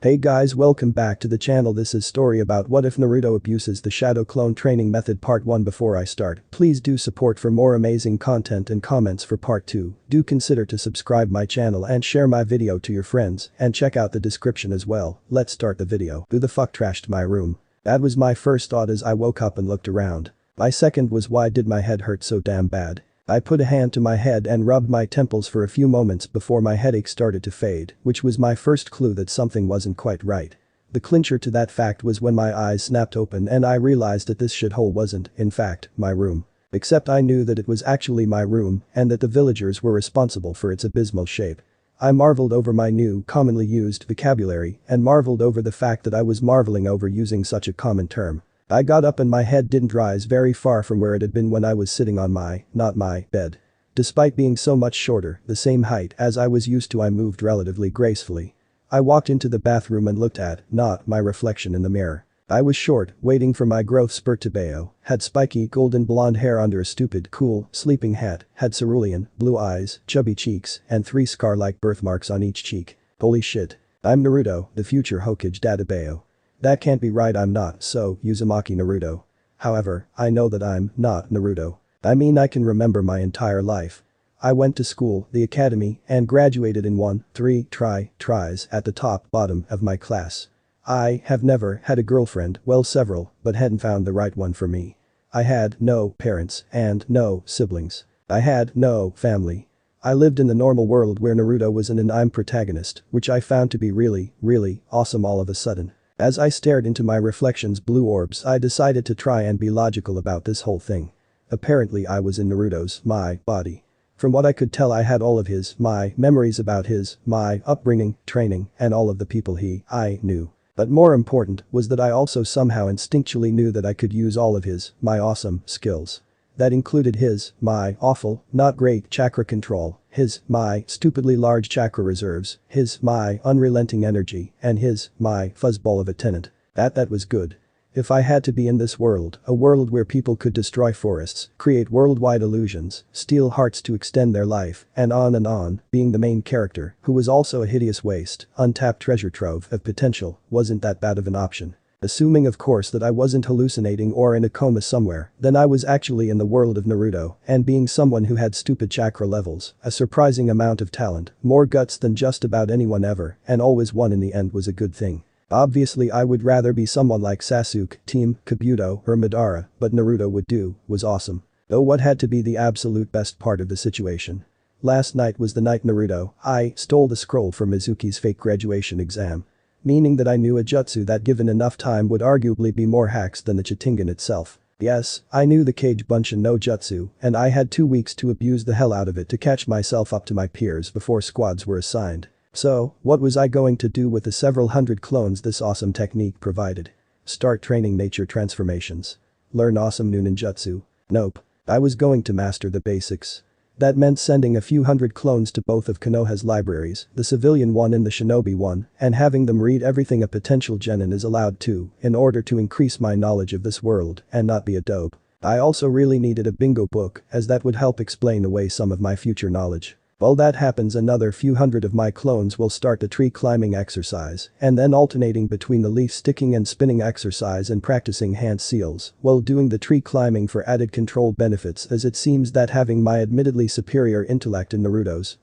Hey guys, welcome back to the channel. This is story about what if Naruto abuses the shadow clone training method part 1. Before I start, please do support for more amazing content and comments for part 2. Do consider to subscribe my channel and share my video to your friends and check out the description as well. Let's start the video. Who the fuck trashed my room? That was my first thought as I woke up and looked around. My second was, why did my head hurt so damn bad? I put a hand to my head and rubbed my temples for a few moments before my headache started to fade, which was my first clue that something wasn't quite right. The clincher to that fact was when my eyes snapped open and I realized that this shithole wasn't, in fact, my room. Except I knew that it was actually my room and that the villagers were responsible for its abysmal shape. I marveled over my new, commonly used vocabulary and marveled over the fact that I was marveling over using such a common term. I got up and my head didn't rise very far from where it had been when I was sitting on not my, bed. Despite being so much shorter, the same height as I was used to, I moved relatively gracefully. I walked into the bathroom and looked at, not my reflection in the mirror. I was short, waiting for my growth spurt to bayo, had spiky golden blonde hair under a stupid, cool, sleeping hat, had cerulean, blue eyes, chubby cheeks, and 3 scar-like birthmarks on each cheek. Holy shit. I'm Naruto, the future Hokage Dadabayo. That can't be right, I'm not so Uzumaki Naruto. However, I know that I'm not Naruto. I mean, I can remember my entire life. I went to school, the academy, and graduated in 3 tries at the bottom of my class. I have never had a girlfriend, well several, but hadn't found the right one for me. I had no parents and no siblings. I had no family. I lived in the normal world where Naruto was an I'm protagonist, which I found to be really awesome all of a sudden. As I stared into my reflection's blue orbs, I decided to try and be logical about this whole thing. Apparently I was in Naruto's body. From what I could tell, I had all of his memories about his upbringing, training, and all of the people I knew. But more important was that I also somehow instinctually knew that I could use all of his awesome skills. That included his awful, not great chakra control, his stupidly large chakra reserves, his unrelenting energy, and his fuzzball of a tenant. That was good. If I had to be in this world, a world where people could destroy forests, create worldwide illusions, steal hearts to extend their life, and on, being the main character, who was also a hideous waste, untapped treasure trove of potential, wasn't that bad of an option. Assuming of course that I wasn't hallucinating or in a coma somewhere, then I was actually in the world of Naruto, and being someone who had stupid chakra levels, a surprising amount of talent, more guts than just about anyone ever, and always won in the end was a good thing. Obviously I would rather be someone like Sasuke, Team, Kabuto, or Madara, but Naruto would do, was awesome. Though what had to be the absolute best part of the situation? Last night was the night Naruto, I stole the scroll for Mizuki's fake graduation exam. Meaning that I knew a jutsu that given enough time would arguably be more hacks than the Chitingan itself. Yes, I knew the Kage Bunshin no jutsu, and I had 2 weeks to abuse the hell out of it to catch myself up to my peers before squads were assigned. So, what was I going to do with the several hundred clones this awesome technique provided? Start training nature transformations. Learn awesome new ninjutsu? Nope. I was going to master the basics. That meant sending a few hundred clones to both of Konoha's libraries, the civilian one and the shinobi one, and having them read everything a potential genin is allowed to, in order to increase my knowledge of this world and not be a dope. I also really needed a bingo book, as that would help explain away some of my future knowledge. While that happens, another few hundred of my clones will start the tree climbing exercise, and then alternating between the leaf sticking and spinning exercise and practicing hand seals, while doing the tree climbing for added control benefits, as it seems that having my admittedly superior intellect in Naruto's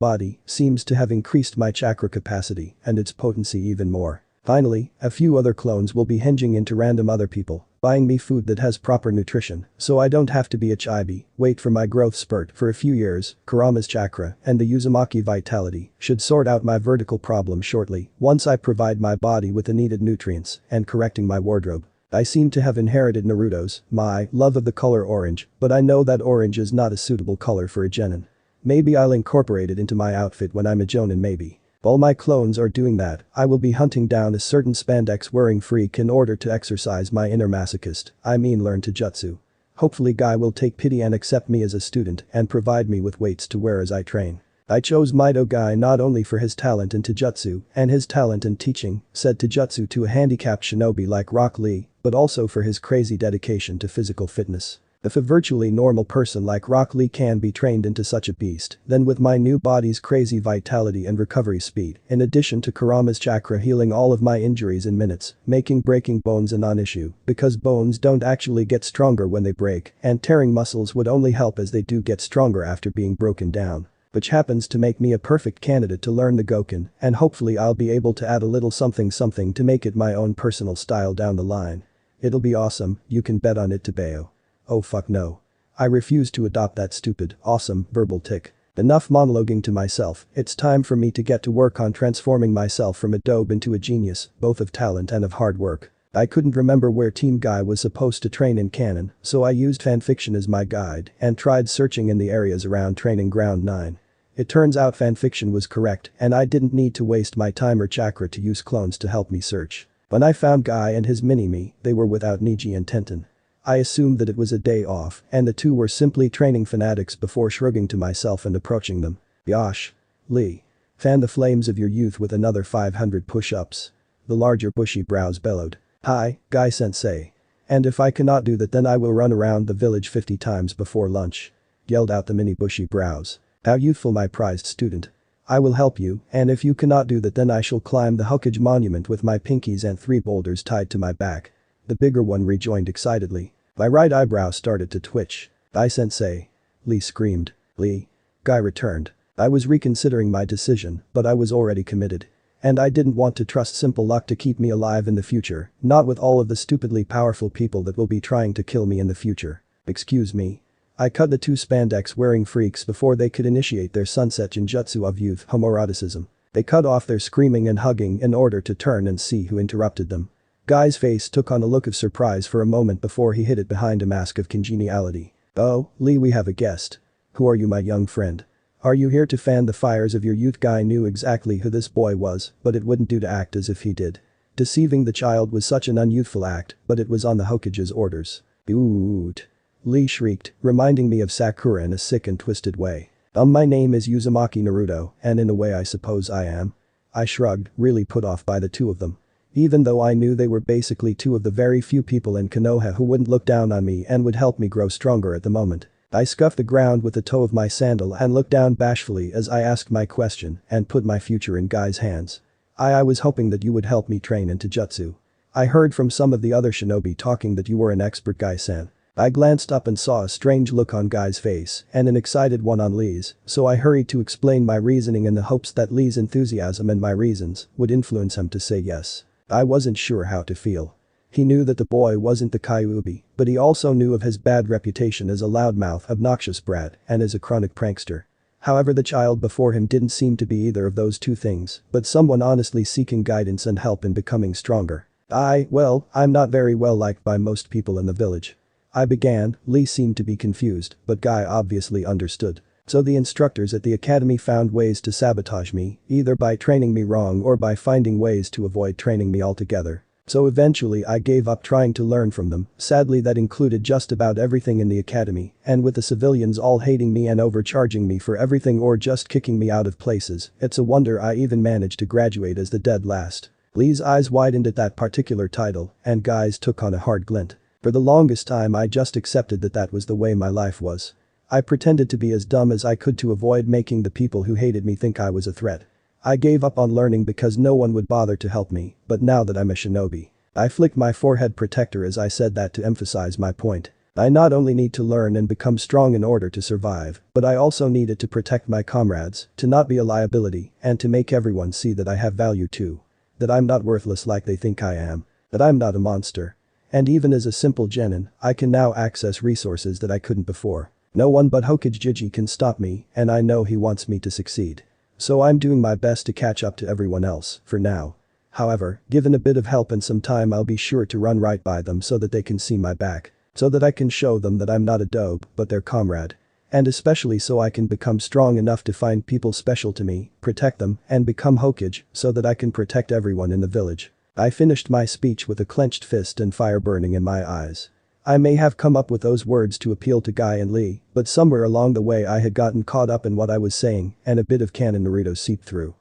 body seems to have increased my chakra capacity and its potency even more. Finally, a few other clones will be hinging into random other people, buying me food that has proper nutrition, so I don't have to be a chibi, wait for my growth spurt for a few years. Kurama's chakra and the Uzumaki vitality should sort out my vertical problem shortly once I provide my body with the needed nutrients and correcting my wardrobe. I seem to have inherited Naruto's love of the color orange, but I know that orange is not a suitable color for a genin. Maybe I'll incorporate it into my outfit when I'm a jonin maybe. While my clones are doing that, I will be hunting down a certain spandex-wearing freak in order to exercise my inner masochist, learn to jutsu. Hopefully Guy will take pity and accept me as a student and provide me with weights to wear as I train. I chose Mito Guy not only for his talent in Taijutsu and his talent in teaching said Taijutsu to a handicapped shinobi like Rock Lee, but also for his crazy dedication to physical fitness. If a virtually normal person like Rock Lee can be trained into such a beast, then with my new body's crazy vitality and recovery speed, in addition to Kurama's chakra healing all of my injuries in minutes, making breaking bones a non-issue, because bones don't actually get stronger when they break, and tearing muscles would only help as they do get stronger after being broken down. Which happens to make me a perfect candidate to learn the Goken, and hopefully I'll be able to add a little something to make it my own personal style down the line. It'll be awesome, you can bet on it, Tebeo. Oh fuck no. I refuse to adopt that stupid, awesome, verbal tic. Enough monologuing to myself, it's time for me to get to work on transforming myself from a dope into a genius, both of talent and of hard work. I couldn't remember where Team Guy was supposed to train in canon, so I used fanfiction as my guide and tried searching in the areas around Training Ground 9. It turns out fanfiction was correct and I didn't need to waste my time or chakra to use clones to help me search. When I found Guy and his mini-me, they were without Niji and Tenten. I assumed that it was a day off and the two were simply training fanatics before shrugging to myself and approaching them. Yosh. Lee. Fan the flames of your youth with another 500 push-ups. The larger bushy brows bellowed. Hi, Guy-sensei. And if I cannot do that then I will run around the village 50 times before lunch. Yelled out the mini bushy brows. How youthful, my prized student. I will help you, and if you cannot do that then I shall climb the Hokage monument with my pinkies and 3 boulders tied to my back. The bigger one rejoined excitedly. My right eyebrow started to twitch. Guy-sensei. Lee screamed. Lee. Guy returned. I was reconsidering my decision, but I was already committed. And I didn't want to trust simple luck to keep me alive in the future, not with all of the stupidly powerful people that will be trying to kill me in the future. Excuse me. I cut the 2 spandex-wearing freaks before they could initiate their sunset genjutsu of youth homoeroticism. They cut off their screaming and hugging in order to turn and see who interrupted them. Guy's face took on a look of surprise for a moment before he hid it behind a mask of congeniality. Oh, Lee, we have a guest. Who are you, my young friend? Are you here to fan the fires of your youth? Guy knew exactly who this boy was, but it wouldn't do to act as if he did. Deceiving the child was such an unyouthful act, but it was on the Hokage's orders. Oot. Lee shrieked, reminding me of Sakura in a sick and twisted way. My name is Uzumaki Naruto, and in a way I suppose I am. I shrugged, really put off by the two of them. Even though I knew they were basically two of the very few people in Konoha who wouldn't look down on me and would help me grow stronger at the moment. I scuffed the ground with the toe of my sandal and looked down bashfully as I asked my question and put my future in Guy's hands. I was hoping that you would help me train into jutsu. I heard from some of the other shinobi talking that you were an expert, Guy-san. I glanced up and saw a strange look on Guy's face and an excited one on Lee's, so I hurried to explain my reasoning in the hopes that Lee's enthusiasm and my reasons would influence him to say yes. I wasn't sure how to feel. He knew that the boy wasn't the Kyuubi, but he also knew of his bad reputation as a loudmouth, obnoxious brat and as a chronic prankster. However, the child before him didn't seem to be either of those two things, but someone honestly seeking guidance and help in becoming stronger. Well, I'm not very well liked by most people in the village. I began. Lee seemed to be confused, but Guy obviously understood. So the instructors at the academy found ways to sabotage me, either by training me wrong or by finding ways to avoid training me altogether. So eventually I gave up trying to learn from them. Sadly, that included just about everything in the academy, and with the civilians all hating me and overcharging me for everything or just kicking me out of places, it's a wonder I even managed to graduate as the dead last. Lee's eyes widened at that particular title, and Guy's took on a hard glint. For the longest time I just accepted that that was the way my life was. I pretended to be as dumb as I could to avoid making the people who hated me think I was a threat. I gave up on learning because no one would bother to help me, but now that I'm a shinobi. I flicked my forehead protector as I said that to emphasize my point. I not only need to learn and become strong in order to survive, but I also needed to protect my comrades, to not be a liability, and to make everyone see that I have value too. That I'm not worthless like they think I am. That I'm not a monster. And even as a simple genin, I can now access resources that I couldn't before. No one but Hokage Jiji can stop me, and I know he wants me to succeed. So I'm doing my best to catch up to everyone else, for now. However, given a bit of help and some time, I'll be sure to run right by them so that they can see my back. So that I can show them that I'm not a dope, but their comrade. And especially so I can become strong enough to find people special to me, protect them, and become Hokage so that I can protect everyone in the village. I finished my speech with a clenched fist and fire burning in my eyes. I may have come up with those words to appeal to Guy and Lee, but somewhere along the way I had gotten caught up in what I was saying and a bit of canon Naruto seeped through.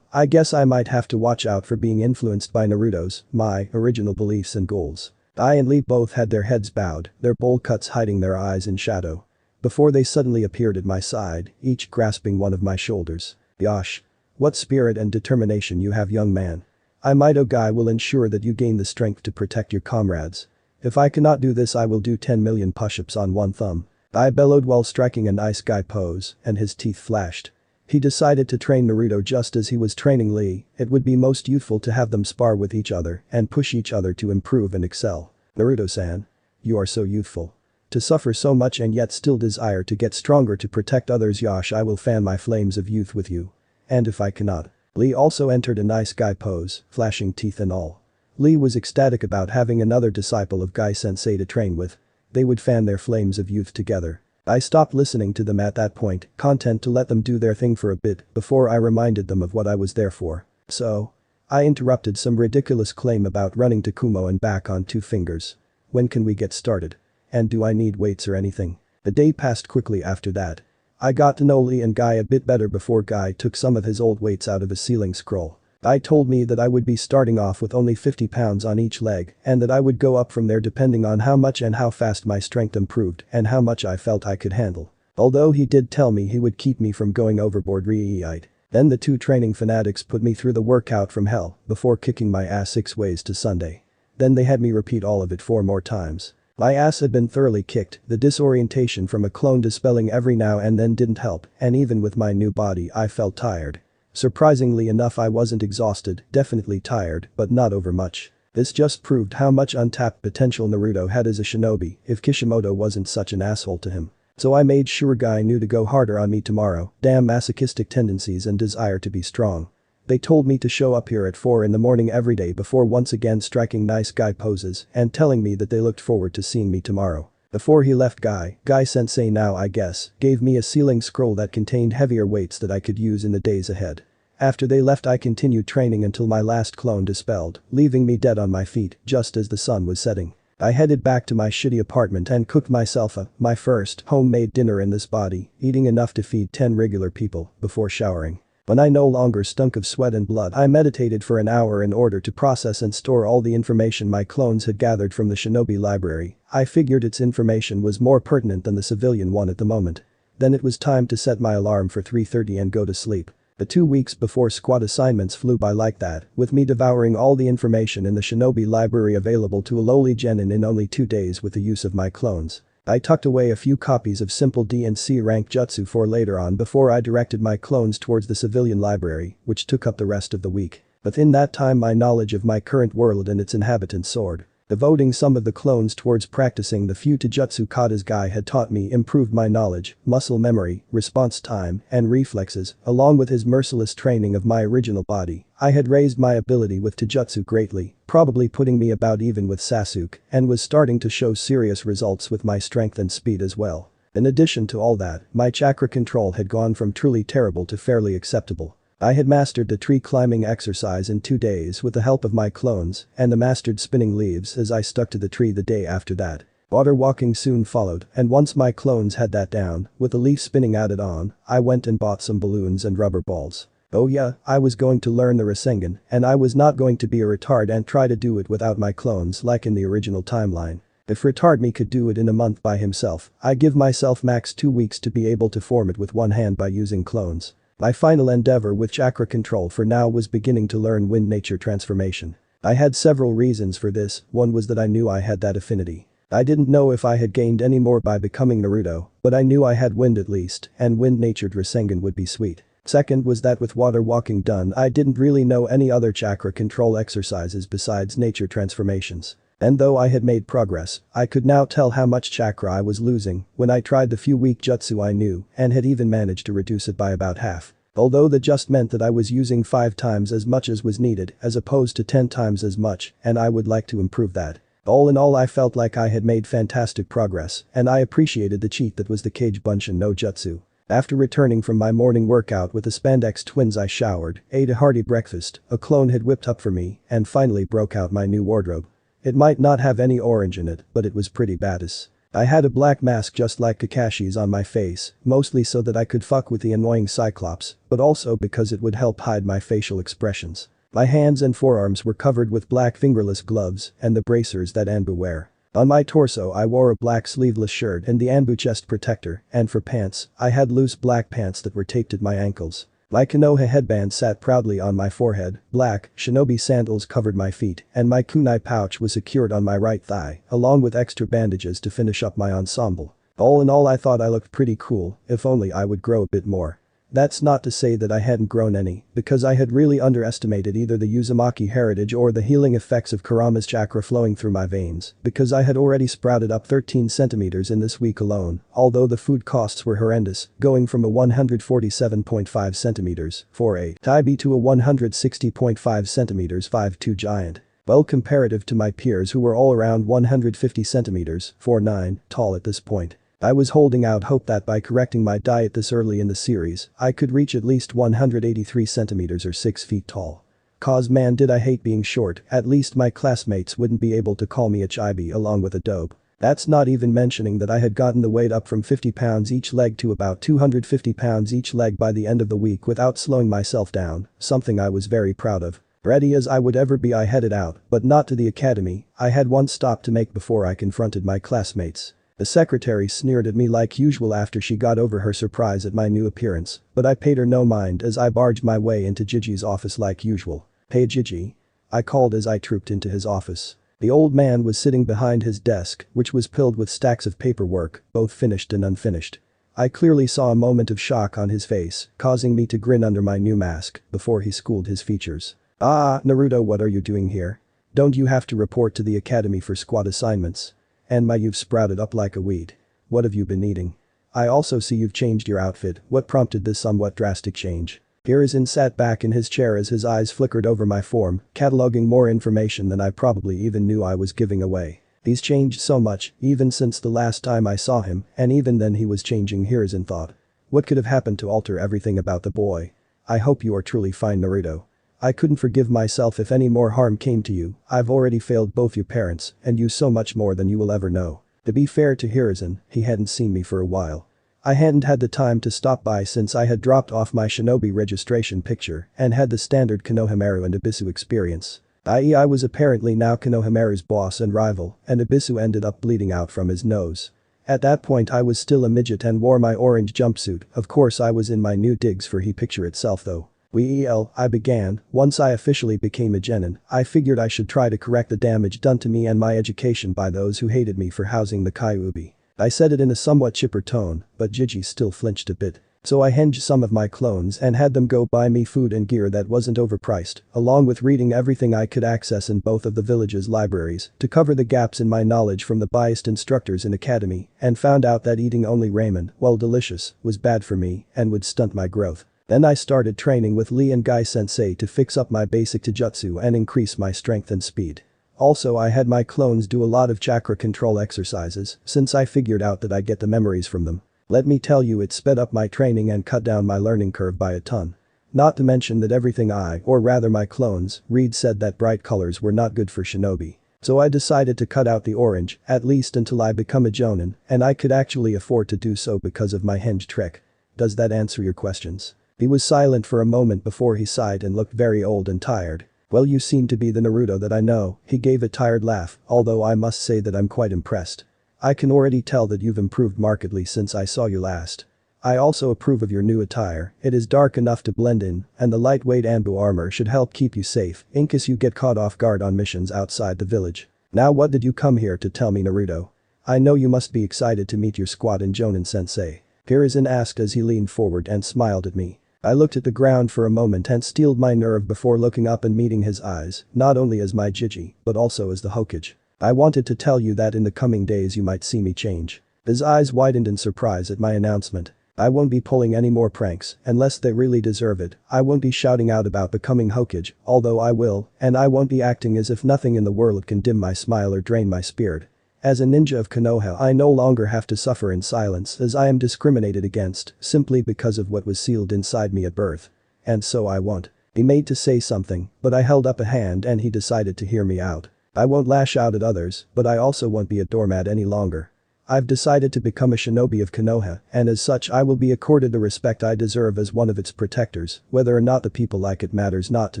I guess I might have to watch out for being influenced by my original beliefs and goals. I and Lee both had their heads bowed, their bowl cuts hiding their eyes in shadow. Before they suddenly appeared at my side, each grasping one of my shoulders. Yosh. What spirit and determination you have, young man. I Mido Guy will ensure that you gain the strength to protect your comrades. If I cannot do this, I will do 10 million push-ups on one thumb. I bellowed while striking a nice guy pose, and his teeth flashed. He decided to train Naruto just as he was training Lee. It would be most youthful to have them spar with each other and push each other to improve and excel. Naruto-san. You are so youthful. To suffer so much and yet still desire to get stronger to protect others. Yosh, I will fan my flames of youth with you. And if I cannot. Lee also entered a nice guy pose, flashing teeth and all. Lee was ecstatic about having another disciple of Guy Sensei to train with. They would fan their flames of youth together. I stopped listening to them at that point, content to let them do their thing for a bit before I reminded them of what I was there for. So? I interrupted some ridiculous claim about running to Kumo and back on 2 fingers. When can we get started? And do I need weights or anything? The day passed quickly after that. I got to know Lee and Guy a bit better before Guy took some of his old weights out of his ceiling scroll. Guy told me that I would be starting off with only 50 pounds on each leg and that I would go up from there depending on how much and how fast my strength improved and how much I felt I could handle. Although he did tell me he would keep me from going overboard re-eyed. Then the 2 training fanatics put me through the workout from hell before kicking my ass 6 ways to Sunday. Then they had me repeat all of it 4 more times. My ass had been thoroughly kicked, the disorientation from a clone dispelling every now and then didn't help, and even with my new body I felt tired. Surprisingly enough, I wasn't exhausted, definitely tired, but not over much. This just proved how much untapped potential Naruto had as a shinobi if Kishimoto wasn't such an asshole to him. So I made sure Guy knew to go harder on me tomorrow, damn masochistic tendencies and desire to be strong. They told me to show up here at 4 in the morning every day before once again striking nice guy poses and telling me that they looked forward to seeing me tomorrow. Before he left, Guy Sensei now I guess, gave me a ceiling scroll that contained heavier weights that I could use in the days ahead. After they left, I continued training until my last clone dispelled, leaving me dead on my feet just as the sun was setting. I headed back to my shitty apartment and cooked myself my first homemade dinner in this body, eating enough to feed 10 regular people before showering. When I no longer stunk of sweat and blood, I meditated for an hour in order to process and store all the information my clones had gathered from the Shinobi library. I figured its information was more pertinent than the civilian one at the moment. Then it was time to set my alarm for 3:30 and go to sleep. The 2 weeks before squad assignments flew by like that, with me devouring all the information in the Shinobi library available to a lowly genin in only 2 days with the use of my clones. I tucked away a few copies of simple D and C rank jutsu for later on before I directed my clones towards the civilian library, which took up the rest of the week. But in that time my knowledge of my current world and its inhabitants soared. Devoting some of the clones towards practicing the few taijutsu katas Guy had taught me improved my knowledge, muscle memory, response time, and reflexes, along with his merciless training of my original body. I had raised my ability with taijutsu greatly, probably putting me about even with Sasuke, and was starting to show serious results with my strength and speed as well. In addition to all that, my chakra control had gone from truly terrible to fairly acceptable. I had mastered the tree climbing exercise in 2 days with the help of my clones and the mastered spinning leaves as I stuck to the tree the day after that. Water walking soon followed, and once my clones had that down, with the leaf spinning added on, I went and bought some balloons and rubber balls. Oh yeah, I was going to learn the Rasengan, and I was not going to be a retard and try to do it without my clones like in the original timeline. If retard me could do it in a month by himself, I give myself max 2 weeks to be able to form it with one hand by using clones. My final endeavor with chakra control for now was beginning to learn wind nature transformation. I had several reasons for this. One was that I knew I had that affinity. I didn't know if I had gained any more by becoming Naruto, but I knew I had wind at least, and wind-natured Rasengan would be sweet. Second was that with water walking done, I didn't really know any other chakra control exercises besides nature transformations. And though I had made progress, I could now tell how much chakra I was losing when I tried the few weak jutsu I knew and had even managed to reduce it by about half. Although that just meant that I was using 5 times as much as was needed as opposed to 10 times as much, and I would like to improve that. All in all, I felt like I had made fantastic progress, and I appreciated the cheat that was the Kage Bunshin no Jutsu. After returning from my morning workout with the Spandex twins, I showered, ate a hearty breakfast a clone had whipped up for me, and finally broke out my new wardrobe. It might not have any orange in it, but it was pretty badass. I had a black mask just like Kakashi's on my face, mostly so that I could fuck with the annoying Cyclops, but also because it would help hide my facial expressions. My hands and forearms were covered with black fingerless gloves and the bracers that Anbu wear. On my torso I wore a black sleeveless shirt and the Anbu chest protector, and for pants, I had loose black pants that were taped at my ankles. My Konoha headband sat proudly on my forehead, black shinobi sandals covered my feet, and my kunai pouch was secured on my right thigh, along with extra bandages to finish up my ensemble. All in all, I thought I looked pretty cool, if only I would grow a bit more. That's not to say that I hadn't grown any, because I had really underestimated either the Uzumaki heritage or the healing effects of Kurama's chakra flowing through my veins, because I had already sprouted up 13 centimeters in this week alone, although the food costs were horrendous, going from a 147.5 centimeters, 4'8" Taibi to a 160.5 centimeters 5'2" giant. Well, comparative to my peers who were all around 150 centimeters, 4'9", tall at this point. I was holding out hope that by correcting my diet this early in the series, I could reach at least 183 centimeters or 6 feet tall. Cause man did I hate being short, at least my classmates wouldn't be able to call me a chibi along with a dope. That's not even mentioning that I had gotten the weight up from 50 pounds each leg to about 250 pounds each leg by the end of the week without slowing myself down, something I was very proud of. Ready as I would ever be, I headed out, but not to the academy. I had one stop to make before I confronted my classmates. The secretary sneered at me like usual after she got over her surprise at my new appearance, but I paid her no mind as I barged my way into Gigi's office like usual. "Hey Gigi?" I called as I trooped into his office. The old man was sitting behind his desk, which was filled with stacks of paperwork, both finished and unfinished. I clearly saw a moment of shock on his face, causing me to grin under my new mask, before he schooled his features. "Ah, Naruto, what are you doing here? Don't you have to report to the academy for squad assignments? And you've sprouted up like a weed. What have you been eating? I also see you've changed your outfit. What prompted this somewhat drastic change?" Hiruzen sat back in his chair as his eyes flickered over my form, cataloging more information than I probably even knew I was giving away. He's changed so much, even since the last time I saw him, and even then he was changing, Hiruzen thought. What could have happened to alter everything about the boy? I hope you are truly fine, Naruto. I couldn't forgive myself if any more harm came to you. I've already failed both your parents and you so much more than you will ever know. To be fair to Hiruzen, he hadn't seen me for a while. I hadn't had the time to stop by since I had dropped off my shinobi registration picture and had the standard Konohamaru and Ebisu experience. I.e., I was apparently now Konohamaru's boss and rival, and Ebisu ended up bleeding out from his nose. At that point I was still a midget and wore my orange jumpsuit. Of course I was in my new digs for he picture itself though. I began. Once I officially became a genin, I figured I should try to correct the damage done to me and my education by those who hated me for housing the Kyuubi. I said it in a somewhat chipper tone, but Gigi still flinched a bit. So I henged some of my clones and had them go buy me food and gear that wasn't overpriced, along with reading everything I could access in both of the village's libraries to cover the gaps in my knowledge from the biased instructors in academy, and found out that eating only ramen, while delicious, was bad for me and would stunt my growth. Then I started training with Lee and Guy Sensei to fix up my basic taijutsu and increase my strength and speed. Also, I had my clones do a lot of chakra control exercises since I figured out that I get the memories from them. Let me tell you, it sped up my training and cut down my learning curve by a ton. Not to mention that everything or rather my clones, read said that bright colors were not good for shinobi. So I decided to cut out the orange, at least until I become a jonin, and I could actually afford to do so because of my henge trick. Does that answer your questions? He was silent for a moment before he sighed and looked very old and tired. "Well, you seem to be the Naruto that I know," he gave a tired laugh, although I must say that I'm quite impressed. "I can already tell that you've improved markedly since I saw you last. I also approve of your new attire. It is dark enough to blend in, and the lightweight Anbu armor should help keep you safe in case you get caught off guard on missions outside the village. Now what did you come here to tell me, Naruto? I know you must be excited to meet your squad and Jonin sensei." Hiruzen asked as he leaned forward and smiled at me. I looked at the ground for a moment and steeled my nerve before looking up and meeting his eyes, not only as my Gigi, but also as the Hokage. "I wanted to tell you that in the coming days you might see me change." His eyes widened in surprise at my announcement. "I won't be pulling any more pranks, unless they really deserve it. I won't be shouting out about becoming Hokage, although I will, and I won't be acting as if nothing in the world can dim my smile or drain my spirit. As a ninja of Konoha, I no longer have to suffer in silence as I am discriminated against simply because of what was sealed inside me at birth. And so I won't." He made to say something, but I held up a hand and he decided to hear me out. "I won't lash out at others, but I also won't be a doormat any longer. I've decided to become a shinobi of Konoha, and as such I will be accorded the respect I deserve as one of its protectors. Whether or not the people like it matters not to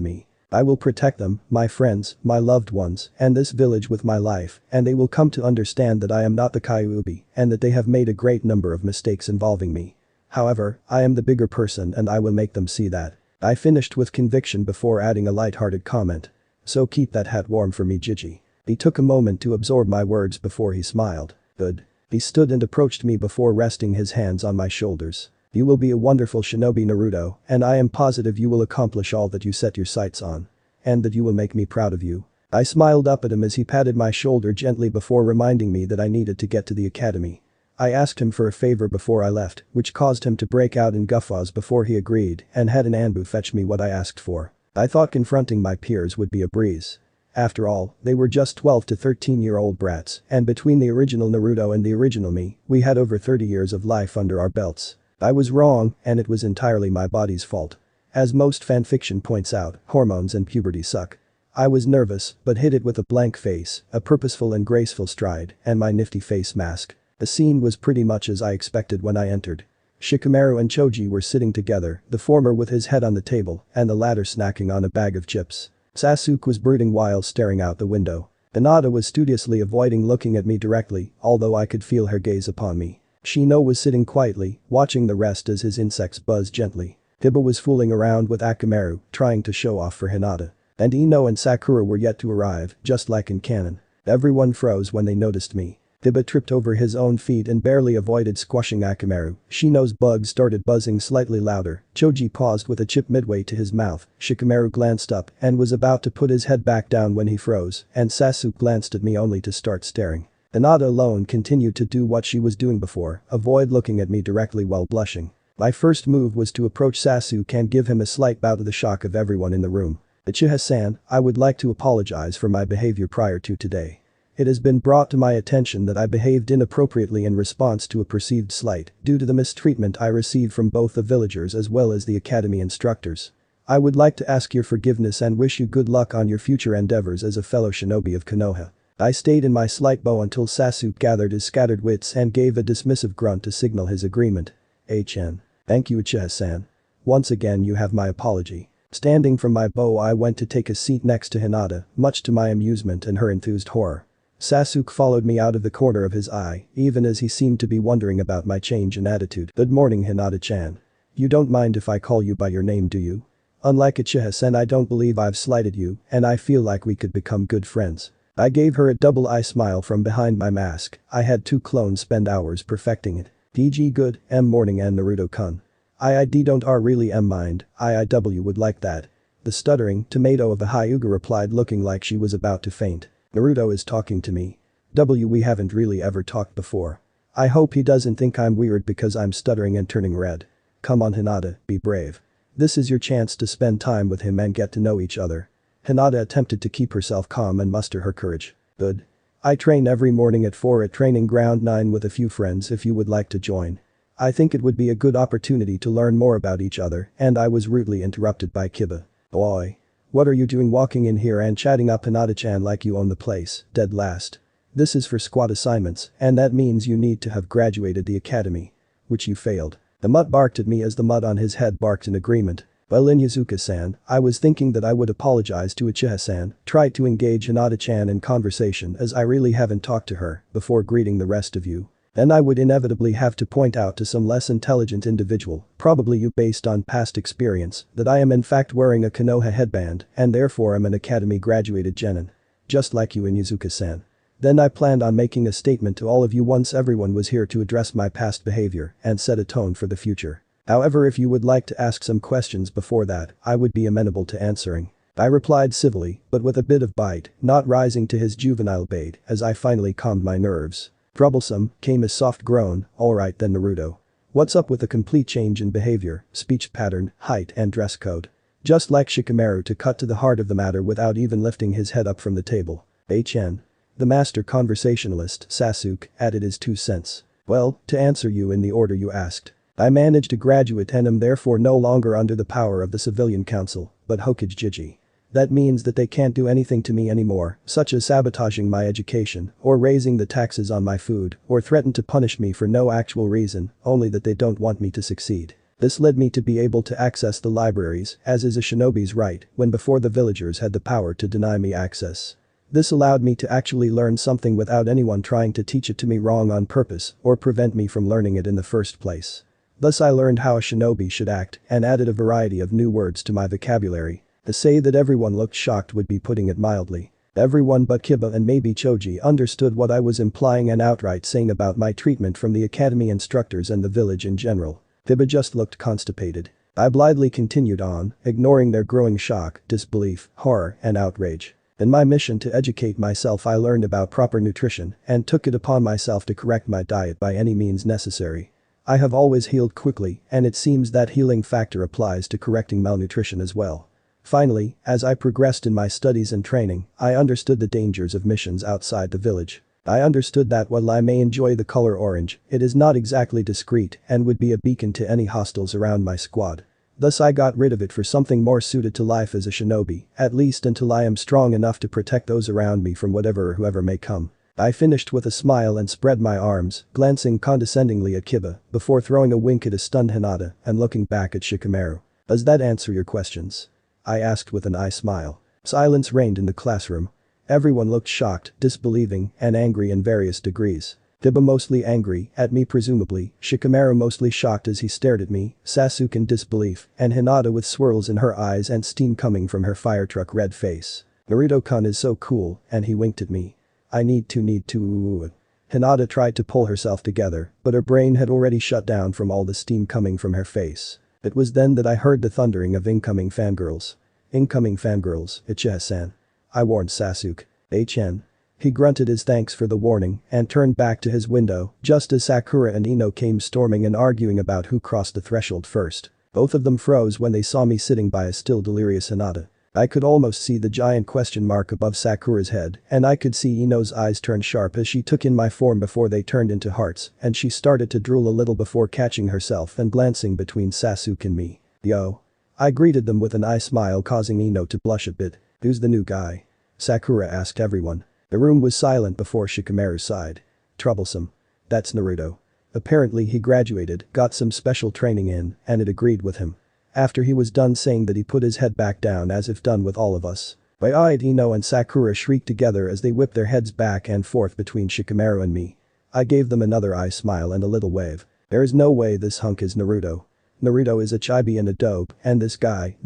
me. I will protect them, my friends, my loved ones, and this village with my life, and they will come to understand that I am not the Kyuubi, and that they have made a great number of mistakes involving me. However, I am the bigger person and I will make them see that. I finished with conviction before adding a light-hearted comment. So keep that hat warm for me, Gigi. He took a moment to absorb my words before he smiled. Good. He stood and approached me before resting his hands on my shoulders. You will be a wonderful shinobi, Naruto, and I am positive you will accomplish all that you set your sights on. And that you will make me proud of you. I smiled up at him as he patted my shoulder gently before reminding me that I needed to get to the academy. I asked him for a favor before I left, which caused him to break out in guffaws before he agreed and had an Anbu fetch me what I asked for. I thought confronting my peers would be a breeze. After all, they were just 12 to 13-year-old brats, and between the original Naruto and the original me, we had over 30 years of life under our belts. I was wrong, and it was entirely my body's fault. As most fanfiction points out, hormones and puberty suck. I was nervous, but hit it with a blank face, a purposeful and graceful stride, and my nifty face mask. The scene was pretty much as I expected when I entered. Shikamaru and Choji were sitting together, the former with his head on the table and the latter snacking on a bag of chips. Sasuke was brooding while staring out the window. Hinata was studiously avoiding looking at me directly, although I could feel her gaze upon me. Shino was sitting quietly, watching the rest as his insects buzzed gently. Hiba was fooling around with Akamaru, trying to show off for Hinata. And Ino and Sakura were yet to arrive, just like in canon. Everyone froze when they noticed me. Hiba tripped over his own feet and barely avoided squashing Akamaru. Shino's bugs started buzzing slightly louder. Choji paused with a chip midway to his mouth. Shikamaru glanced up and was about to put his head back down when he froze, and Sasuke glanced at me only to start staring. Hinata alone continued to do what she was doing before, avoid looking at me directly while blushing. My first move was to approach Sasuke and give him a slight bout of the shock of everyone in the room. Uchiha-san, I would like to apologize for my behavior prior to today. It has been brought to my attention that I behaved inappropriately in response to a perceived slight due to the mistreatment I received from both the villagers as well as the academy instructors. I would like to ask your forgiveness and wish you good luck on your future endeavors as a fellow shinobi of Konoha. I stayed in my slight bow until Sasuke gathered his scattered wits and gave a dismissive grunt to signal his agreement. HN. Thank you, Uchiha-san. Once again you have my apology. Standing from my bow, I went to take a seat next to Hinata, much to my amusement and her enthused horror. Sasuke followed me out of the corner of his eye, even as he seemed to be wondering about my change in attitude. Good morning, Hinata-chan. You don't mind if I call you by your name, do you? Unlike Uchiha-san, I don't believe I've slighted you, and I feel like we could become good friends. I gave her a double eye smile from behind my mask. I had two clones spend hours perfecting it. DG good, morning and Naruto-kun. IID don't really mind, IIW would like that. The stuttering tomato of a Hyuga replied looking like she was about to faint. Naruto is talking to me. We haven't really ever talked before. I hope he doesn't think I'm weird because I'm stuttering and turning red. Come on Hinata, be brave. This is your chance to spend time with him and get to know each other. Hinata attempted to keep herself calm and muster her courage. Good. I train every morning at 4 at Training Ground 9 with a few friends if you would like to join. I think it would be a good opportunity to learn more about each other, and I was rudely interrupted by Kiba. Boy. What are you doing walking in here and chatting up Hinata-chan like you own the place, dead last? This is for squad assignments, and that means you need to have graduated the academy. Which you failed. The mutt barked at me as the mud on his head barked in agreement. Well, Inyazuka-san, I was thinking that I would apologize to Uchiha-san, try to engage Hinata-chan in conversation as I really haven't talked to her, before greeting the rest of you. Then I would inevitably have to point out to some less intelligent individual, probably you based on past experience, that I am in fact wearing a Konoha headband and therefore am an academy graduated genin. Just like you Inyazuka-san. Then I planned on making a statement to all of you once everyone was here to address my past behavior and set a tone for the future. However, if you would like to ask some questions before that, I would be amenable to answering. I replied civilly, but with a bit of bite, not rising to his juvenile bait as I finally calmed my nerves. Troublesome, came a soft groan, alright then Naruto. What's up with the complete change in behavior, speech pattern, height and dress code? Just like Shikamaru to cut to the heart of the matter without even lifting his head up from the table. HN. The master conversationalist, Sasuke, added his 2 cents. Well, to answer you in the order you asked. I managed to graduate and am therefore no longer under the power of the civilian council, but Hokage Jiji. That means that they can't do anything to me anymore, such as sabotaging my education, or raising the taxes on my food, or threaten to punish me for no actual reason, only that they don't want me to succeed. This led me to be able to access the libraries, as is a shinobi's right, when before the villagers had the power to deny me access. This allowed me to actually learn something without anyone trying to teach it to me wrong on purpose or prevent me from learning it in the first place. Thus I learned how a shinobi should act and added a variety of new words to my vocabulary. To say that everyone looked shocked would be putting it mildly. Everyone but Kiba and maybe Choji understood what I was implying and outright saying about my treatment from the academy instructors and the village in general. Kiba just looked constipated. I blithely continued on, ignoring their growing shock, disbelief, horror, and outrage. In my mission to educate myself, I learned about proper nutrition and took it upon myself to correct my diet by any means necessary. I have always healed quickly, and it seems that healing factor applies to correcting malnutrition as well. Finally, as I progressed in my studies and training, I understood the dangers of missions outside the village. I understood that while I may enjoy the color orange, it is not exactly discreet and would be a beacon to any hostiles around my squad. Thus I got rid of it for something more suited to life as a shinobi, at least until I am strong enough to protect those around me from whatever or whoever may come. I finished with a smile and spread my arms, glancing condescendingly at Kiba, before throwing a wink at a stunned Hinata and looking back at Shikamaru. Does that answer your questions? I asked with an eye smile. Silence reigned in the classroom. Everyone looked shocked, disbelieving, and angry in various degrees. Kiba mostly angry, at me presumably, Shikamaru mostly shocked as he stared at me, Sasuke in disbelief, and Hinata with swirls in her eyes and steam coming from her firetruck red face. Naruto-kun is so cool, and he winked at me. I need to. Hinata tried to pull herself together, but her brain had already shut down from all the steam coming from her face. It was then that I heard the thundering of incoming fangirls. Incoming fangirls, Ichiha-san. I warned Sasuke. HN. He grunted his thanks for the warning and turned back to his window just as Sakura and Ino came storming and arguing about who crossed the threshold first. Both of them froze when they saw me sitting by a still delirious Hinata. I could almost see the giant question mark above Sakura's head, and I could see Ino's eyes turn sharp as she took in my form before they turned into hearts, and she started to drool a little before catching herself and glancing between Sasuke and me. Yo. I greeted them with an eye smile, causing Ino to blush a bit. Who's the new guy? Sakura asked everyone. The room was silent before Shikamaru sighed. Troublesome. That's Naruto. Apparently he graduated, got some special training in, and it agreed with him. After he was done saying that, he put his head back down as if done with all of us. Why-eyed Ino and Sakura shrieked together as they whipped their heads back and forth between Shikamaru and me. I gave them another eye smile and a little wave. There is no way this hunk is Naruto. Naruto is a chibi and a dope, and this guy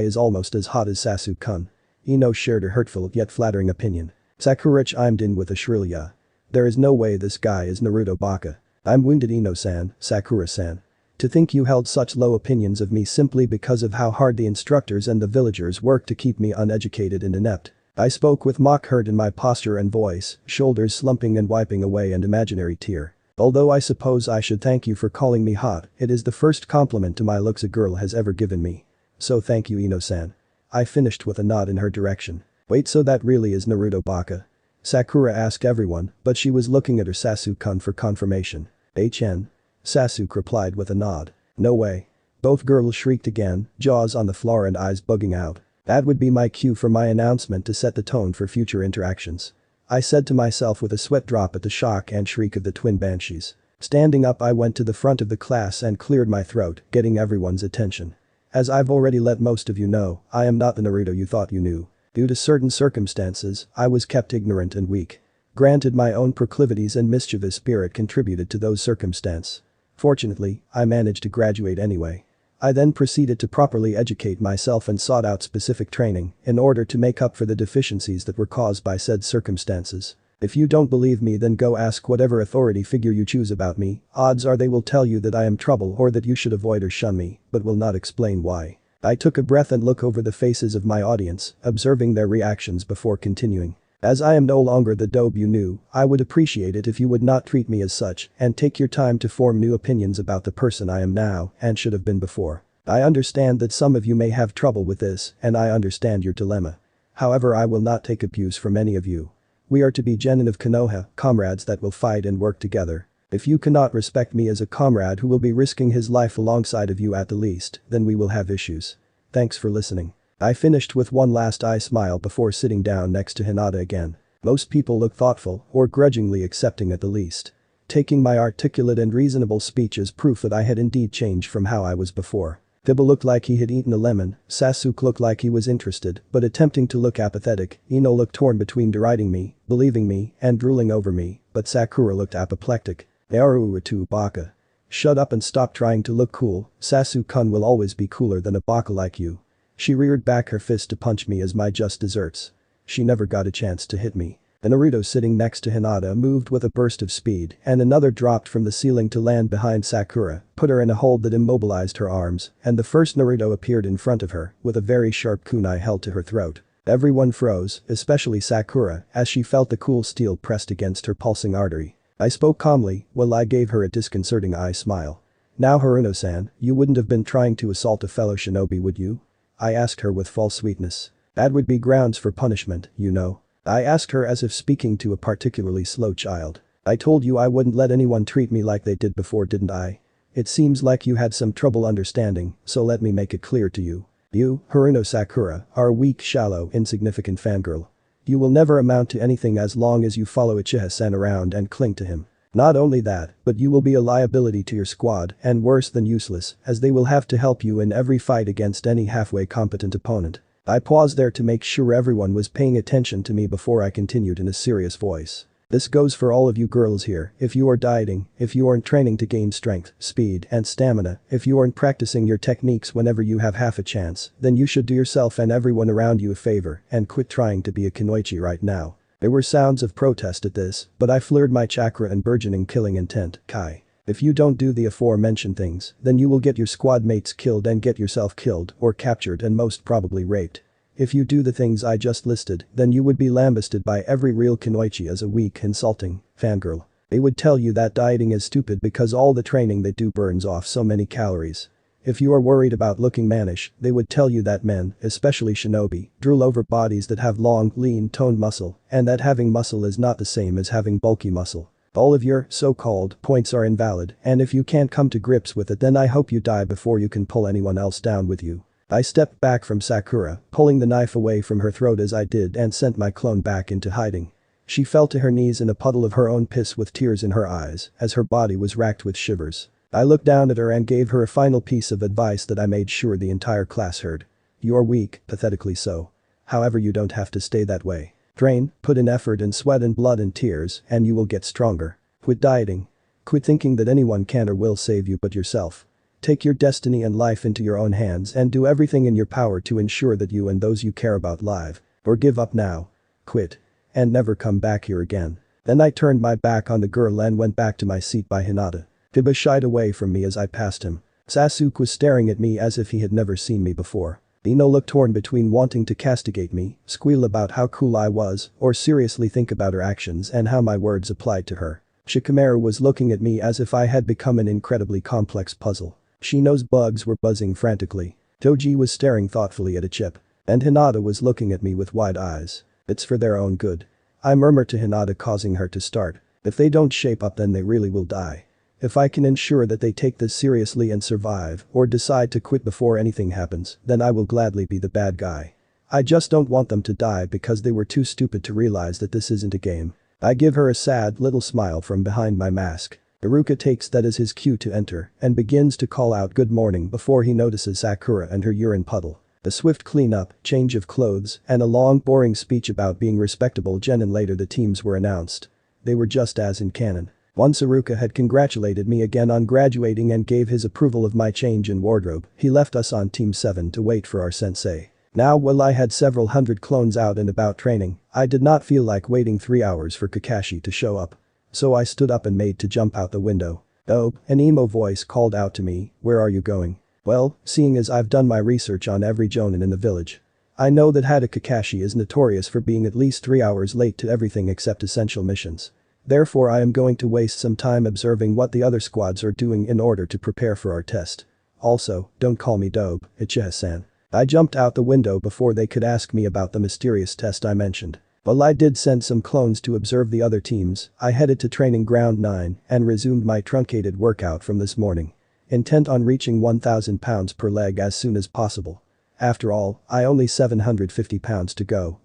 is almost as hot as Sasuke-kun. Ino shared her hurtful yet flattering opinion. Sakura chimed in with a shrill yeah. There is no way this guy is Naruto baka. I'm wounded Ino-san, Sakura-san. To think you held such low opinions of me simply because of how hard the instructors and the villagers worked to keep me uneducated and inept. I spoke with mock hurt in my posture and voice, shoulders slumping and wiping away an imaginary tear. Although I suppose I should thank you for calling me hot, it is the first compliment to my looks a girl has ever given me. So thank you Ino-san. I finished with a nod in her direction. Wait, so that really is Naruto baka? Sakura asked everyone, but she was looking at her Sasuke-kun for confirmation. HN. Sasuke replied with a nod. No way. Both girls shrieked again, jaws on the floor and eyes bugging out. That would be my cue for my announcement to set the tone for future interactions. I said to myself with a sweat drop at the shock and shriek of the twin banshees. Standing up, I went to the front of the class and cleared my throat, getting everyone's attention. As I've already let most of you know, I am not the Naruto you thought you knew. Due to certain circumstances, I was kept ignorant and weak. Granted, my own proclivities and mischievous spirit contributed to those circumstances. Fortunately, I managed to graduate anyway. I then proceeded to properly educate myself and sought out specific training in order to make up for the deficiencies that were caused by said circumstances. If you don't believe me, then go ask whatever authority figure you choose about me. Odds are they will tell you that I am trouble or that you should avoid or shun me, but will not explain why. I took a breath and looked over the faces of my audience, observing their reactions before continuing. As I am no longer the dope you knew, I would appreciate it if you would not treat me as such and take your time to form new opinions about the person I am now and should have been before. I understand that some of you may have trouble with this, and I understand your dilemma. However, I will not take abuse from any of you. We are to be genin of Konoha, comrades that will fight and work together. If you cannot respect me as a comrade who will be risking his life alongside of you at the least, then we will have issues. Thanks for listening. I finished with one last eye smile before sitting down next to Hinata again. Most people look thoughtful or grudgingly accepting at the least. taking my articulate and reasonable speech as proof that I had indeed changed from how I was before. Tiba looked like he had eaten a lemon, Sasuke looked like he was interested, but attempting to look apathetic, Ino looked torn between deriding me, believing me, and drooling over me, but Sakura looked apoplectic. Naruto too baka. Shut up and stop trying to look cool, Sasuke-kun will always be cooler than a baka like you. She reared back her fist to punch me as my just desserts. She never got a chance to hit me. The Naruto sitting next to Hinata moved with a burst of speed and another dropped from the ceiling to land behind Sakura, put her in a hold that immobilized her arms, and the first Naruto appeared in front of her with a very sharp kunai held to her throat. Everyone froze, especially Sakura, as she felt the cool steel pressed against her pulsing artery. I spoke calmly, while I gave her a disconcerting eye smile. Now Haruno-san, you wouldn't have been trying to assault a fellow shinobi, would you? I asked her with false sweetness. That would be grounds for punishment, you know. I asked her as if speaking to a particularly slow child. I told you I wouldn't let anyone treat me like they did before, didn't I? It seems like you had some trouble understanding, so let me make it clear to you. You, Haruno Sakura, are a weak, shallow, insignificant fangirl. You will never amount to anything as long as you follow Uchiha-san around and cling to him. Not only that, but you will be a liability to your squad and worse than useless, as they will have to help you in every fight against any halfway competent opponent. I paused there to make sure everyone was paying attention to me before I continued in a serious voice. This goes for all of you girls here, if you are dieting, if you aren't training to gain strength, speed, and stamina, if you aren't practicing your techniques whenever you have half a chance, then you should do yourself and everyone around you a favor and quit trying to be a kunoichi right now. There were sounds of protest at this, but I flared my chakra and burgeoning killing intent, Kai. If you don't do the aforementioned things, then you will get your squad mates killed and get yourself killed or captured and most probably raped. If you do the things I just listed, then you would be lambasted by every real kunoichi as a weak, insulting fangirl. They would tell you that dieting is stupid because all the training they do burns off so many calories. If you are worried about looking mannish, they would tell you that men, especially shinobi, drool over bodies that have long, lean, toned muscle, and that having muscle is not the same as having bulky muscle. All of your so-called points are invalid, and if you can't come to grips with it, then I hope you die before you can pull anyone else down with you. I stepped back from Sakura, pulling the knife away from her throat as I did and sent my clone back into hiding. She fell to her knees in a puddle of her own piss with tears in her eyes as her body was racked with shivers. I looked down at her and gave her a final piece of advice that I made sure the entire class heard. You're weak, pathetically so. However, you don't have to stay that way. Train, put in effort and sweat and blood and tears, and you will get stronger. Quit dieting. Quit thinking that anyone can or will save you but yourself. Take your destiny and life into your own hands and do everything in your power to ensure that you and those you care about live. Or give up now. Quit. And never come back here again. Then I turned my back on the girl and went back to my seat by Hinata. Tiba shied away from me as I passed him. Sasuke was staring at me as if he had never seen me before. Ino looked torn between wanting to castigate me, squeal about how cool I was, or seriously think about her actions and how my words applied to her. Shikamaru was looking at me as if I had become an incredibly complex puzzle. Shino's bugs were buzzing frantically. Toji was staring thoughtfully at a chip. And Hinata was looking at me with wide eyes. It's for their own good. I murmured to Hinata, causing her to start. If they don't shape up, then they really will die. If I can ensure that they take this seriously and survive, or decide to quit before anything happens, then I will gladly be the bad guy. I just don't want them to die because they were too stupid to realize that this isn't a game. I give her a sad little smile from behind my mask. Iruka takes that as his cue to enter and begins to call out good morning before he notices Sakura and her urine puddle. A swift cleanup, change of clothes, and a long boring speech about being respectable. And later the teams were announced. They were just as in canon. Once Iruka had congratulated me again on graduating and gave his approval of my change in wardrobe, he left us on Team 7 to wait for our sensei. Now, while I had several hundred clones out and about training, I did not feel like waiting 3 hours for Kakashi to show up. So I stood up and made to jump out the window. Oh, an emo voice called out to me, "Where are you going?" Well, seeing as I've done my research on every jonin in the village, I know that Hada Kakashi is notorious for being at least 3 hours late to everything except essential missions. Therefore I am going to waste some time observing what the other squads are doing in order to prepare for our test. Also, don't call me Dobe, Uchiha-san. I jumped out the window before they could ask me about the mysterious test I mentioned. While I did send some clones to observe the other teams, I headed to training ground 9 and resumed my truncated workout from this morning. Intent on reaching 1,000 pounds per leg as soon as possible. After all, I only 750 pounds to go,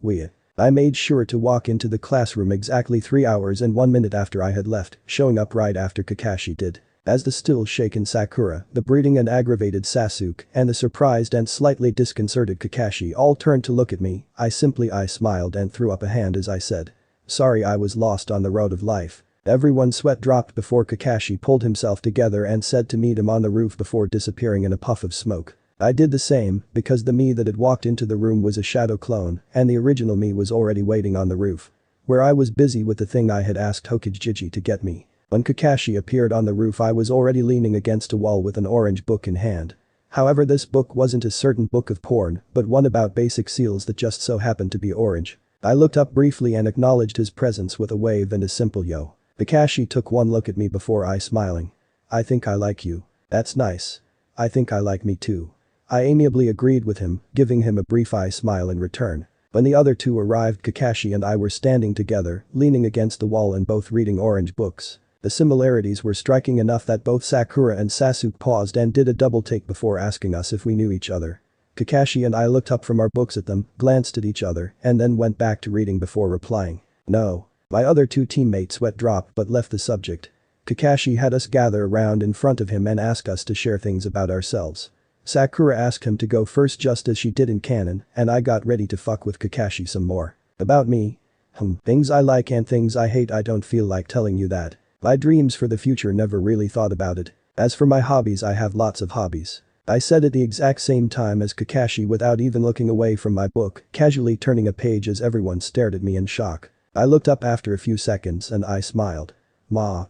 I made sure to walk into the classroom exactly 3 hours and 1 minute after I had left, showing up right after Kakashi did. As the still shaken Sakura, the brooding and aggravated Sasuke, and the surprised and slightly disconcerted Kakashi all turned to look at me, I smiled and threw up a hand as I said. Sorry, I was lost on the road of life. Everyone's sweat dropped before Kakashi pulled himself together and said to meet him on the roof before disappearing in a puff of smoke. I did the same, because the me that had walked into the room was a shadow clone, and the original me was already waiting on the roof. Where I was busy with the thing I had asked Hokage to get me. When Kakashi appeared on the roof, I was already leaning against a wall with an orange book in hand. However, this book wasn't a certain book of porn, but one about basic seals that just so happened to be orange. I looked up briefly and acknowledged his presence with a wave and a simple yo. Kakashi took one look at me before smiling. I think I like you. That's nice. I think I like me too. I amiably agreed with him, giving him a brief smile in return. When the other two arrived, Kakashi and I were standing together, leaning against the wall and both reading orange books. The similarities were striking enough that both Sakura and Sasuke paused and did a double take before asking us if we knew each other. Kakashi and I looked up from our books at them, glanced at each other, and then went back to reading before replying. No. My other two teammates' sweat dropped but left the subject. Kakashi had us gather around in front of him and ask us to share things about ourselves. Sakura asked him to go first just as she did in canon, and I got ready to fuck with Kakashi some more. About me? Things I like and things I hate. I don't feel like telling you that. My dreams for the future, never really thought about it. As for my hobbies, I have lots of hobbies. I said at the exact same time as Kakashi without even looking away from my book, casually turning a page as everyone stared at me in shock. I looked up after a few seconds and I smiled. Ma.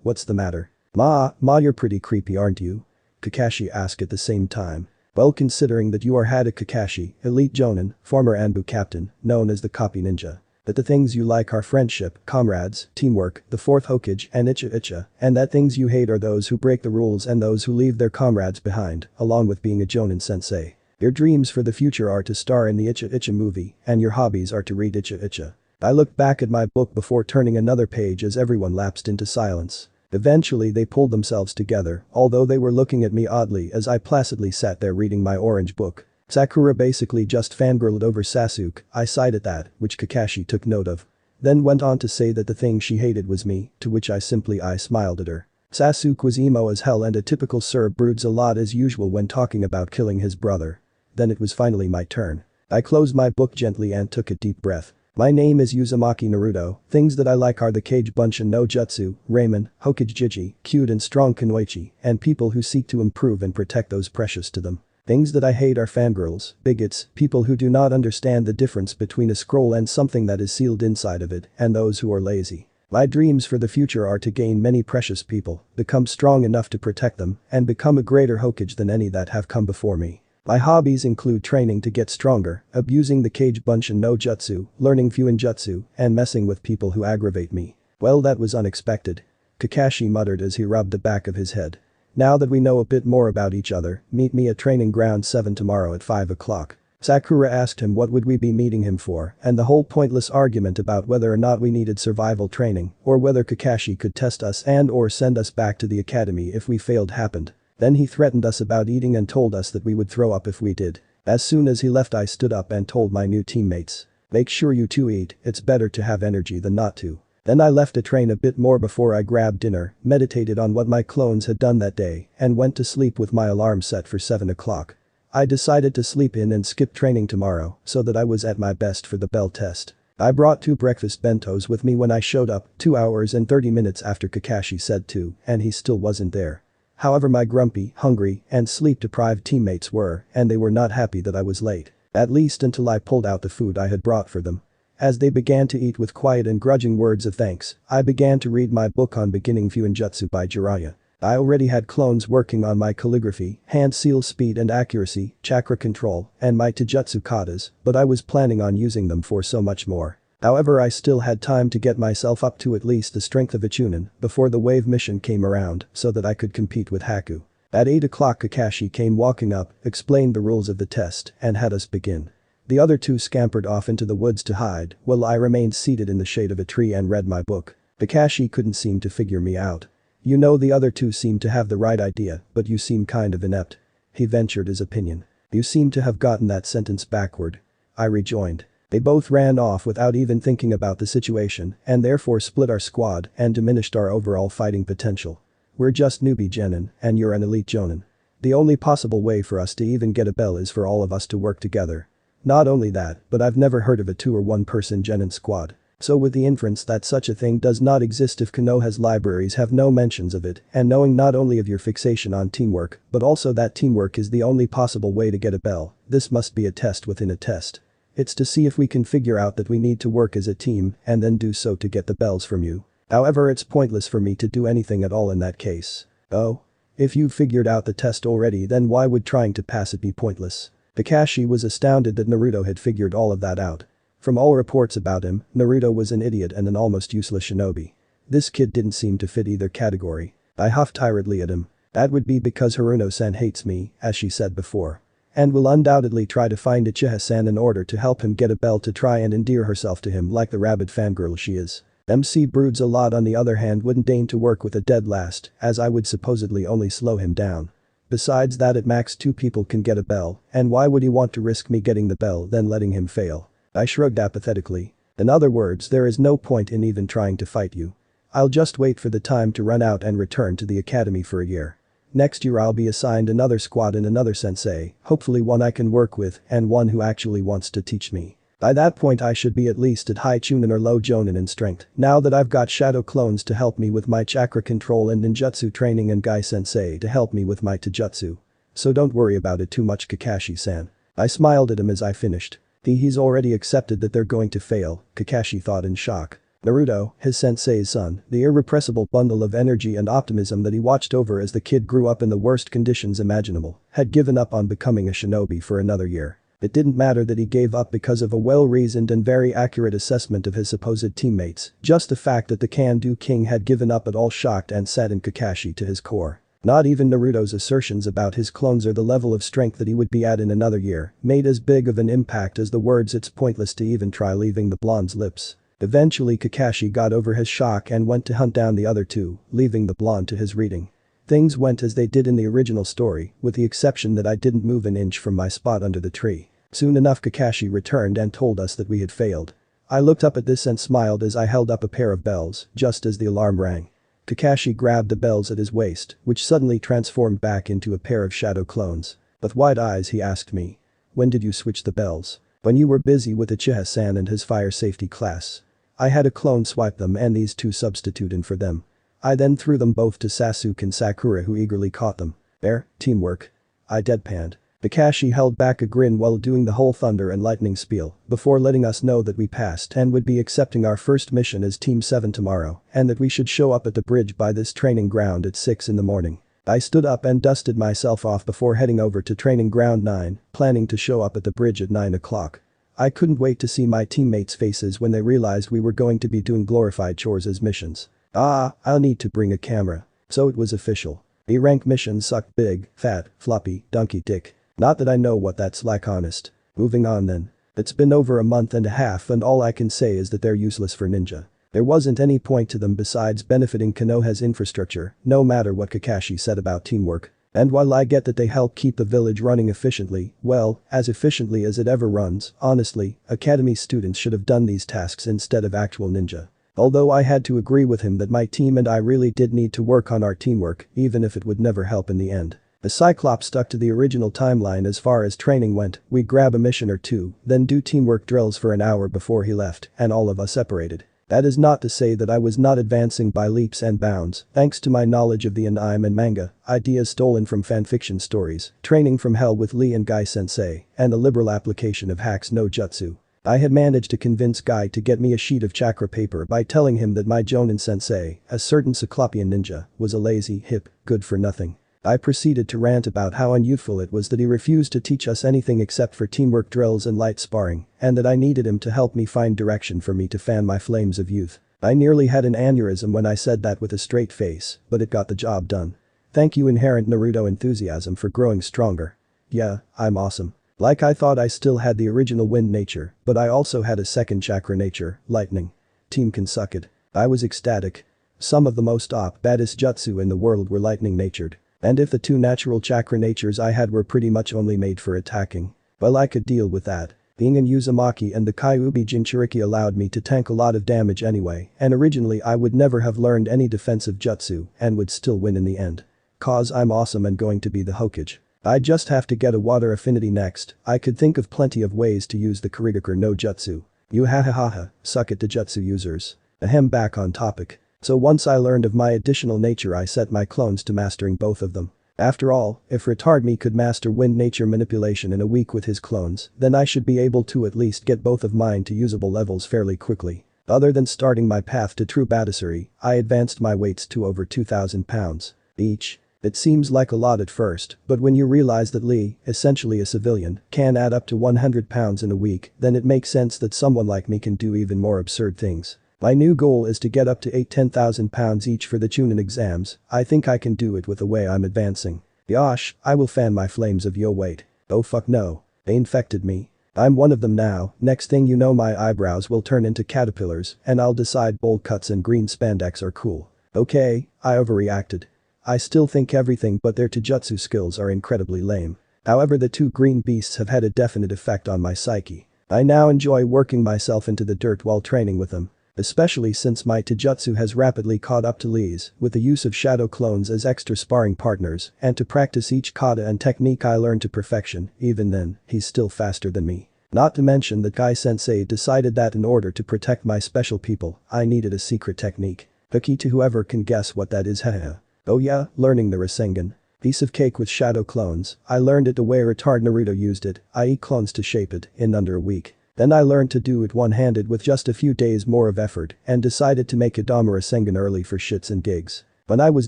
What's the matter? Ma, you're pretty creepy, aren't you? Kakashi asked at the same time. Well, considering that you are Hada Kakashi, elite jonin, former Anbu captain, known as the Copy Ninja. That the things you like are friendship, comrades, teamwork, the fourth Hokage, and Icha, and that things you hate are those who break the rules and those who leave their comrades behind, along with being a jonin sensei. Your dreams for the future are to star in the Icha movie, and your hobbies are to read Icha. I looked back at my book before turning another page as everyone lapsed into silence. Eventually they pulled themselves together, although they were looking at me oddly as I placidly sat there reading my orange book. Sakura basically just fangirled over Sasuke, I sighed at that, which Kakashi took note of. Then went on to say that the thing she hated was me, to which I smiled at her. Sasuke was emo as hell and a typical Sir broods a lot as usual when talking about killing his brother. Then it was finally my turn. I closed my book gently and took a deep breath. My name is Uzumaki Naruto, things that I like are the Kage Bunshin no Jutsu, Ramen, Hokage, cute and strong Kunoichi, and people who seek to improve and protect those precious to them. Things that I hate are fangirls, bigots, people who do not understand the difference between a scroll and something that is sealed inside of it, and those who are lazy. My dreams for the future are to gain many precious people, become strong enough to protect them, and become a greater Hokage than any that have come before me. My hobbies include training to get stronger, abusing the Kage Bunshin no Jutsu, learning Fuinjutsu, and messing with people who aggravate me. Well, that was unexpected. Kakashi muttered as he rubbed the back of his head. Now that we know a bit more about each other, meet me at training ground 7 tomorrow at 5 o'clock. Sakura asked him what would we be meeting him for, and the whole pointless argument about whether or not we needed survival training, or whether Kakashi could test us and or send us back to the academy if we failed happened. Then he threatened us about eating and told us that we would throw up if we did. As soon as he left, I stood up and told my new teammates. Make sure you two eat, it's better to have energy than not to. Then I left to train a bit more before I grabbed dinner, meditated on what my clones had done that day, and went to sleep with my alarm set for 7 o'clock. I decided to sleep in and skip training tomorrow so that I was at my best for the bell test. I brought 2 breakfast bentos with me when I showed up, 2 hours and 30 minutes after Kakashi said to, and he still wasn't there. However, my grumpy, hungry, and sleep-deprived teammates were, and they were not happy that I was late. At least until I pulled out the food I had brought for them. As they began to eat with quiet and grudging words of thanks, I began to read my book on beginning Fuinjutsu by Jiraiya. I already had clones working on my calligraphy, hand seal speed and accuracy, chakra control, and my taijutsu katas, but I was planning on using them for so much more. However, I still had time to get myself up to at least the strength of a Chunin before the wave mission came around so that I could compete with Haku. At 8 o'clock Kakashi came walking up, explained the rules of the test, and had us begin. The other two scampered off into the woods to hide while I remained seated in the shade of a tree and read my book. Kakashi couldn't seem to figure me out. You know, the other two seemed to have the right idea, but you seem kind of inept. He ventured his opinion. You seem to have gotten that sentence backward. I rejoined. They both ran off without even thinking about the situation and therefore split our squad and diminished our overall fighting potential. We're just newbie genin and you're an elite jonin. The only possible way for us to even get a bell is for all of us to work together. Not only that, but I've never heard of a 2 or 1 person genin squad. So with the inference that such a thing does not exist if Konoha's libraries have no mentions of it, and knowing not only of your fixation on teamwork, but also that teamwork is the only possible way to get a bell, this must be a test within a test. It's to see if we can figure out that we need to work as a team and then do so to get the bells from you. However, it's pointless for me to do anything at all in that case. Oh? If you've figured out the test already, then why would trying to pass it be pointless? Kakashi was astounded that Naruto had figured all of that out. From all reports about him, Naruto was an idiot and an almost useless shinobi. This kid didn't seem to fit either category. I huffed tiredly at him. That would be because Haruno-san hates me, as she said before. And will undoubtedly try to find Uchiha-san in order to help him get a bell to try and endear herself to him like the rabid fangirl she is. MC Broods a lot on the other hand wouldn't deign to work with a dead last, as I would supposedly only slow him down. Besides that, at max 2 people can get a bell, and why would he want to risk me getting the bell then letting him fail? I shrugged apathetically. In other words, there is no point in even trying to fight you. I'll just wait for the time to run out and return to the academy for a year. Next year I'll be assigned another squad and another sensei, hopefully one I can work with and one who actually wants to teach me. By that point I should be at least at high chunin or low jonin in strength, now that I've got shadow clones to help me with my chakra control and ninjutsu training and Gai sensei to help me with my taijutsu. So don't worry about it too much, Kakashi-san. I smiled at him as I finished. He's already accepted that they're going to fail, Kakashi thought in shock. Naruto, his sensei's son, the irrepressible bundle of energy and optimism that he watched over as the kid grew up in the worst conditions imaginable, had given up on becoming a shinobi for another year. It didn't matter that he gave up because of a well-reasoned and very accurate assessment of his supposed teammates, just the fact that the Can-Do King had given up at all shocked and saddened Kakashi to his core. Not even Naruto's assertions about his clones or the level of strength that he would be at in another year made as big of an impact as the words "it's pointless to even try" leaving the blonde's lips. Eventually Kakashi got over his shock and went to hunt down the other 2, leaving the blonde to his reading. Things went as they did in the original story, with the exception that I didn't move an inch from my spot under the tree. Soon enough Kakashi returned and told us that we had failed. I looked up at this and smiled as I held up a pair of bells, just as the alarm rang. Kakashi grabbed the bells at his waist, which suddenly transformed back into a pair of shadow clones. With wide eyes he asked me. When did you switch the bells? When you were busy with Uchiha-san and his fire safety class. I had a clone swipe them and these 2 substitute in for them. I then threw them both to Sasuke and Sakura, who eagerly caught them. There, teamwork. I deadpanned. Kakashi held back a grin while doing the whole thunder and lightning spiel before letting us know that we passed and would be accepting our first mission as Team 7 tomorrow and that we should show up at the bridge by this training ground at 6 in the morning. I stood up and dusted myself off before heading over to training ground 9, planning to show up at the bridge at 9 o'clock. I couldn't wait to see my teammates' faces when they realized we were going to be doing glorified chores as missions. I'll need to bring a camera. So it was official. B-rank mission sucked big, fat, floppy, donkey dick. Not that I know what that's like, honest. Moving on then. It's been over a month and a half and all I can say is that they're useless for ninja. There wasn't any point to them besides benefiting Konoha's infrastructure, no matter what Kakashi said about teamwork. And while I get that they help keep the village running efficiently, well, as efficiently as it ever runs, honestly, academy students should have done these tasks instead of actual ninja. Although I had to agree with him that my team and I really did need to work on our teamwork, even if it would never help in the end. The Cyclops stuck to the original timeline as far as training went. We'd grab a mission or 2, then do teamwork drills for an hour before he left, and all of us separated. That is not to say that I was not advancing by leaps and bounds, thanks to my knowledge of the anime and manga, ideas stolen from fanfiction stories, training from hell with Lee and Gai sensei, and the liberal application of hacks no jutsu. I had managed to convince Gai to get me a sheet of chakra paper by telling him that my Jonin sensei, a certain Cyclopean ninja, was a lazy, hip, good-for-nothing. I proceeded to rant about how unyouthful it was that he refused to teach us anything except for teamwork drills and light sparring, and that I needed him to help me find direction for me to fan my flames of youth. I nearly had an aneurysm when I said that with a straight face, but it got the job done. Thank you, inherent Naruto enthusiasm, for growing stronger. Yeah, I'm awesome. Like I thought I still had the original wind nature, but I also had a second chakra nature, lightning. Team can suck it. I was ecstatic. Some of the most baddest jutsu in the world were lightning natured. And if the 2 natural chakra natures I had were pretty much only made for attacking, well, I could deal with that. Being in Uzumaki and the Kyuubi Jinchuriki allowed me to tank a lot of damage anyway, and originally I would never have learned any defensive jutsu and would still win in the end. Cause I'm awesome and going to be the Hokage. I just have to get a water affinity next. I could think of plenty of ways to use the Kurigaku no Jutsu. You ha, suck it to jutsu users. Ahem, back on topic. So once I learned of my additional nature I set my clones to mastering both of them. After all, if retard me could master wind nature manipulation in a week with his clones, then I should be able to at least get both of mine to usable levels fairly quickly. Other than starting my path to true badassery, I advanced my weights to over 2,000 pounds each. It seems like a lot at first, but when you realize that Lee, essentially a civilian, can add up to 100 pounds in a week, then it makes sense that someone like me can do even more absurd things. My new goal is to get up to 10,000 pounds each for the Chunin exams. I think I can do it with the way I'm advancing. Yosh, I will fan my flames of yo wait. Oh fuck no. They infected me. I'm one of them now. Next thing you know my eyebrows will turn into caterpillars and I'll decide bowl cuts and green spandex are cool. Okay, I overreacted. I still think everything but their taijutsu skills are incredibly lame. However, the two green beasts have had a definite effect on my psyche. I now enjoy working myself into the dirt while training with them. Especially since my taijutsu has rapidly caught up to Lee's with the use of shadow clones as extra sparring partners and to practice each kata and technique I learned to perfection. Even then, he's still faster than me. Not to mention that Guy-sensei decided that in order to protect my special people, I needed a secret technique. The key to whoever can guess what that is, haha. Oh yeah, learning the Rasengan. Piece of cake with shadow clones. I learned it the way retard Naruto used it, i.e. clones to shape it, in under a week. Then I learned to do it one-handed with just a few days more of effort and decided to make a Dama Rasengan early for shits and gigs. When I was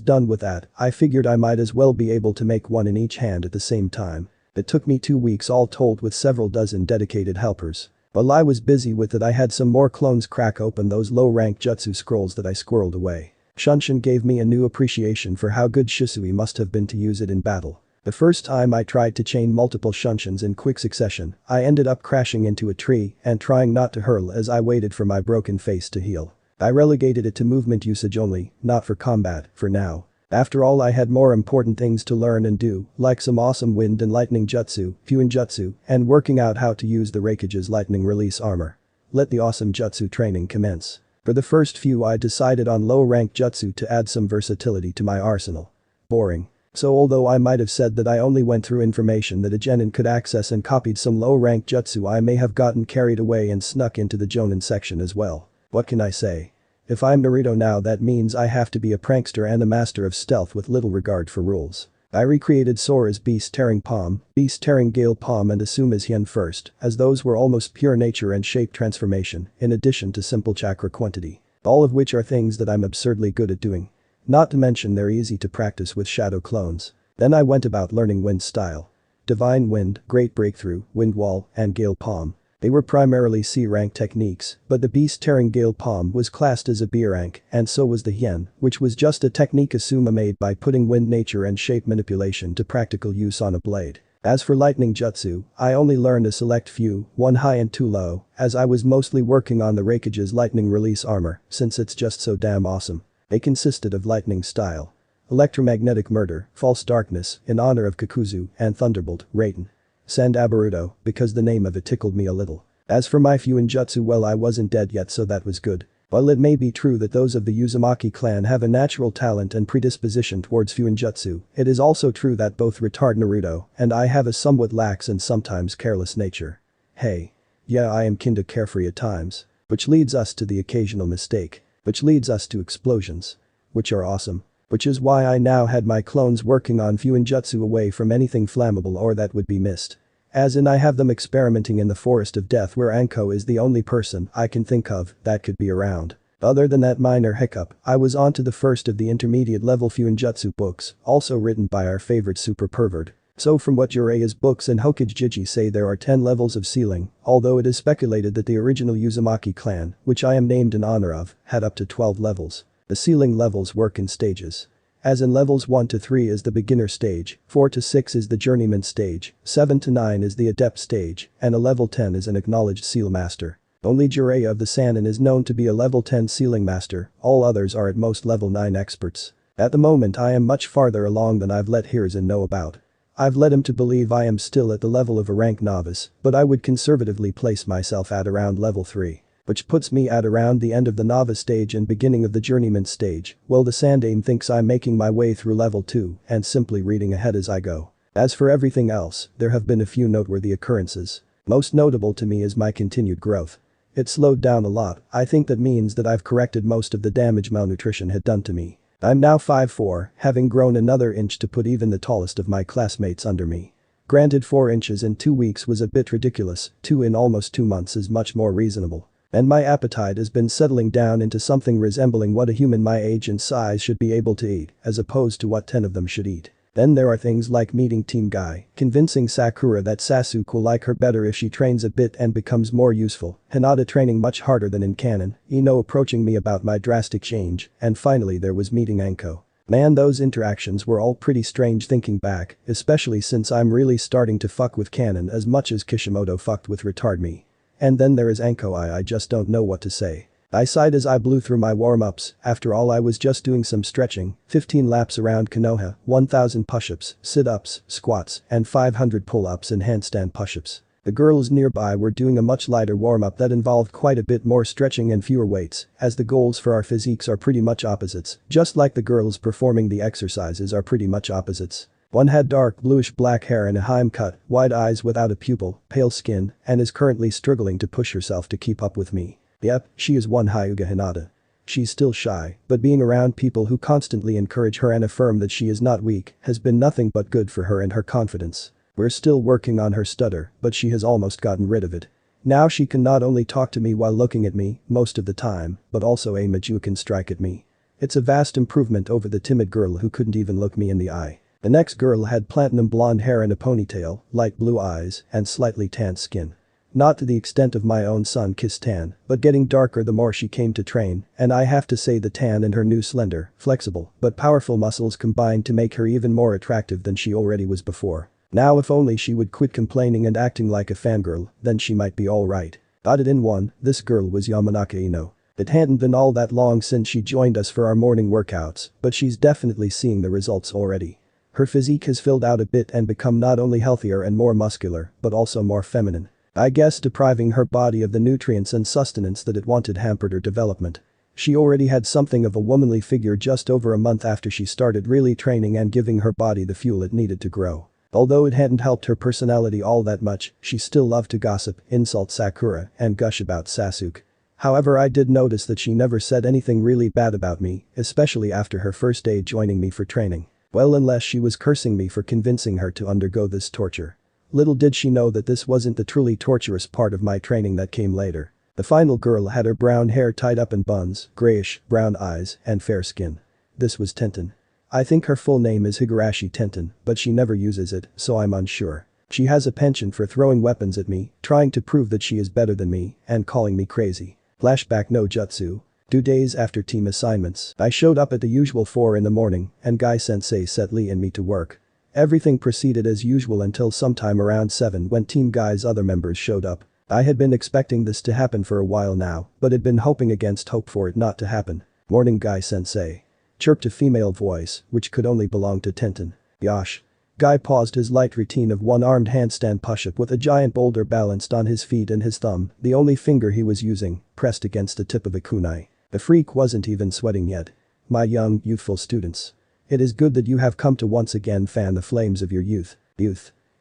done with that, I figured I might as well be able to make one in each hand at the same time. It took me 2 weeks all told with several dozen dedicated helpers. While I was busy with it I had some more clones crack open those low-rank jutsu scrolls that I squirreled away. Shunshin gave me a new appreciation for how good Shisui must have been to use it in battle. The first time I tried to chain multiple Shunshins in quick succession, I ended up crashing into a tree and trying not to hurl as I waited for my broken face to heal. I relegated it to movement usage only, not for combat, for now. After all I had more important things to learn and do, like some awesome wind and lightning jutsu, Fuinjutsu, and working out how to use the Raikage's lightning release armor. Let the awesome jutsu training commence. For the first few I decided on low-rank jutsu to add some versatility to my arsenal. Boring. So although I might have said that I only went through information that a genin could access and copied some low-rank jutsu I may have gotten carried away and snuck into the jonin section as well. What can I say? If I'm Naruto now that means I have to be a prankster and a master of stealth with little regard for rules. I recreated Sora's Beast-Tearing Palm, Beast-Tearing Gale Palm and Asuma's Hien first, as those were almost pure nature and shape transformation, in addition to simple chakra quantity. All of which are things that I'm absurdly good at doing. Not to mention they're easy to practice with shadow clones. Then I went about learning wind style. Divine Wind, Great Breakthrough, Wind Wall, and Gale Palm. They were primarily C-rank techniques, but the Beast-Tearing Gale Palm was classed as a B rank, and so was the Hien, which was just a technique Asuma made by putting wind nature and shape manipulation to practical use on a blade. As for lightning jutsu, I only learned a select few, 1 high and 2 low, as I was mostly working on the Raikage's lightning release armor, since it's just so damn awesome. They consisted of lightning style, electromagnetic murder, false darkness, in honor of Kakuzu, and thunderbolt, Raiden. Sand Abaruto, because the name of it tickled me a little. As for my Fuinjutsu, well I wasn't dead yet so that was good. While it may be true that those of the Uzumaki clan have a natural talent and predisposition towards Fuinjutsu, it is also true that both retard Naruto and I have a somewhat lax and sometimes careless nature. Hey. Yeah, I am kinda carefree at times. Which leads us to the occasional mistake. Which leads us to explosions. Which are awesome. Which is why I now had my clones working on Fuinjutsu away from anything flammable or that would be missed. As in I have them experimenting in the Forest of Death where Anko is the only person I can think of that could be around. Other than that minor hiccup, I was on to the first of the intermediate level Fuinjutsu books, also written by our favorite super pervert. So from what Jiraiya's books and Hokage Jiji say there are 10 levels of ceiling, although it is speculated that the original Uzumaki clan, which I am named in honor of, had up to 12 levels. The ceiling levels work in stages. As in levels 1 to 3 is the beginner stage, 4 to 6 is the journeyman stage, 7 to 9 is the adept stage, and a level 10 is an acknowledged seal master. Only Jiraiya of the Sannin is known to be a level 10 sealing master, all others are at most level 9 experts. At the moment I am much farther along than I've let Hiruzen know about. I've led him to believe I am still at the level of a rank novice, but I would conservatively place myself at around level 3. Which puts me at around the end of the novice stage and beginning of the journeyman stage, while the Sandaime thinks I'm making my way through level 2 and simply reading ahead as I go. As for everything else, there have been a few noteworthy occurrences. Most notable to me is my continued growth. It slowed down a lot. I think that means that I've corrected most of the damage malnutrition had done to me. I'm now 5'4", having grown another inch to put even the tallest of my classmates under me. Granted 4 inches in 2 weeks was a bit ridiculous, 2 in almost 2 months is much more reasonable. And my appetite has been settling down into something resembling what a human my age and size should be able to eat, as opposed to what 10 of them should eat. Then there are things like meeting Team Guy, convincing Sakura that Sasuke will like her better if she trains a bit and becomes more useful, Hinata training much harder than in canon, Ino approaching me about my drastic change, and finally there was meeting Anko. Man, those interactions were all pretty strange thinking back, especially since I'm really starting to fuck with canon as much as Kishimoto fucked with retard me. And then there is Anko. I just don't know what to say. I sighed as I blew through my warm-ups. After all, I was just doing some stretching, 15 laps around Konoha, 1000 push-ups, sit-ups, squats, and 500 pull-ups and handstand push-ups. The girls nearby were doing a much lighter warm-up that involved quite a bit more stretching and fewer weights, as the goals for our physiques are pretty much opposites, just like the girls performing the exercises are pretty much opposites. One had dark bluish-black hair and a Heim cut, wide eyes without a pupil, pale skin, and is currently struggling to push herself to keep up with me. Yep, she is one Hyuga Hinata. She's still shy, but being around people who constantly encourage her and affirm that she is not weak has been nothing but good for her and her confidence. We're still working on her stutter, but she has almost gotten rid of it. Now she can not only talk to me while looking at me, most of the time, but also aim a Juken strike at me. It's a vast improvement over the timid girl who couldn't even look me in the eye. The next girl had platinum blonde hair and a ponytail, light blue eyes, and slightly tanned skin. Not to the extent of my own sun-kissed tan, but getting darker the more she came to train, and I have to say the tan and her new slender, flexible, but powerful muscles combined to make her even more attractive than she already was before. Now if only she would quit complaining and acting like a fangirl, then she might be alright. Added in one, this girl was Yamanaka Ino. It hadn't been all that long since she joined us for our morning workouts, but she's definitely seeing the results already. Her physique has filled out a bit and become not only healthier and more muscular, but also more feminine. I guess depriving her body of the nutrients and sustenance that it wanted hampered her development. She already had something of a womanly figure just over a month after she started really training and giving her body the fuel it needed to grow. Although it hadn't helped her personality all that much, she still loved to gossip, insult Sakura, and gush about Sasuke. However, I did notice that she never said anything really bad about me, especially after her first day joining me for training. Well, unless she was cursing me for convincing her to undergo this torture. Little did she know that this wasn't the truly torturous part of my training that came later. The final girl had her brown hair tied up in buns, grayish, brown eyes, and fair skin. This was Tenten. I think her full name is Higurashi Tenten, but she never uses it, so I'm unsure. She has a penchant for throwing weapons at me, trying to prove that she is better than me, and calling me crazy. Flashback no jutsu. 2 days after team assignments, I showed up at the usual 4 in the morning, and Guy-sensei set Lee and me to work. Everything proceeded as usual until sometime around 7 when Team Guy's other members showed up. I had been expecting this to happen for a while now, but had been hoping against hope for it not to happen. Morning Guy-sensei. Chirped a female voice, which could only belong to Tenten. Yosh. Guy paused his light routine of one-armed handstand push-up with a giant boulder balanced on his feet and his thumb, the only finger he was using, pressed against the tip of a kunai. The freak wasn't even sweating yet. My young, youthful students. It is good that you have come to once again fan the flames of your youth.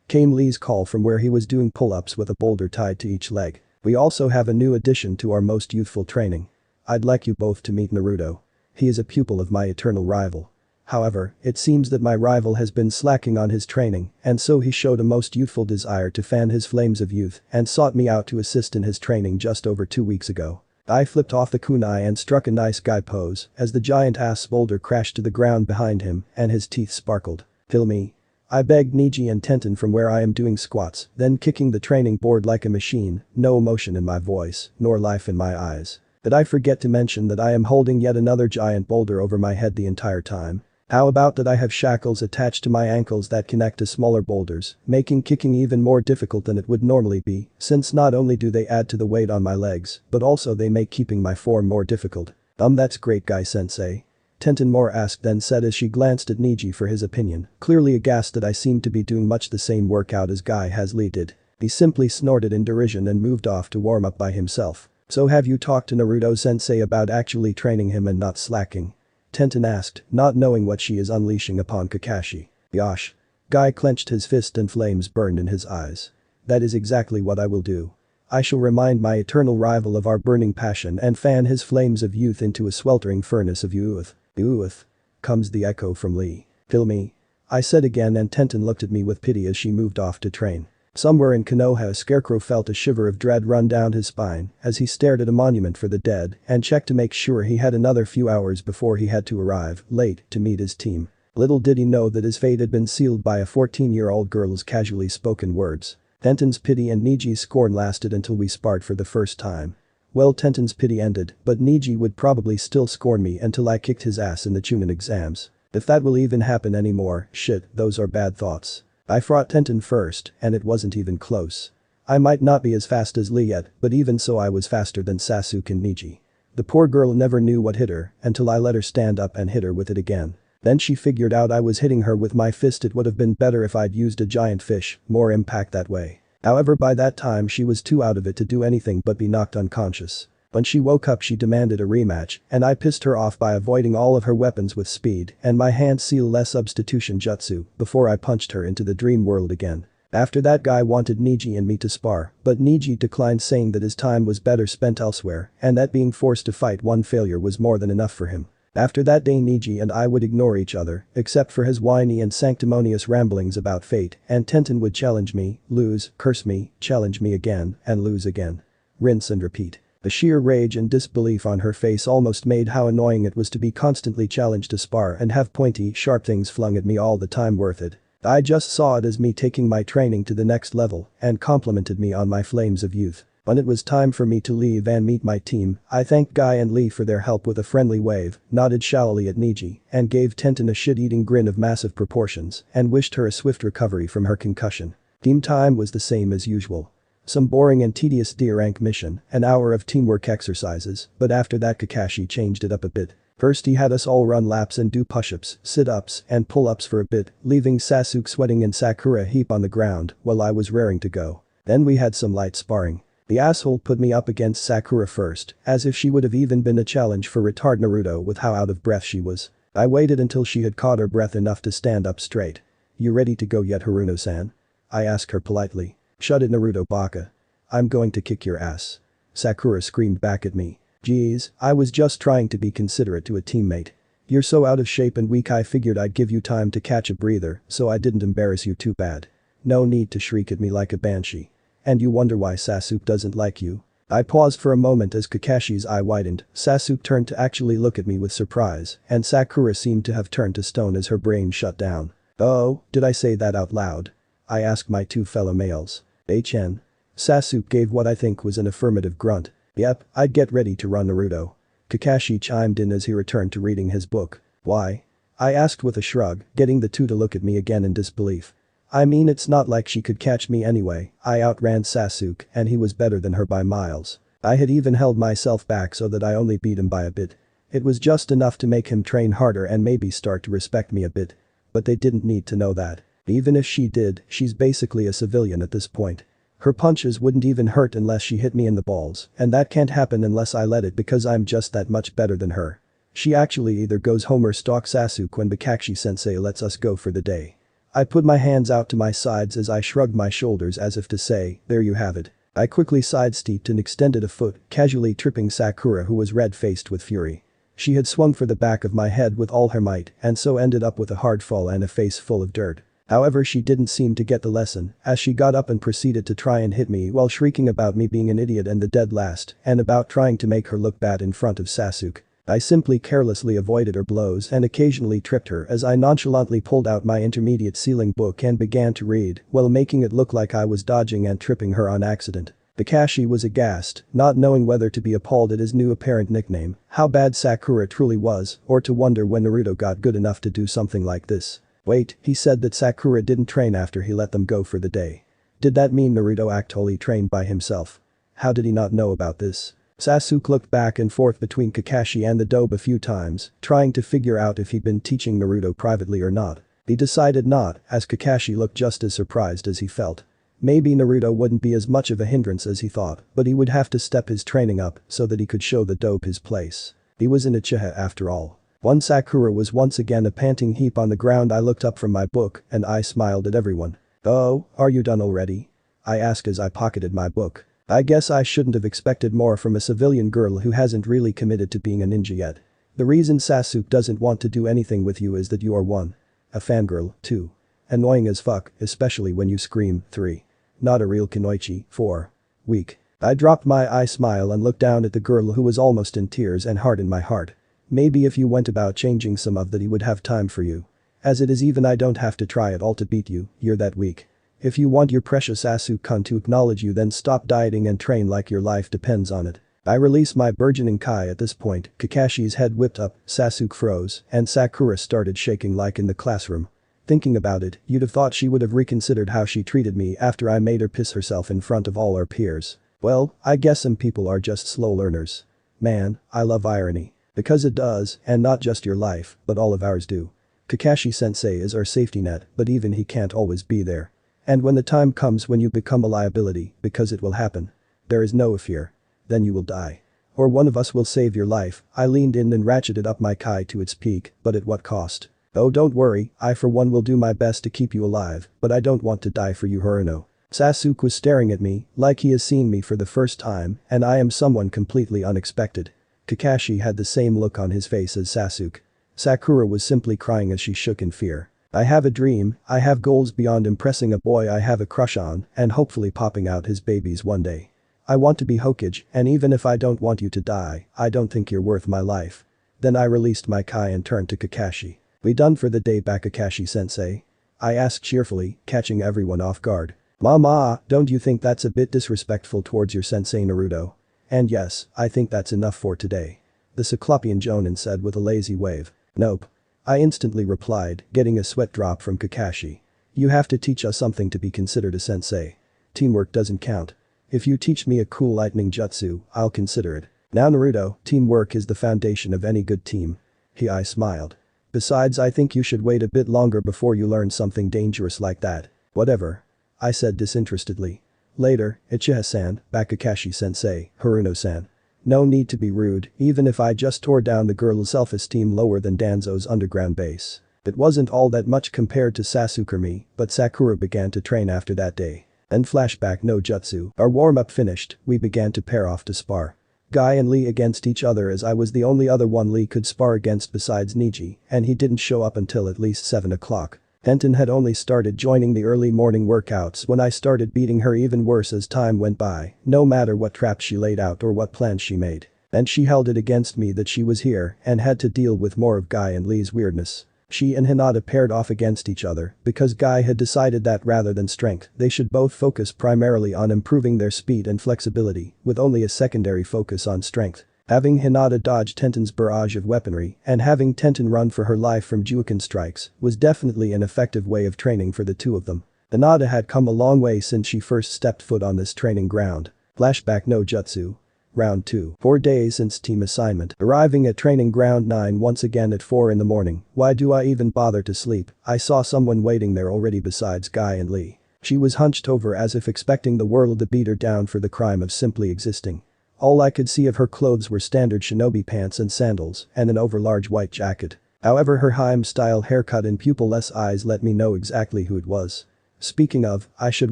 Came Lee's call from where he was doing pull-ups with a boulder tied to each leg. We also have a new addition to our most youthful training. I'd like you both to meet Naruto. He is a pupil of my eternal rival. However, it seems that my rival has been slacking on his training, and so he showed a most youthful desire to fan his flames of youth and sought me out to assist in his training just over 2 weeks ago. I flipped off the kunai and struck a nice guy pose as the giant ass boulder crashed to the ground behind him and his teeth sparkled. Fill me. I begged Niji and Tenten from where I am doing squats, then kicking the training board like a machine, no emotion in my voice, nor life in my eyes. Did I forget to mention that I am holding yet another giant boulder over my head the entire time? How about that I have shackles attached to my ankles that connect to smaller boulders, making kicking even more difficult than it would normally be, since not only do they add to the weight on my legs, but also they make keeping my form more difficult. That's great Guy-sensei. Tenten asked then said as she glanced at Niji for his opinion, clearly aghast that I seemed to be doing much the same workout as Guy has Lee did. He simply snorted in derision and moved off to warm up by himself. So have you talked to Naruto-sensei about actually training him and not slacking? Tenten asked, not knowing what she is unleashing upon Kakashi. Yosh. Guy clenched his fist and flames burned in his eyes. That is exactly what I will do. I shall remind my eternal rival of our burning passion and fan his flames of youth into a sweltering furnace of youth. Youth. Comes the echo from Lee. Kill me. I said again and Tenten looked at me with pity as she moved off to train. Somewhere in Konoha, Scarecrow felt a shiver of dread run down his spine as he stared at a monument for the dead and checked to make sure he had another few hours before he had to arrive late to meet his team. Little did he know that his fate had been sealed by a 14-year-old girl's casually spoken words. Tenten's pity and Niji's scorn lasted until we sparred for the first time. Well, Tenten's pity ended, but Niji would probably still scorn me until I kicked his ass in the Chunin exams. If that will even happen anymore, shit, those are bad thoughts. I fought Tenten first, and it wasn't even close. I might not be as fast as Lee yet, but even so I was faster than Sasuke and Niji. The poor girl never knew what hit her until I let her stand up and hit her with it again. Then she figured out I was hitting her with my fist. It would have been better if I'd used a giant fish, more impact that way. However, by that time she was too out of it to do anything but be knocked unconscious. When she woke up she demanded a rematch, and I pissed her off by avoiding all of her weapons with speed and my hand seal substitution jutsu before I punched her into the dream world again. After that, Guy wanted Niji and me to spar, but Niji declined, saying that his time was better spent elsewhere and that being forced to fight one failure was more than enough for him. After that day Niji and I would ignore each other, except for his whiny and sanctimonious ramblings about fate, and Tenten would challenge me, lose, curse me, challenge me again, and lose again. Rinse and repeat. The sheer rage and disbelief on her face almost made how annoying it was to be constantly challenged to spar and have pointy, sharp things flung at me all the time worth it. I just saw it as me taking my training to the next level and complimented me on my flames of youth. When it was time for me to leave and meet my team, I thanked Guy and Lee for their help with a friendly wave, nodded shallowly at Niji, and gave Tenten a shit-eating grin of massive proportions and wished her a swift recovery from her concussion. Team time was the same as usual. Some boring and tedious D-rank mission, an hour of teamwork exercises, but after that Kakashi changed it up a bit. First he had us all run laps and do push-ups, sit-ups, and pull-ups for a bit, leaving Sasuke sweating and Sakura heap on the ground while I was raring to go. Then we had some light sparring. The asshole put me up against Sakura first, as if she would have even been a challenge for retard Naruto with how out of breath she was. I waited until she had caught her breath enough to stand up straight. "You ready to go yet, Haruno-san?" I asked her politely. "Shut it, Naruto baka. I'm going to kick your ass." Sakura screamed back at me. "Geez, I was just trying to be considerate to a teammate. You're so out of shape and weak I figured I'd give you time to catch a breather so I didn't embarrass you too bad. No need to shriek at me like a banshee. And you wonder why Sasuke doesn't like you?" I paused for a moment as Kakashi's eye widened. Sasuke turned to actually look at me with surprise, and Sakura seemed to have turned to stone as her brain shut down. "Oh, did I say that out loud?" I asked my two fellow males. "HN." Sasuke gave what I think was an affirmative grunt. "Yep, I'd get ready to run, Naruto." Kakashi chimed in as he returned to reading his book. "Why?" I asked with a shrug, getting the two to look at me again in disbelief. "I mean, it's not like she could catch me anyway. I outran Sasuke and he was better than her by miles. I had even held myself back so that I only beat him by a bit. It was just enough to make him train harder and maybe start to respect me a bit. But they didn't need to know that. Even if she did, she's basically a civilian at this point. Her punches wouldn't even hurt unless she hit me in the balls, and that can't happen unless I let it because I'm just that much better than her. She actually either goes home or stalks Sasuke when Kakashi-sensei lets us go for the day." I put my hands out to my sides as I shrugged my shoulders as if to say, "There you have it." I quickly sidestepped and extended a foot, casually tripping Sakura, who was red-faced with fury. She had swung for the back of my head with all her might and so ended up with a hard fall and a face full of dirt. However, she didn't seem to get the lesson as she got up and proceeded to try and hit me while shrieking about me being an idiot and the dead last and about trying to make her look bad in front of Sasuke. I simply carelessly avoided her blows and occasionally tripped her as I nonchalantly pulled out my intermediate ceiling book and began to read while making it look like I was dodging and tripping her on accident. Kakashi was aghast, not knowing whether to be appalled at his new apparent nickname, how bad Sakura truly was, or to wonder when Naruto got good enough to do something like this. "Wait, he said that Sakura didn't train after he let them go for the day. Did that mean Naruto actually trained by himself? How did he not know about this?" Sasuke looked back and forth between Kakashi and the dobe a few times, trying to figure out if he'd been teaching Naruto privately or not. He decided not, as Kakashi looked just as surprised as he felt. Maybe Naruto wouldn't be as much of a hindrance as he thought, but he would have to step his training up so that he could show the dobe his place. He was an Uchiha after all. One Sakura was once again a panting heap on the ground. I looked up from my book and I smiled at everyone. "Oh, are you done already?" I asked as I pocketed my book. I guess I shouldn't have expected more from a civilian girl who hasn't really committed to being a ninja yet. The reason Sasuke doesn't want to do anything with you is that you are 1. A fangirl, 2. Annoying as fuck, especially when you scream, 3. Not a real Kunoichi, 4. Weak. I dropped my eye smile and looked down at the girl who was almost in tears and hardened my heart. Maybe if you went about changing some of that he would have time for you. As it is, even I don't have to try at all to beat you, you're that weak. If you want your precious Asuke-kun to acknowledge you, then stop dieting and train like your life depends on it. I released my burgeoning Kai at this point. Kakashi's head whipped up, Sasuke froze, and Sakura started shaking like in the classroom. Thinking about it, you'd have thought she would have reconsidered how she treated me after I made her piss herself in front of all our peers. Well, I guess some people are just slow learners. Man, I love irony. Because it does, and not just your life, but all of ours do. Kakashi-sensei is our safety net, but even he can't always be there. And when the time comes when you become a liability, because it will happen, there is no fear. Then you will die. Or one of us will save your life. I leaned in and ratcheted up my Kai to its peak, but at what cost? Oh, don't worry, I for one will do my best to keep you alive, but I don't want to die for you, Haruno. Sasuke was staring at me, like he has seen me for the first time, and I am someone completely unexpected. Kakashi had the same look on his face as Sasuke. Sakura was simply crying as she shook in fear. I have a dream, I have goals beyond impressing a boy I have a crush on and hopefully popping out his babies one day. I want to be Hokage, and even if I don't want you to die, I don't think you're worth my life. Then I released my Kai and turned to Kakashi. We done for the day back, Kakashi-sensei? I asked cheerfully, catching everyone off guard. Mama, don't you think that's a bit disrespectful towards your sensei Naruto? And yes, I think that's enough for today. The Cyclopean Jonin said with a lazy wave. Nope. I instantly replied, getting a sweat drop from Kakashi. You have to teach us something to be considered a sensei. Teamwork doesn't count. If you teach me a cool lightning jutsu, I'll consider it. Now Naruto, teamwork is the foundation of any good team. I smiled. Besides, I think you should wait a bit longer before you learn something dangerous like that. Whatever. I said disinterestedly. Later, Uchiha-san, back Kakashi-sensei, Haruno-san. No need to be rude, even if I just tore down the girl's self-esteem lower than Danzo's underground base. It wasn't all that much compared to Sasuke or me, but Sakura began to train after that day. And flashback no jutsu. Our warm-up finished, we began to pair off to spar. Guy and Lee against each other, as I was the only other one Lee could spar against besides Niji, and he didn't show up until at least 7 o'clock. Tenten had only started joining the early morning workouts when I started beating her even worse as time went by, no matter what traps she laid out or what plans she made. And she held it against me that she was here and had to deal with more of Guy and Lee's weirdness. She and Hinata paired off against each other because Guy had decided that rather than strength, they should both focus primarily on improving their speed and flexibility, with only a secondary focus on strength. Having Hinata dodge Tenten's barrage of weaponry and having Tenten run for her life from Juuken strikes was definitely an effective way of training for the two of them. Hinata had come a long way since she first stepped foot on this training ground. Flashback no jutsu. Round 2. 4 days since team assignment. Arriving at training ground 9 once again at 4 in the morning. Why do I even bother to sleep? I saw someone waiting there already besides Guy and Lee. She was hunched over as if expecting the world to beat her down for the crime of simply existing. All I could see of her clothes were standard shinobi pants and sandals and an overlarge white jacket. However, her Haim-style haircut and pupil-less eyes let me know exactly who it was. Speaking of, I should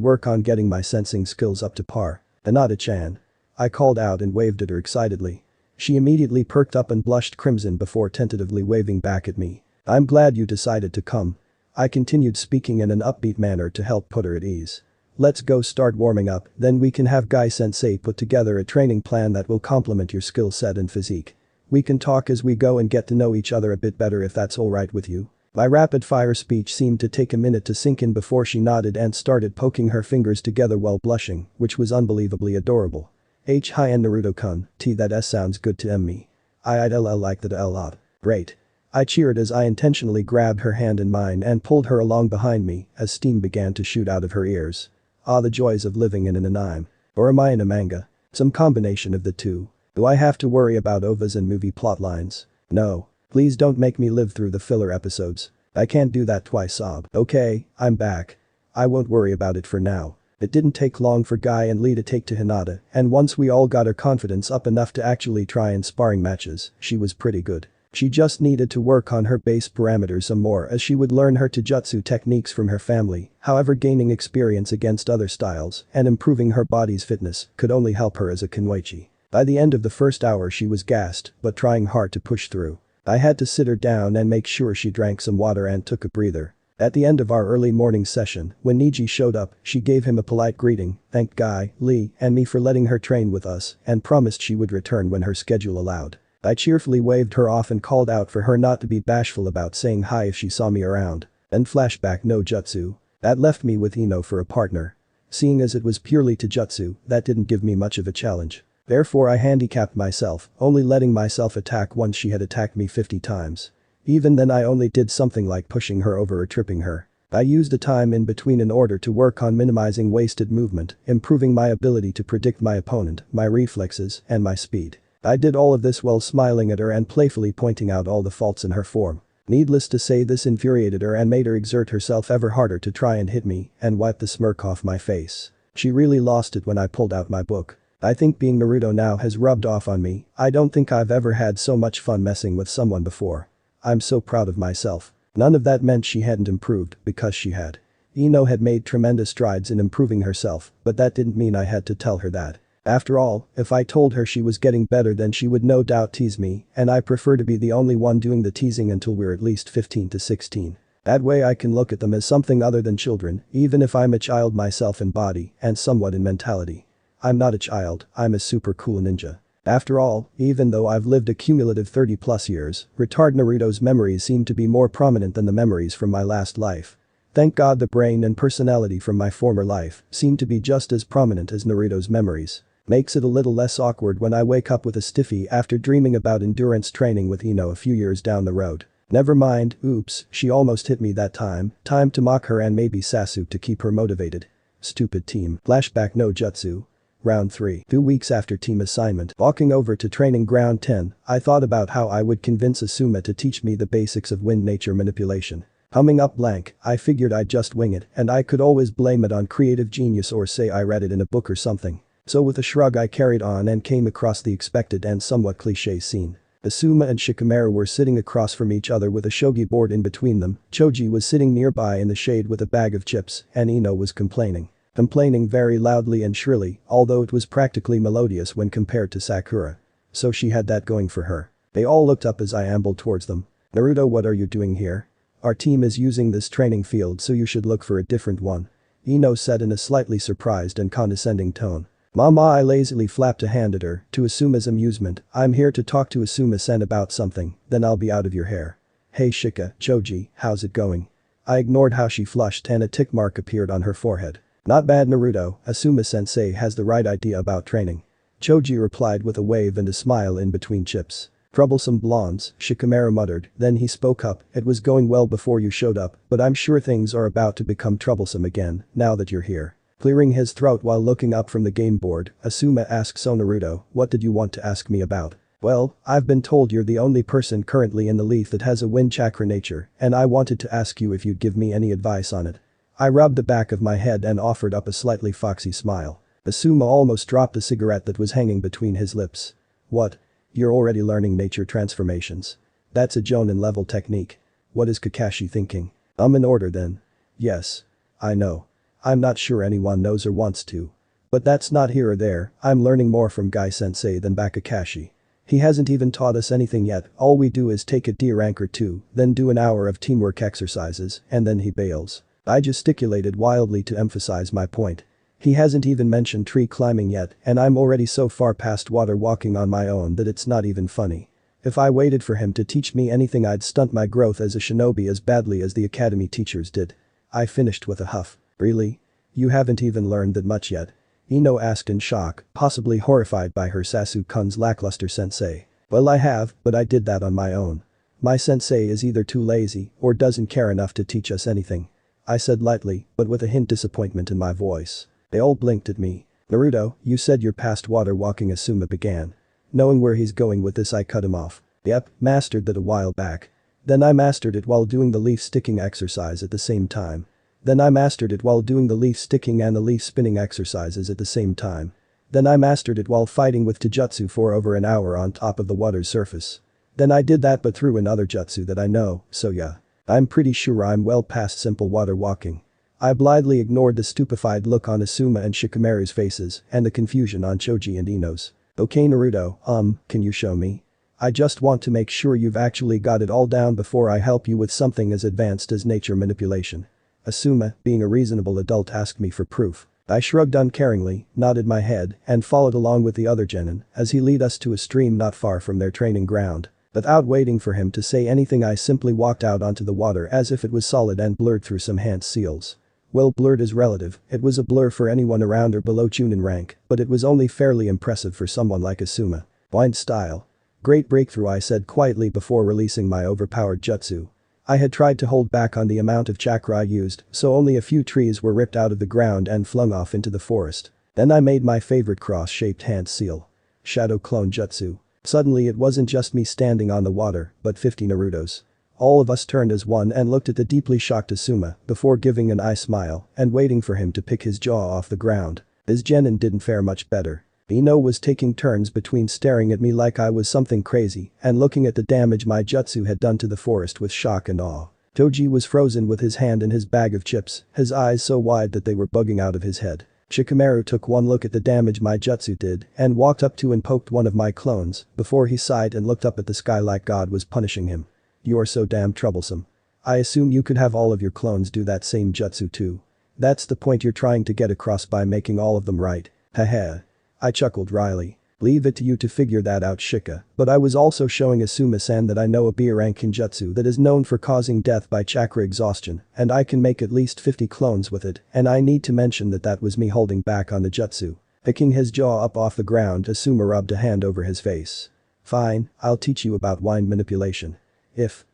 work on getting my sensing skills up to par. Hinata-chan. I called out and waved at her excitedly. She immediately perked up and blushed crimson before tentatively waving back at me. I'm glad you decided to come. I continued speaking in an upbeat manner to help put her at ease. Let's go start warming up, then we can have Guy-sensei put together a training plan that will complement your skill set and physique. We can talk as we go and get to know each other a bit better if that's alright with you. My rapid-fire speech seemed to take a minute to sink in before she nodded and started poking her fingers together while blushing, which was unbelievably adorable. Hi-and Naruto-kun, that S sounds good to me. I'd like that a lot. Great. I cheered as I intentionally grabbed her hand in mine and pulled her along behind me as steam began to shoot out of her ears. Ah, the joys of living in an anime. Or am I in a manga? Some combination of the two. Do I have to worry about OVAs and movie plotlines? No. Please don't make me live through the filler episodes. I can't do that twice, sob. Okay, I'm back. I won't worry about it for now. It didn't take long for Guy and Lee to take to Hinata, and once we all got her confidence up enough to actually try in sparring matches, she was pretty good. She just needed to work on her base parameters some more as she would learn her taijutsu techniques from her family, however gaining experience against other styles and improving her body's fitness could only help her as a kunoichi. By the end of the first hour she was gassed, but trying hard to push through. I had to sit her down and make sure she drank some water and took a breather. At the end of our early morning session, when Niji showed up, she gave him a polite greeting, thanked Guy, Lee, and me for letting her train with us, and promised she would return when her schedule allowed. I cheerfully waved her off and called out for her not to be bashful about saying hi if she saw me around. Then flashback no jutsu. That left me with Ino for a partner. Seeing as it was purely taijutsu, that didn't give me much of a challenge. Therefore I handicapped myself, only letting myself attack once she had attacked me 50 times. Even then I only did something like pushing her over or tripping her. I used the time in between in order to work on minimizing wasted movement, improving my ability to predict my opponent, my reflexes, and my speed. I did all of this while smiling at her and playfully pointing out all the faults in her form. Needless to say this infuriated her and made her exert herself ever harder to try and hit me and wipe the smirk off my face. She really lost it when I pulled out my book. I think being Naruto now has rubbed off on me. I don't think I've ever had so much fun messing with someone before. I'm so proud of myself. None of that meant she hadn't improved, because she had. Ino had made tremendous strides in improving herself, but that didn't mean I had to tell her that. After all, if I told her she was getting better then she would no doubt tease me, and I prefer to be the only one doing the teasing until we're at least 15 to 16. That way I can look at them as something other than children, even if I'm a child myself in body and somewhat in mentality. I'm not a child, I'm a super cool ninja. After all, even though I've lived a cumulative 30 plus years, retard Naruto's memories seem to be more prominent than the memories from my last life. Thank God the brain and personality from my former life seem to be just as prominent as Naruto's memories. Makes it a little less awkward when I wake up with a stiffy after dreaming about endurance training with Ino a few years down the road. Never mind, oops, she almost hit me that time, time to mock her and maybe Sasuke to keep her motivated. Stupid team. Flashback no jutsu. Round 3. 2 weeks after team assignment, walking over to training ground 10, I thought about how I would convince Asuma to teach me the basics of wind nature manipulation. Humming up blank, I figured I'd just wing it and I could always blame it on creative genius or say I read it in a book or something. So with a shrug I carried on and came across the expected and somewhat cliché scene. Asuma and Shikamaru were sitting across from each other with a shogi board in between them, Choji was sitting nearby in the shade with a bag of chips, and Ino was complaining. Complaining very loudly and shrilly, although it was practically melodious when compared to Sakura. So she had that going for her. They all looked up as I ambled towards them. Naruto, what are you doing here? Our team is using this training field so you should look for a different one. Ino said in a slightly surprised and condescending tone. Mama, I lazily flapped a hand at her, to Asuma's amusement. I'm here to talk to Asuma-sen about something, then I'll be out of your hair. Hey Shika, Choji, how's it going? I ignored how she flushed and a tick mark appeared on her forehead. Not bad Naruto, Asuma-sensei has the right idea about training. Choji replied with a wave and a smile in between chips. Troublesome blondes, Shikamaru muttered, then he spoke up, it was going well before you showed up, but I'm sure things are about to become troublesome again, now that you're here. Clearing his throat while looking up from the game board, Asuma asked, so Naruto, what did you want to ask me about? Well, I've been told you're the only person currently in the leaf that has a wind chakra nature, and I wanted to ask you if you'd give me any advice on it. I rubbed the back of my head and offered up a slightly foxy smile. Asuma almost dropped the cigarette that was hanging between his lips. What? You're already learning nature transformations. That's a Jonin level technique. What is Kakashi thinking? I'm in order then. Yes. I know. I'm not sure anyone knows or wants to. But that's not here or there, I'm learning more from Guy-sensei than by Kakashi. He hasn't even taught us anything yet, all we do is take a D rank or two, then do an hour of teamwork exercises, and then he bails. I gesticulated wildly to emphasize my point. He hasn't even mentioned tree climbing yet and I'm already so far past water walking on my own that it's not even funny. If I waited for him to teach me anything I'd stunt my growth as a shinobi as badly as the academy teachers did. I finished with a huff. Really? You haven't even learned that much yet? Ino asked in shock, possibly horrified by her Sasuke-kun's lackluster sensei. Well I have, but I did that on my own. My sensei is either too lazy or doesn't care enough to teach us anything. I said lightly, but with a hint disappointment in my voice. They all blinked at me. Naruto, you said you're past water walking, Asuma began. Knowing where he's going with this, I cut him off. Yep, mastered that a while back. Then I mastered it while doing the leaf sticking exercise at the same time. Then I mastered it while doing the leaf sticking and the leaf spinning exercises at the same time. Then I mastered it while fighting with Taijutsu for over an hour on top of the water's surface. Then I did that but through another jutsu that I know, so yeah. I'm pretty sure I'm well past simple water walking. I blithely ignored the stupefied look on Asuma and Shikamaru's faces and the confusion on Choji and Ino's. Okay Naruto, can you show me? I just want to make sure you've actually got it all down before I help you with something as advanced as nature manipulation. Asuma, being a reasonable adult, asked me for proof. I shrugged uncaringly, nodded my head, and followed along with the other genin as he led us to a stream not far from their training ground. Without waiting for him to say anything, I simply walked out onto the water as if it was solid and blurred through some hand seals. Well, blurred is relative, it was a blur for anyone around or below Chunin rank, but it was only fairly impressive for someone like Asuma. Blind style. Great breakthrough, I said quietly before releasing my overpowered jutsu. I had tried to hold back on the amount of chakra I used, so only a few trees were ripped out of the ground and flung off into the forest. Then I made my favorite cross-shaped hand seal. Shadow clone jutsu. Suddenly it wasn't just me standing on the water, but 50 Narutos. All of us turned as one and looked at the deeply shocked Asuma before giving an eye smile and waiting for him to pick his jaw off the ground. His genin didn't fare much better. Ino was taking turns between staring at me like I was something crazy and looking at the damage my jutsu had done to the forest with shock and awe. Toji was frozen with his hand in his bag of chips, his eyes so wide that they were bugging out of his head. Shikamaru took one look at the damage my jutsu did and walked up to and poked one of my clones before he sighed and looked up at the sky like God was punishing him. You are so damn troublesome. I assume you could have all of your clones do that same jutsu too. That's the point you're trying to get across by making all of them right. Haha. I chuckled wryly. Leave it to you to figure that out, Shika, but I was also showing Asuma-san that I know a B rank kinjutsu that is known for causing death by chakra exhaustion, and I can make at least 50 clones with it, and I need to mention that that was me holding back on the jutsu. Picking his jaw up off the ground, Asuma rubbed a hand over his face. Fine, I'll teach you about mind manipulation. If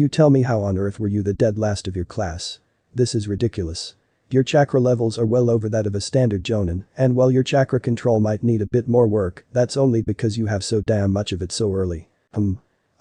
you tell me how on earth were you the dead last of your class? This is ridiculous. Your chakra levels are well over that of a standard jonin, and while your chakra control might need a bit more work, that's only because you have so damn much of it so early.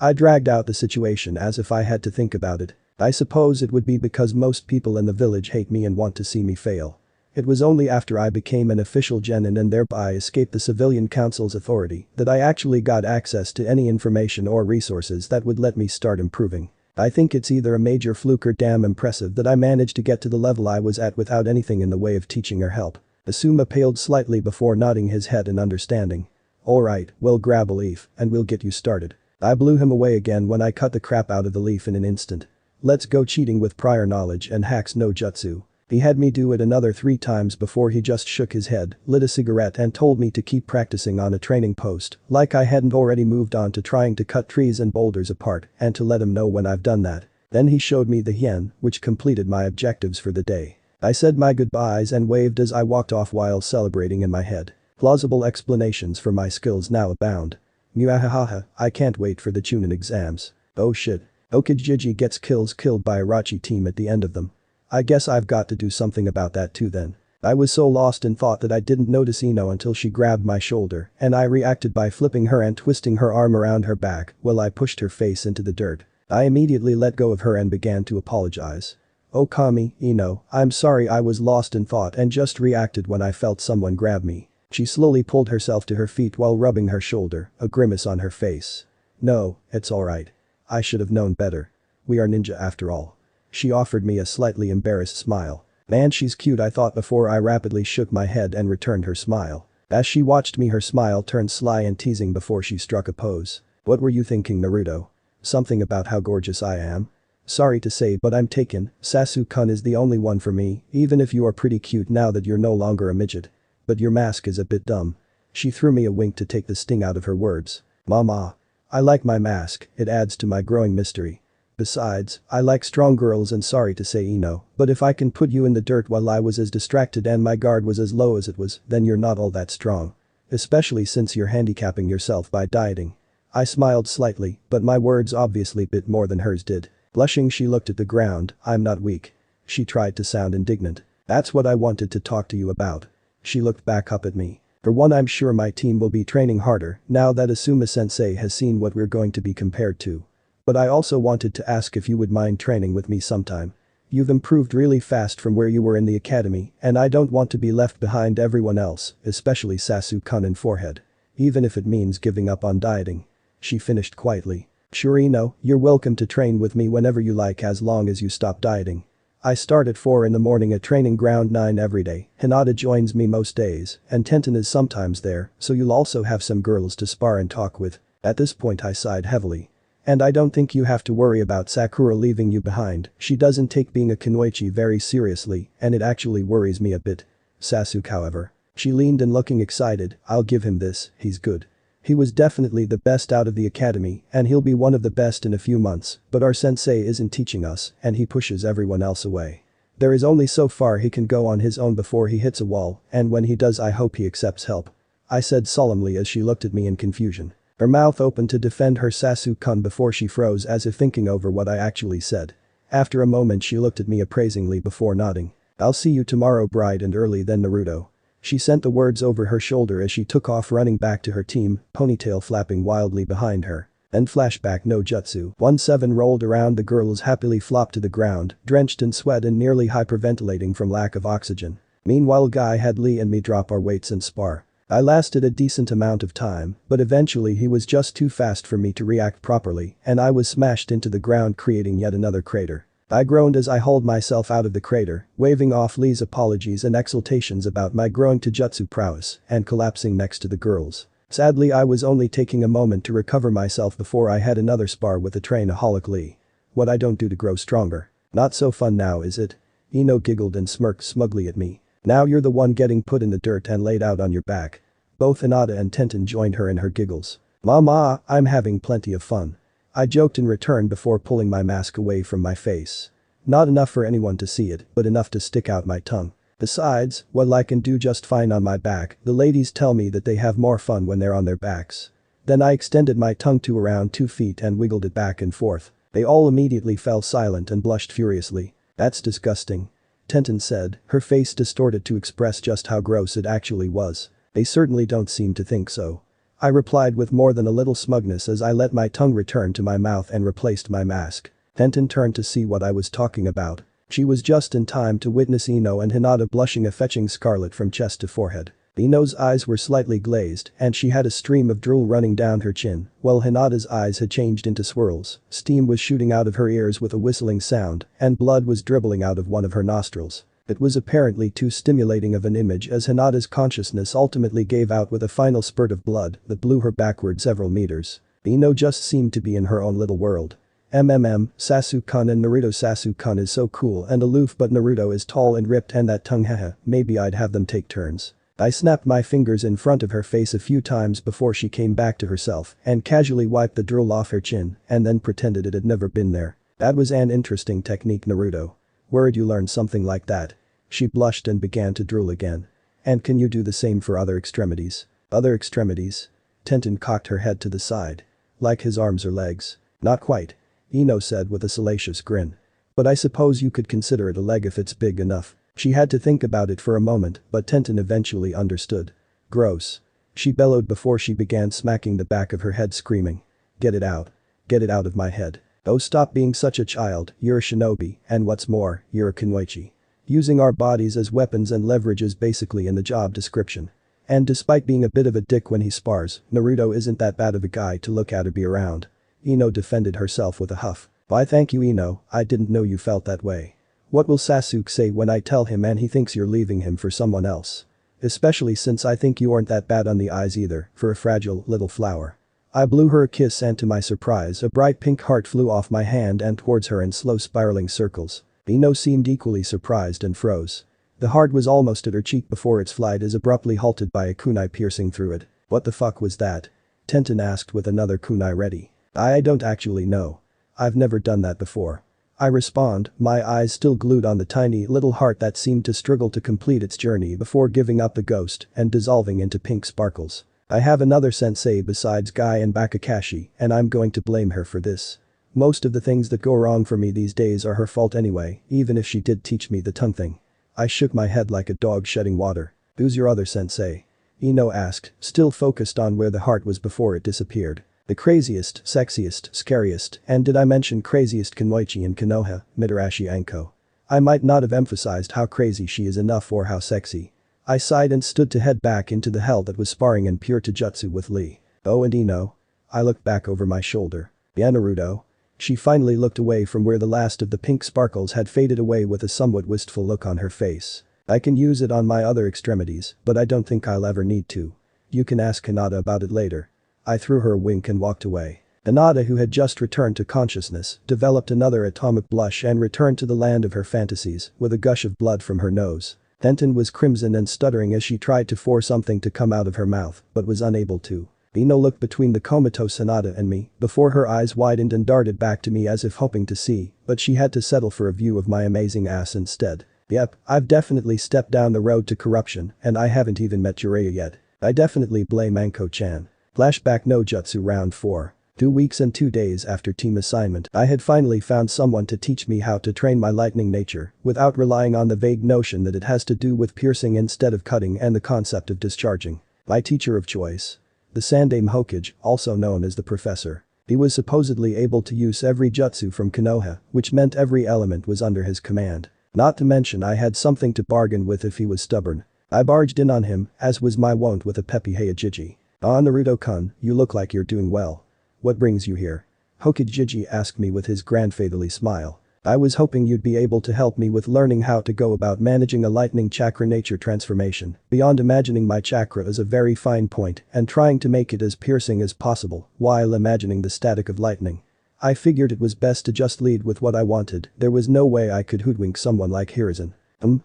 I dragged out the situation as if I had to think about it. I suppose it would be because most people in the village hate me and want to see me fail. It was only after I became an official genin and thereby escaped the civilian council's authority that I actually got access to any information or resources that would let me start improving. I think it's either a major fluke or damn impressive that I managed to get to the level I was at without anything in the way of teaching or help. Asuma paled slightly before nodding his head in understanding. Alright, we'll grab a leaf, and we'll get you started. I blew him away again when I cut the crap out of the leaf in an instant. Let's go cheating with prior knowledge and hacks no jutsu. He had me do it another 3 times before he just shook his head, lit a cigarette and told me to keep practicing on a training post, like I hadn't already moved on to trying to cut trees and boulders apart and to let him know when I've done that. Then he showed me the hien, which completed my objectives for the day. I said my goodbyes and waved as I walked off while celebrating in my head. Plausible explanations for my skills now abound. Muahaha, I can't wait for the Chunin exams. Oh shit. Okajiji gets killed by Irachi team at the end of them. I guess I've got to do something about that too then. I was so lost in thought that I didn't notice Ino until she grabbed my shoulder and I reacted by flipping her and twisting her arm around her back while I pushed her face into the dirt. I immediately let go of her and began to apologize. Oh Kami, Ino, I'm sorry, I was lost in thought and just reacted when I felt someone grab me. She slowly pulled herself to her feet while rubbing her shoulder, a grimace on her face. No, it's alright. I should have known better. We are ninja after all. She offered me a slightly embarrassed smile. Man, she's cute, I thought before I rapidly shook my head and returned her smile. As she watched me, her smile turned sly and teasing before she struck a pose. What were you thinking, Naruto? Something about how gorgeous I am? Sorry to say, but I'm taken. Sasu-kun is the only one for me, even if you are pretty cute now that you're no longer a midget. But your mask is a bit dumb. She threw me a wink to take the sting out of her words. Mama. I like my mask, it adds to my growing mystery. Besides, I like strong girls and sorry to say Ino, but if I can put you in the dirt while I was as distracted and my guard was as low as it was, then you're not all that strong. Especially since you're handicapping yourself by dieting. I smiled slightly, but my words obviously bit more than hers did. Blushing, she looked at the ground. I'm not weak. She tried to sound indignant. That's what I wanted to talk to you about. She looked back up at me. For one, I'm sure my team will be training harder now that Asuma-sensei has seen what we're going to be compared to. But I also wanted to ask if you would mind training with me sometime. You've improved really fast from where you were in the academy, and I don't want to be left behind everyone else, especially Sasuke-kun and forehead. Even if it means giving up on dieting. She finished quietly. Sure, Ino, you're welcome to train with me whenever you like as long as you stop dieting. I start at 4 in the morning at training ground 9 every day. Hinata joins me most days, and Tenten is sometimes there, so you'll also have some girls to spar and talk with. At this point I sighed heavily. And I don't think you have to worry about Sakura leaving you behind. She doesn't take being a kunoichi very seriously, and it actually worries me a bit. Sasuke, however. She leaned and looking excited, I'll give him this, he's good. He was definitely the best out of the academy, and he'll be one of the best in a few months, but our sensei isn't teaching us, and he pushes everyone else away. There is only so far he can go on his own before he hits a wall, and when he does I hope he accepts help. I said solemnly as she looked at me in confusion. Her mouth opened to defend her Sasuke-kun before she froze as if thinking over what I actually said. After a moment she looked at me appraisingly before nodding. I'll see you tomorrow bright and early then Naruto. She sent the words over her shoulder as she took off running back to her team, ponytail flapping wildly behind her. Then flashback no jutsu. 1-7 rolled around the girls happily flopped to the ground, drenched in sweat and nearly hyperventilating from lack of oxygen. Meanwhile Guy had Lee and me drop our weights and spar. I lasted a decent amount of time, but eventually he was just too fast for me to react properly, and I was smashed into the ground creating yet another crater. I groaned as I hauled myself out of the crater, waving off Lee's apologies and exultations about my growing to jutsu prowess, and collapsing next to the girls. Sadly I was only taking a moment to recover myself before I had another spar with the trainaholic Lee. What I don't do to grow stronger. Not so fun now is it? Ino giggled and smirked smugly at me. Now you're the one getting put in the dirt and laid out on your back. Both Hinata and Tenten joined her in her giggles. Mama, I'm having plenty of fun. I joked in return before pulling my mask away from my face. Not enough for anyone to see it, but enough to stick out my tongue. Besides, while I can do just fine on my back, the ladies tell me that they have more fun when they're on their backs. Then I extended my tongue to around 2 feet and wiggled it back and forth. They all immediately fell silent and blushed furiously. That's disgusting. Tenten said, her face distorted to express just how gross it actually was. They certainly don't seem to think so. I replied with more than a little smugness as I let my tongue return to my mouth and replaced my mask. Tenten turned to see what I was talking about. She was just in time to witness Ino and Hinata blushing a fetching scarlet from chest to forehead. Ino's eyes were slightly glazed and she had a stream of drool running down her chin, while Hinata's eyes had changed into swirls, steam was shooting out of her ears with a whistling sound, and blood was dribbling out of one of her nostrils. It was apparently too stimulating of an image as Hinata's consciousness ultimately gave out with a final spurt of blood that blew her backward several meters. Ino just seemed to be in her own little world. Sasuke-kun and Naruto. Sasuke-kun is so cool and aloof but Naruto is tall and ripped and that tongue haha, maybe I'd have them take turns. I snapped my fingers in front of her face a few times before she came back to herself and casually wiped the drool off her chin and then pretended it had never been there. That was an interesting technique Naruto. Where'd you learn something like that? She blushed and began to drool again. And can you do the same for other extremities? Other extremities? Tenten cocked her head to the side. Like his arms or legs? Not quite. Ino said with a salacious grin. But I suppose you could consider it a leg if it's big enough. She had to think about it for a moment, but Tenten eventually understood. Gross. She bellowed before she began smacking the back of her head screaming. Get it out. Get it out of my head. Oh stop being such a child, you're a shinobi, and what's more, you're a kunoichi. Using our bodies as weapons and leverage is basically in the job description. And despite being a bit of a dick when he spars, Naruto isn't that bad of a guy to look at or be around. Ino defended herself with a huff. Why thank you Ino, I didn't know you felt that way. What will Sasuke say when I tell him and he thinks you're leaving him for someone else? Especially since I think you aren't that bad on the eyes either, for a fragile little flower. I blew her a kiss and to my surprise a bright pink heart flew off my hand and towards her in slow spiraling circles. Ino seemed equally surprised and froze. The heart was almost at her cheek before its flight is abruptly halted by a kunai piercing through it. What the fuck was that? Tenten asked with another kunai ready. I don't actually know. I've never done that before. I respond, my eyes still glued on the tiny little heart that seemed to struggle to complete its journey before giving up the ghost and dissolving into pink sparkles. I have another sensei besides Guy and Bakakashi and I'm going to blame her for this. Most of the things that go wrong for me these days are her fault anyway, even if she did teach me the tongue thing. I shook my head like a dog shedding water. Who's your other sensei? Ino asked, still focused on where the heart was before it disappeared. The craziest, sexiest, scariest, and did I mention craziest Kunoichi in Konoha, Mitarashi Anko. I might not have emphasized how crazy she is enough or how sexy. I sighed and stood to head back into the hell that was sparring in pure taijutsu with Lee. Oh, and Ino? I looked back over my shoulder. Yeah, Naruto? She finally looked away from where the last of the pink sparkles had faded away with a somewhat wistful look on her face. I can use it on my other extremities, but I don't think I'll ever need to. You can ask Hinata about it later. I threw her a wink and walked away. Hinata, who had just returned to consciousness, developed another atomic blush and returned to the land of her fantasies with a gush of blood from her nose. Denton was crimson and stuttering as she tried to force something to come out of her mouth, but was unable to. Ino looked between the comatose Hinata and me before her eyes widened and darted back to me as if hoping to see, but she had to settle for a view of my amazing ass instead. Yep, I've definitely stepped down the road to corruption and I haven't even met Jiraiya yet. I definitely blame Anko-chan. Flashback no Jutsu round 4. 2 weeks and 2 days after team assignment, I had finally found someone to teach me how to train my lightning nature without relying on the vague notion that it has to do with piercing instead of cutting and the concept of discharging. My teacher of choice. The Sandaime Hokage, also known as the Professor. He was supposedly able to use every jutsu from Konoha, which meant every element was under his command. Not to mention I had something to bargain with if he was stubborn. I barged in on him, as was my wont with a peppy Heijiji. "Ah, Naruto-kun, you look like you're doing well. What brings you here?" Hokage asked me with his grandfatherly smile. "I was hoping you'd be able to help me with learning how to go about managing a lightning chakra nature transformation, beyond imagining my chakra as a very fine point and trying to make it as piercing as possible while imagining the static of lightning." I figured it was best to just lead with what I wanted. There was no way I could hoodwink someone like Hiruzen.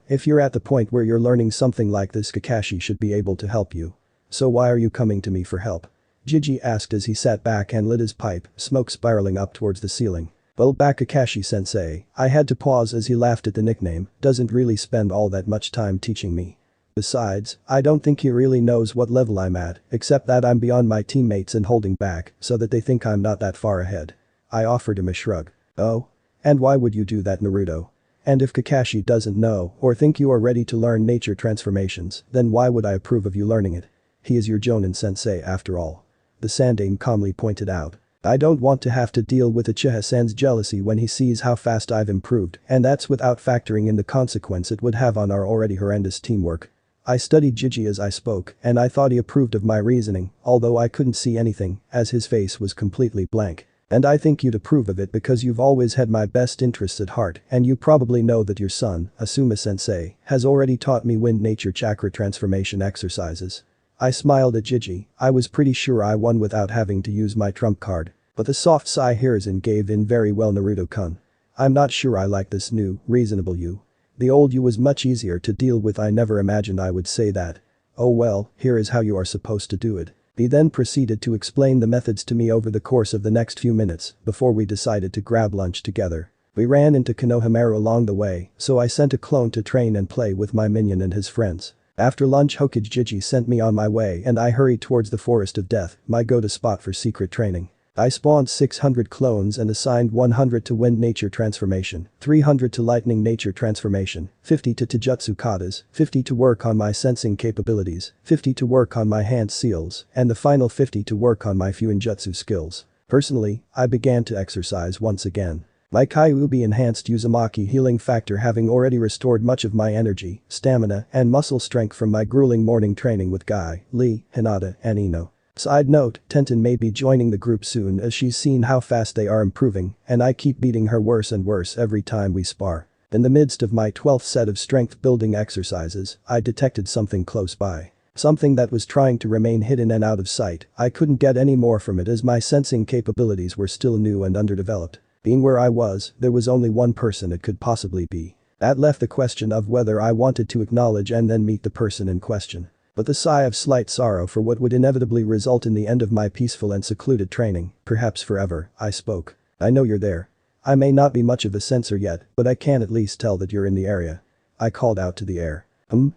If you're at the point where you're learning something like this, Kakashi should be able to help you. So why are you coming to me for help? Gigi asked as he sat back and lit his pipe, smoke spiraling up towards the ceiling. Well, back Kakashi-sensei, I had to pause as he laughed at the nickname, doesn't really spend all that much time teaching me. Besides, I don't think he really knows what level I'm at, except that I'm beyond my teammates and holding back so that they think I'm not that far ahead. I offered him a shrug. Oh? And why would you do that, Naruto? And if Kakashi doesn't know or think you are ready to learn nature transformations, then why would I approve of you learning it? He is your Jonin sensei after all. The Sandaime calmly pointed out. I don't want to have to deal with Uchiha-san's jealousy when he sees how fast I've improved, and that's without factoring in the consequence it would have on our already horrendous teamwork. I studied Gigi as I spoke, and I thought he approved of my reasoning, although I couldn't see anything, as his face was completely blank. And I think you'd approve of it because you've always had my best interests at heart, and you probably know that your son, Asuma-sensei, has already taught me wind nature chakra transformation exercises. I smiled at Gigi. I was pretty sure I won without having to use my trump card. But the soft sigh Hiruzen gave in very well, Naruto-kun. I'm not sure I like this new, reasonable you. The old you was much easier to deal with. I never imagined I would say that. Oh well, here is how you are supposed to do it. He then proceeded to explain the methods to me over the course of the next few minutes before we decided to grab lunch together. We ran into Konohamaru along the way, so I sent a clone to train and play with my minion and his friends. After lunch, Hokage Gigi sent me on my way and I hurried towards the Forest of Death, my go-to spot for secret training. I spawned 600 clones and assigned 100 to wind nature transformation, 300 to lightning nature transformation, 50 to taijutsu katas, 50 to work on my sensing capabilities, 50 to work on my hand seals, and the final 50 to work on my fuinjutsu skills. Personally, I began to exercise once again. My Kyuubi enhanced Uzumaki healing factor having already restored much of my energy, stamina, and muscle strength from my grueling morning training with Guy, Lee, Hinata, and Ino. Side note, Tenten may be joining the group soon as she's seen how fast they are improving, and I keep beating her worse and worse every time we spar. In the midst of my 12th set of strength building exercises, I detected something close by. Something that was trying to remain hidden and out of sight. I couldn't get any more from it as my sensing capabilities were still new and underdeveloped. Being where I was, there was only one person it could possibly be. That left the question of whether I wanted to acknowledge and then meet the person in question. But the sigh of slight sorrow for what would inevitably result in the end of my peaceful and secluded training, perhaps forever, I spoke. I know you're there. I may not be much of a sensor yet, but I can at least tell that you're in the area. I called out to the air.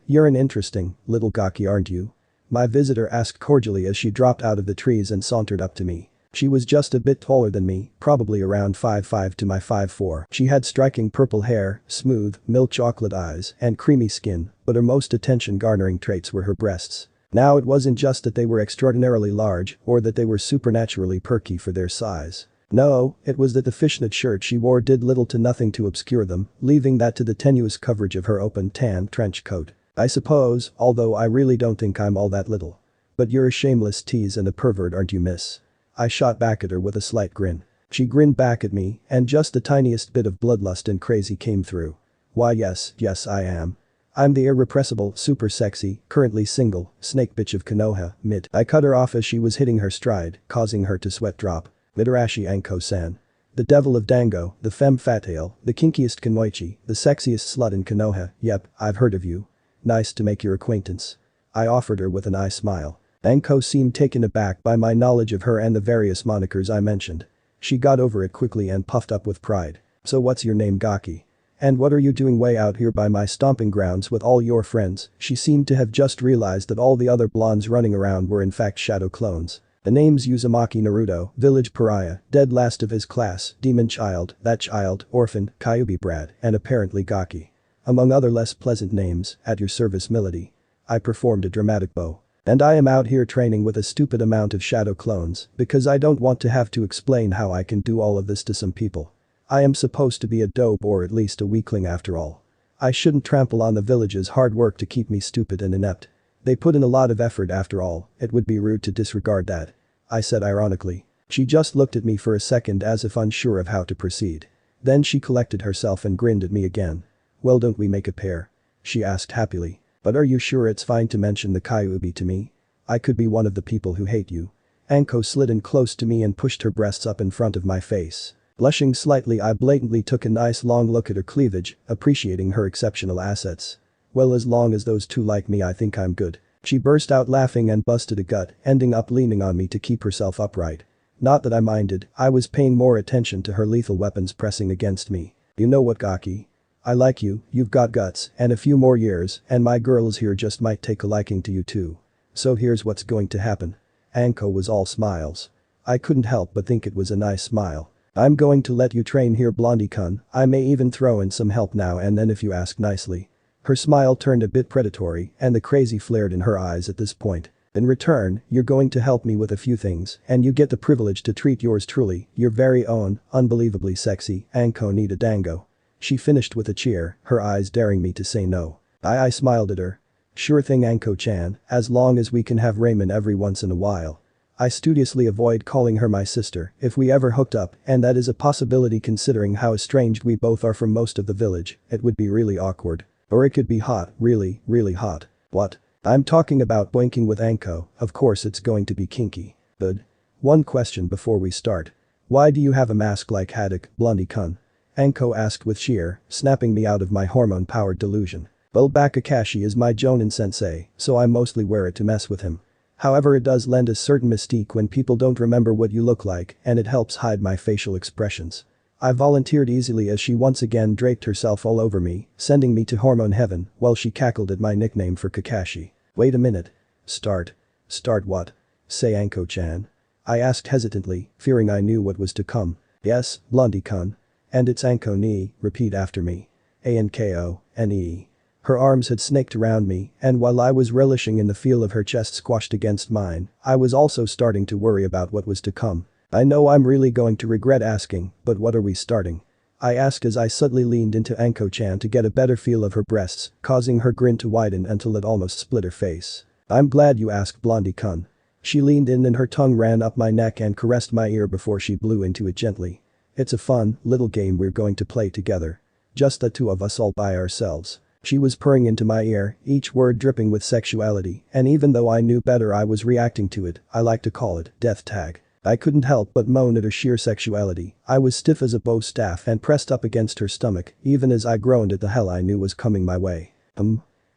You're an interesting little gaki, aren't you? My visitor asked cordially as she dropped out of the trees and sauntered up to me. She was just a bit taller than me, probably around 5'5" to my 5'4". She had striking purple hair, smooth, milk chocolate eyes, and creamy skin, but her most attention-garnering traits were her breasts. Now it wasn't just that they were extraordinarily large or that they were supernaturally perky for their size. No, it was that the fishnet shirt she wore did little to nothing to obscure them, leaving that to the tenuous coverage of her open tan trench coat. I suppose, although I really don't think I'm all that little. But you're a shameless tease and a pervert, aren't you, miss? I shot back at her with a slight grin. She grinned back at me, and just the tiniest bit of bloodlust and crazy came through. Why yes, I am. I'm the irrepressible, super sexy, currently single, snake bitch of Konoha, mid. I cut her off as she was hitting her stride, causing her to sweat drop. Mitarashi Anko-san. The devil of Dango, the femme fatale, the kinkiest kunoichi, the sexiest slut in Konoha, yep, I've heard of you. Nice to make your acquaintance. I offered her with an eye smile. Anko seemed taken aback by my knowledge of her and the various monikers I mentioned. She got over it quickly and puffed up with pride. So what's your name, Gaki? And what are you doing way out here by my stomping grounds with all your friends? She seemed to have just realized that all the other blondes running around were in fact shadow clones. The names Uzumaki Naruto, village pariah, dead last of his class, demon child, that child, orphan, Kyuubi brat, and apparently Gaki. Among other less pleasant names, at your service milady. I performed a dramatic bow. And I am out here training with a stupid amount of shadow clones because I don't want to have to explain how I can do all of this to some people. I am supposed to be a dope or at least a weakling after all. I shouldn't trample on the village's hard work to keep me stupid and inept. They put in a lot of effort after all, it would be rude to disregard that. I said ironically. She just looked at me for a second as if unsure of how to proceed. Then she collected herself and grinned at me again. Well, don't we make a pair? She asked happily. But are you sure it's fine to mention the Kyuubi to me? I could be one of the people who hate you. Anko slid in close to me and pushed her breasts up in front of my face. Blushing slightly, I blatantly took a nice long look at her cleavage, appreciating her exceptional assets. Well, as long as those two like me, I think I'm good. She burst out laughing and busted a gut, ending up leaning on me to keep herself upright. Not that I minded, I was paying more attention to her lethal weapons pressing against me. You know what, Gaki? I like you, you've got guts, and a few more years, and my girls here just might take a liking to you too. So here's what's going to happen. Anko was all smiles. I couldn't help but think it was a nice smile. I'm going to let you train here, Blondie-kun. I may even throw in some help now and then if you ask nicely. Her smile turned a bit predatory and the crazy flared in her eyes at this point. In return, you're going to help me with a few things and you get the privilege to treat yours truly, your very own, unbelievably sexy, Anko Nita Dango. She finished with a cheer, her eyes daring me to say no. I smiled at her. Sure thing, Anko-chan, as long as we can have ramen every once in a while. I studiously avoid calling her my sister if we ever hooked up, and that is a possibility considering how estranged we both are from most of the village. It would be really awkward. Or it could be hot, really, really hot. What? I'm talking about boinking with Anko, of course it's going to be kinky. But one question before we start. Why do you have a mask like Haddock, Blondie-kun? Anko asked with sheer, snapping me out of my hormone-powered delusion. Well, Bakakashi is my Jonin sensei, so I mostly wear it to mess with him. However, it does lend a certain mystique when people don't remember what you look like and it helps hide my facial expressions. I volunteered easily as she once again draped herself all over me, sending me to hormone heaven while she cackled at my nickname for Kakashi. Wait a minute. Start. Start what? Say, Anko-chan. I asked hesitantly, fearing I knew what was to come. Yes, Blondie-kun. And it's Anko ni, repeat after me. Anko-ne. Her arms had snaked around me, and while I was relishing in the feel of her chest squashed against mine, I was also starting to worry about what was to come. I know I'm really going to regret asking, but what are we starting? I asked as I subtly leaned into Anko-chan to get a better feel of her breasts, causing her grin to widen until it almost split her face. I'm glad you asked, Blondie-kun. She leaned in and her tongue ran up my neck and caressed my ear before she blew into it gently. It's a fun, little game we're going to play together. Just the two of us all by ourselves. She was purring into my ear, each word dripping with sexuality, and even though I knew better I was reacting to it, I like to call it death tag. I couldn't help but moan at her sheer sexuality. I was stiff as a bow staff and pressed up against her stomach, even as I groaned at the hell I knew was coming my way.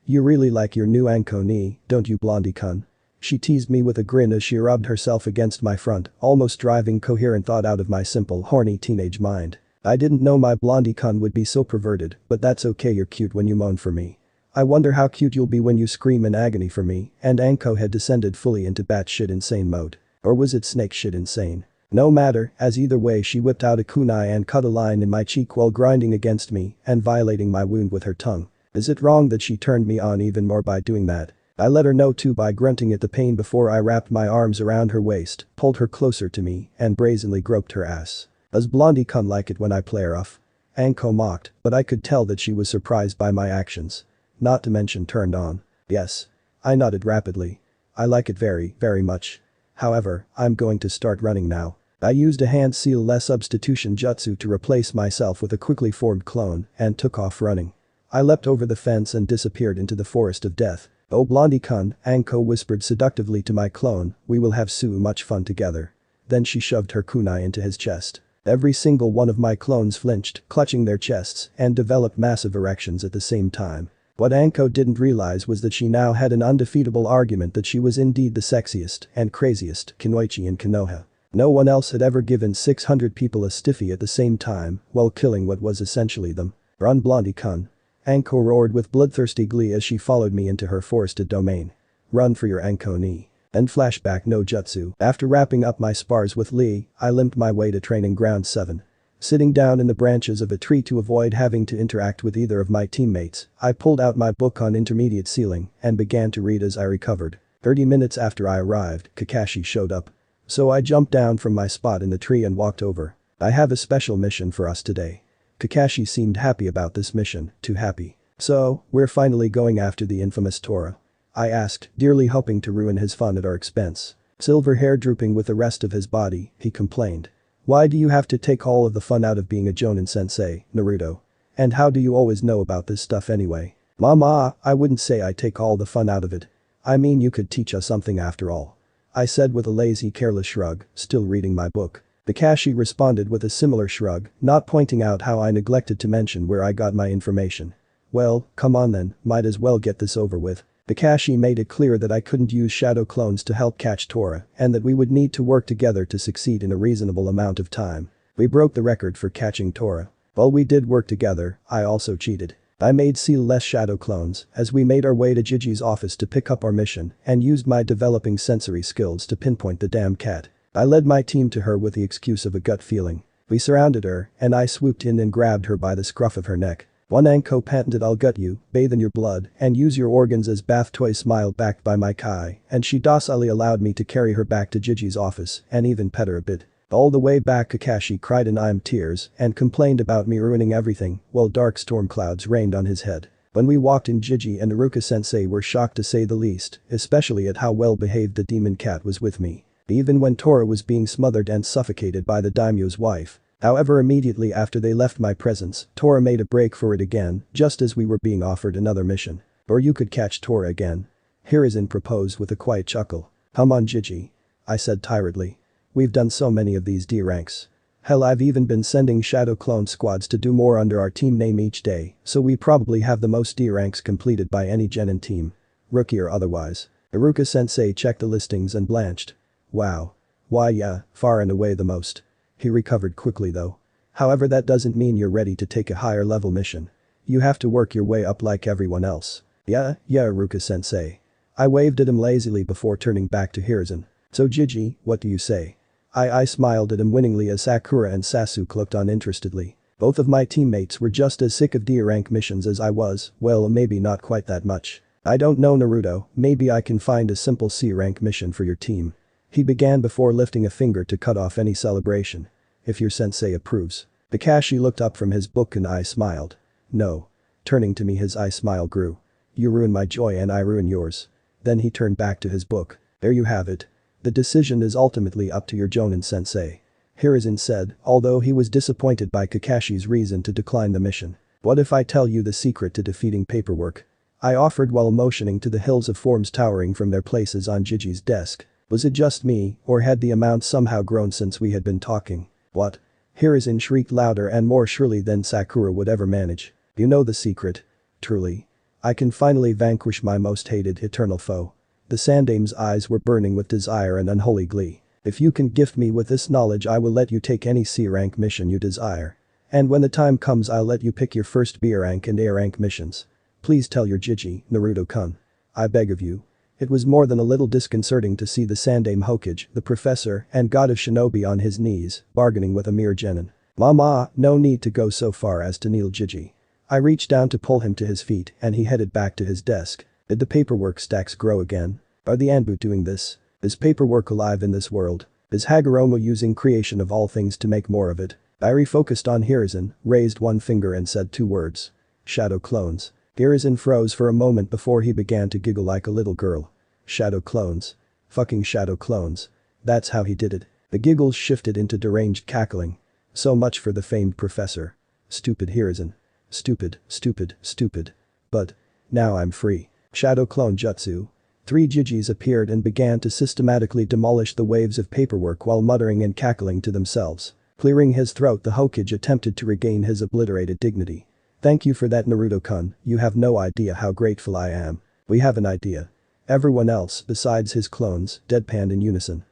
You really like your new Anko ni, don't you, Blondie-kun? She teased me with a grin as she rubbed herself against my front, almost driving coherent thought out of my simple, horny teenage mind. I didn't know my Blondie-kun would be so perverted, but that's okay, you're cute when you moan for me. I wonder how cute you'll be when you scream in agony for me, and Anko had descended fully into batshit insane mode. Or was it snake shit insane? No matter, as either way she whipped out a kunai and cut a line in my cheek while grinding against me and violating my wound with her tongue. Is it wrong that she turned me on even more by doing that? I let her know too by grunting at the pain before I wrapped my arms around her waist, pulled her closer to me, and brazenly groped her ass. Does Blondie-kun like it when I play her off? Anko mocked, but I could tell that she was surprised by my actions. Not to mention turned on. Yes. I nodded rapidly. I like it very, very much. However, I'm going to start running now. I used a hand seal-less substitution jutsu to replace myself with a quickly formed clone and took off running. I leapt over the fence and disappeared into the forest of death. Oh Blondie-kun, Anko whispered seductively to my clone, we will have so much fun together. Then she shoved her kunai into his chest. Every single one of my clones flinched, clutching their chests, and developed massive erections at the same time. What Anko didn't realize was that she now had an undefeatable argument that she was indeed the sexiest and craziest kunoichi in Konoha. No one else had ever given 600 people a stiffy at the same time while killing what was essentially them. Run Blondie-kun. Anko roared with bloodthirsty glee as she followed me into her forested domain. Run for your Anko ni. And flashback no jutsu. After wrapping up my spars with Lee, I limped my way to training ground 7. Sitting down in the branches of a tree to avoid having to interact with either of my teammates, I pulled out my book on intermediate sealing and began to read as I recovered. 30 minutes after I arrived, Kakashi showed up. So I jumped down from my spot in the tree and walked over. I have a special mission for us today. Kakashi seemed happy about this mission, too happy. So, we're finally going after the infamous Tora? I asked, dearly hoping to ruin his fun at our expense. Silver hair drooping with the rest of his body, he complained. Why do you have to take all of the fun out of being a Jonin sensei, Naruto? And how do you always know about this stuff anyway? Mama, I wouldn't say I take all the fun out of it. I mean you could teach us something after all. I said with a lazy careless shrug, still reading my book. Kakashi responded with a similar shrug, not pointing out how I neglected to mention where I got my information. Well, come on then, might as well get this over with. Kakashi made it clear that I couldn't use shadow clones to help catch Tora and that we would need to work together to succeed in a reasonable amount of time. We broke the record for catching Tora. While we did work together, I also cheated. I made seal-less shadow clones as we made our way to Gigi's office to pick up our mission and used my developing sensory skills to pinpoint the damn cat. I led my team to her with the excuse of a gut feeling. We surrounded her and I swooped in and grabbed her by the scruff of her neck. One Anko patented I'll gut you, bathe in your blood, and use your organs as bath toy smile backed by my kai, and she docilely allowed me to carry her back to Gigi's office and even pet her a bit. All the way back Kakashi cried in tears and complained about me ruining everything while dark storm clouds rained on his head. When we walked in Gigi and Iruka-sensei were shocked to say the least, especially at how well behaved the demon cat was with me. Even when Tora was being smothered and suffocated by the daimyo's wife. However, immediately after they left my presence, Tora made a break for it again, just as we were being offered another mission. Or you could catch Tora again. Hiruzen proposed with a quiet chuckle. Come on Gigi. I said tiredly. We've done so many of these D ranks. Hell, I've even been sending shadow clone squads to do more under our team name each day, so we probably have the most D ranks completed by any genin team. Rookie or otherwise. Iruka-sensei checked the listings and blanched. Wow. Why yeah, far and away the most. He recovered quickly though. However, that doesn't mean you're ready to take a higher level mission. You have to work your way up like everyone else. Yeah, Iruka-sensei. I waved at him lazily before turning back to Hiruzen. So Gigi, what do you say? I smiled at him winningly as Sakura and Sasuke looked on interestedly. Both of my teammates were just as sick of D rank missions as I was, well maybe not quite that much. I don't know Naruto, maybe I can find a simple C rank mission for your team. He began before lifting a finger to cut off any celebration. If your sensei approves. Kakashi looked up from his book and I smiled. No. Turning to me his eye smile grew. You ruin my joy and I ruin yours. Then he turned back to his book. There you have it. The decision is ultimately up to your Jonin sensei. Hiruzen said, although he was disappointed by Kakashi's reason to decline the mission. What if I tell you the secret to defeating paperwork? I offered while motioning to the hills of forms towering from their places on Gigi's desk. Was it just me, or had the amount somehow grown since we had been talking? What? Hiruzen shrieked louder and more shrilly than Sakura would ever manage. You know the secret. Truly. I can finally vanquish my most hated eternal foe. The Sandame's eyes were burning with desire and unholy glee. If you can gift me with this knowledge I will let you take any C rank mission you desire. And when the time comes I'll let you pick your first B rank and A rank missions. Please tell your Gigi, Naruto-kun. I beg of you. It was more than a little disconcerting to see the Sandame Hokage, the professor and god of shinobi on his knees, bargaining with a mere genin. Mama, no need to go so far as to kneel Gigi. I reached down to pull him to his feet and he headed back to his desk. Did the paperwork stacks grow again? Are the Anbu doing this? Is paperwork alive in this world? Is Hagoromo using creation of all things to make more of it? I refocused on Hiruzen, raised one finger and said 2 words. Shadow clones. Hiruzen froze for a moment before he began to giggle like a little girl. Shadow clones. Fucking shadow clones. That's how he did it. The giggles shifted into deranged cackling. So much for the famed professor. Stupid Hiruzen. Stupid, stupid, stupid. But. Now I'm free. Shadow clone jutsu. 3 Jijis appeared and began to systematically demolish the waves of paperwork while muttering and cackling to themselves. Clearing his throat, the Hokage attempted to regain his obliterated dignity. Thank you for that, Naruto-kun, you have no idea how grateful I am. We have an idea. Everyone else, besides his clones, deadpanned in unison.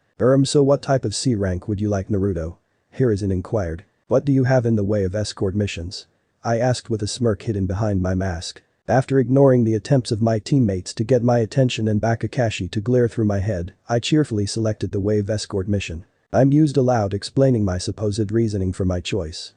So what type of C rank would you like, Naruto? Hiruzen inquired. What do you have in the way of escort missions? I asked with a smirk hidden behind my mask. After ignoring the attempts of my teammates to get my attention and Bakakashi to glare through my head, I cheerfully selected the wave escort mission. I mused aloud, explaining my supposed reasoning for my choice.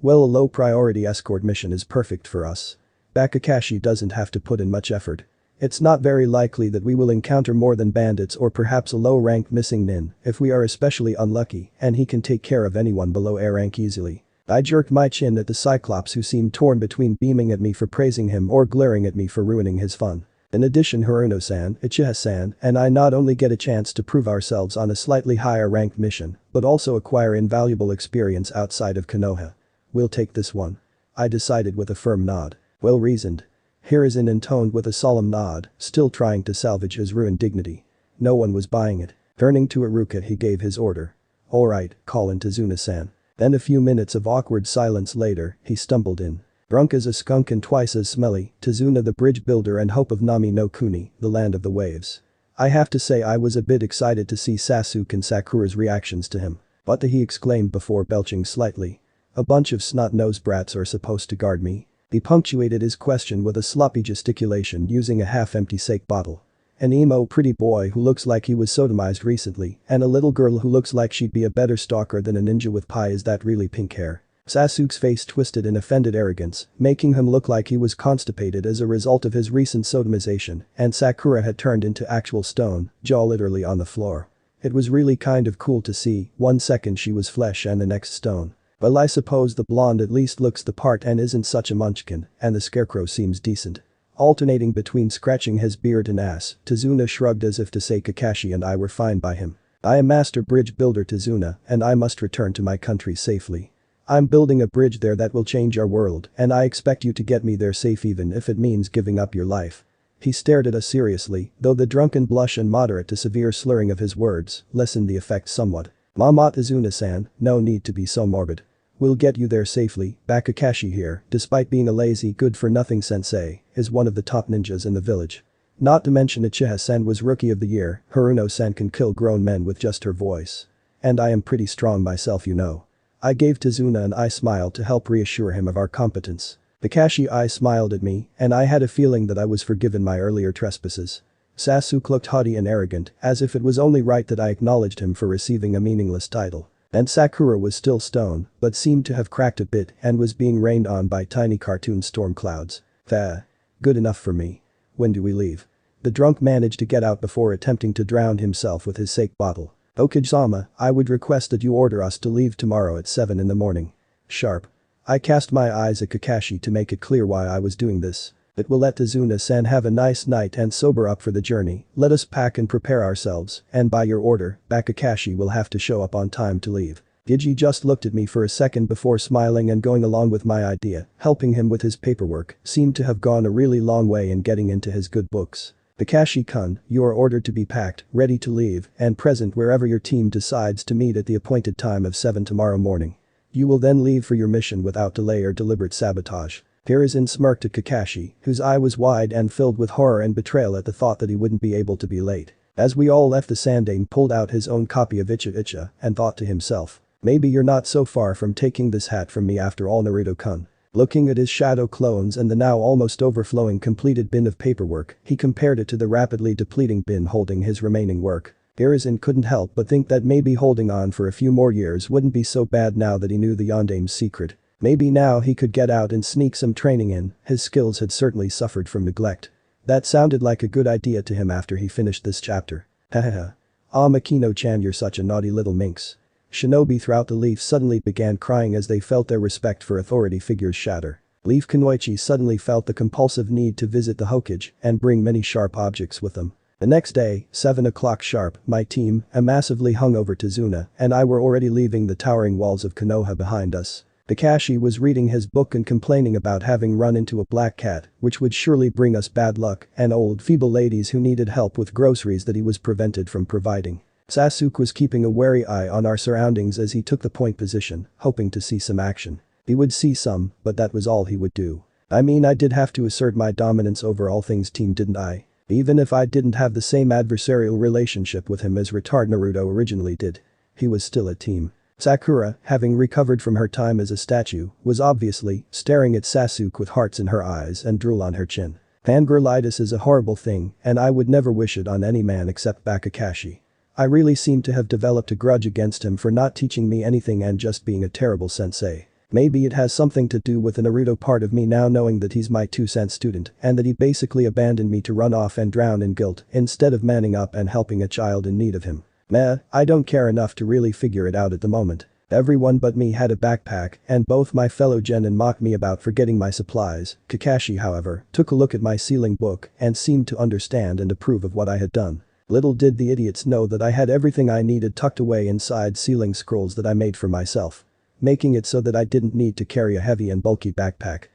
Well, a low priority escort mission is perfect for us. Bakakashi doesn't have to put in much effort. It's not very likely that we will encounter more than bandits or perhaps a low-ranked missing nin if we are especially unlucky, and he can take care of anyone below A rank easily. I jerked my chin at the Cyclops, who seemed torn between beaming at me for praising him or glaring at me for ruining his fun. In addition, Haruno-san, Uchiha-san, and I not only get a chance to prove ourselves on a slightly higher ranked mission, but also acquire invaluable experience outside of Konoha. We'll take this one. I decided with a firm nod. Well reasoned. Hiruzen intoned with a solemn nod, still trying to salvage his ruined dignity. No one was buying it. Turning to Iruka, he gave his order. Alright, call in Tazuna-san. Then a few minutes of awkward silence later, he stumbled in. Drunk as a skunk and twice as smelly, Tazuna, the bridge builder and hope of Nami no Kuni, the land of the waves. I have to say I was a bit excited to see Sasuke and Sakura's reactions to him. What he exclaimed before belching slightly. A bunch of snot-nosed brats are supposed to guard me? He punctuated his question with a sloppy gesticulation using a half-empty sake bottle. An emo pretty boy who looks like he was sodomized recently, and a little girl who looks like she'd be a better stalker than a ninja with pie. Is that really pink hair? Sasuke's face twisted in offended arrogance, making him look like he was constipated as a result of his recent sodomization, and Sakura had turned into actual stone, jaw literally on the floor. It was really kind of cool to see, 1 second she was flesh and the next stone. Well, I suppose the blonde at least looks the part and isn't such a munchkin, and the scarecrow seems decent. Alternating between scratching his beard and ass, Tazuna shrugged as if to say Kakashi and I were fine by him. I am Master Bridge Builder Tazuna, and I must return to my country safely. I'm building a bridge there that will change our world, and I expect you to get me there safe even if it means giving up your life. He stared at us seriously, though the drunken blush and moderate to severe slurring of his words lessened the effect somewhat. Mama Tazuna-san, no need to be so morbid. We'll get you there safely. Bakakashi here, despite being a lazy good-for-nothing sensei, is one of the top ninjas in the village. Not to mention Uchiha-san was Rookie of the Year. Haruno-san can kill grown men with just her voice. And I am pretty strong myself, you know. I gave Tazuna an eye smile to help reassure him of our competence. Kakashi eye smiled at me, and I had a feeling that I was forgiven my earlier trespasses. Sasuke looked haughty and arrogant, as if it was only right that I acknowledged him for receiving a meaningless title. And Sakura was still stone, but seemed to have cracked a bit and was being rained on by tiny cartoon storm clouds. Good enough for me. When do we leave? The drunk managed to get out before attempting to drown himself with his sake bottle. Okage-sama, I would request that you order us to leave tomorrow at 7 in the morning. Sharp. I cast my eyes at Kakashi to make it clear why I was doing this. It will let Tazuna-san have a nice night and sober up for the journey. Let us pack and prepare ourselves, and by your order, Bakakashi will have to show up on time to leave. Gigi just looked at me for a second before smiling and going along with my idea. Helping him with his paperwork seemed to have gone a really long way in getting into his good books. Kakashi-kun, you are ordered to be packed, ready to leave, and present wherever your team decides to meet at the appointed time of 7 tomorrow morning. You will then leave for your mission without delay or deliberate sabotage. Hiruzen smirked at Kakashi, whose eye was wide and filled with horror and betrayal at the thought that he wouldn't be able to be late. As we all left, the Sandaime pulled out his own copy of Icha Icha and thought to himself, maybe you're not so far from taking this hat from me after all, Naruto-kun. Looking at his shadow clones and the now almost overflowing completed bin of paperwork, he compared it to the rapidly depleting bin holding his remaining work. Hiruzen couldn't help but think that maybe holding on for a few more years wouldn't be so bad now that he knew the Yondaime's secret. Maybe now he could get out and sneak some training in. His skills had certainly suffered from neglect. That sounded like a good idea to him after he finished this chapter. Hahaha. Ah, Makino-chan, you're such a naughty little minx. Shinobi throughout the Leaf suddenly began crying as they felt their respect for authority figures shatter. Leaf Kunoichi suddenly felt the compulsive need to visit the Hokage and bring many sharp objects with them. The next day, 7 o'clock sharp, my team, a massively hungover Tazuna, and I were already leaving the towering walls of Konoha behind us. Takashi was reading his book and complaining about having run into a black cat, which would surely bring us bad luck, and old feeble ladies who needed help with groceries that he was prevented from providing. Sasuke was keeping a wary eye on our surroundings as he took the point position, hoping to see some action. He would see some, but that was all he would do. I mean, I did have to assert my dominance over all things team, didn't I? Even if I didn't have the same adversarial relationship with him as retard Naruto originally did. He was still a team. Sakura, having recovered from her time as a statue, was obviously staring at Sasuke with hearts in her eyes and drool on her chin. Fangirlitis is a horrible thing, and I would never wish it on any man except Kakashi. I really seem to have developed a grudge against him for not teaching me anything and just being a terrible sensei. Maybe it has something to do with the Naruto part of me now knowing that he's my 2-cent student and that he basically abandoned me to run off and drown in guilt instead of manning up and helping a child in need of him. Meh, I don't care enough to really figure it out at the moment. Everyone but me had a backpack and both my fellow genin mocked me about forgetting my supplies. Kakashi, however, took a look at my sealing book and seemed to understand and approve of what I had done. Little did the idiots know that I had everything I needed tucked away inside sealing scrolls that I made for myself, making it so that I didn't need to carry a heavy and bulky backpack.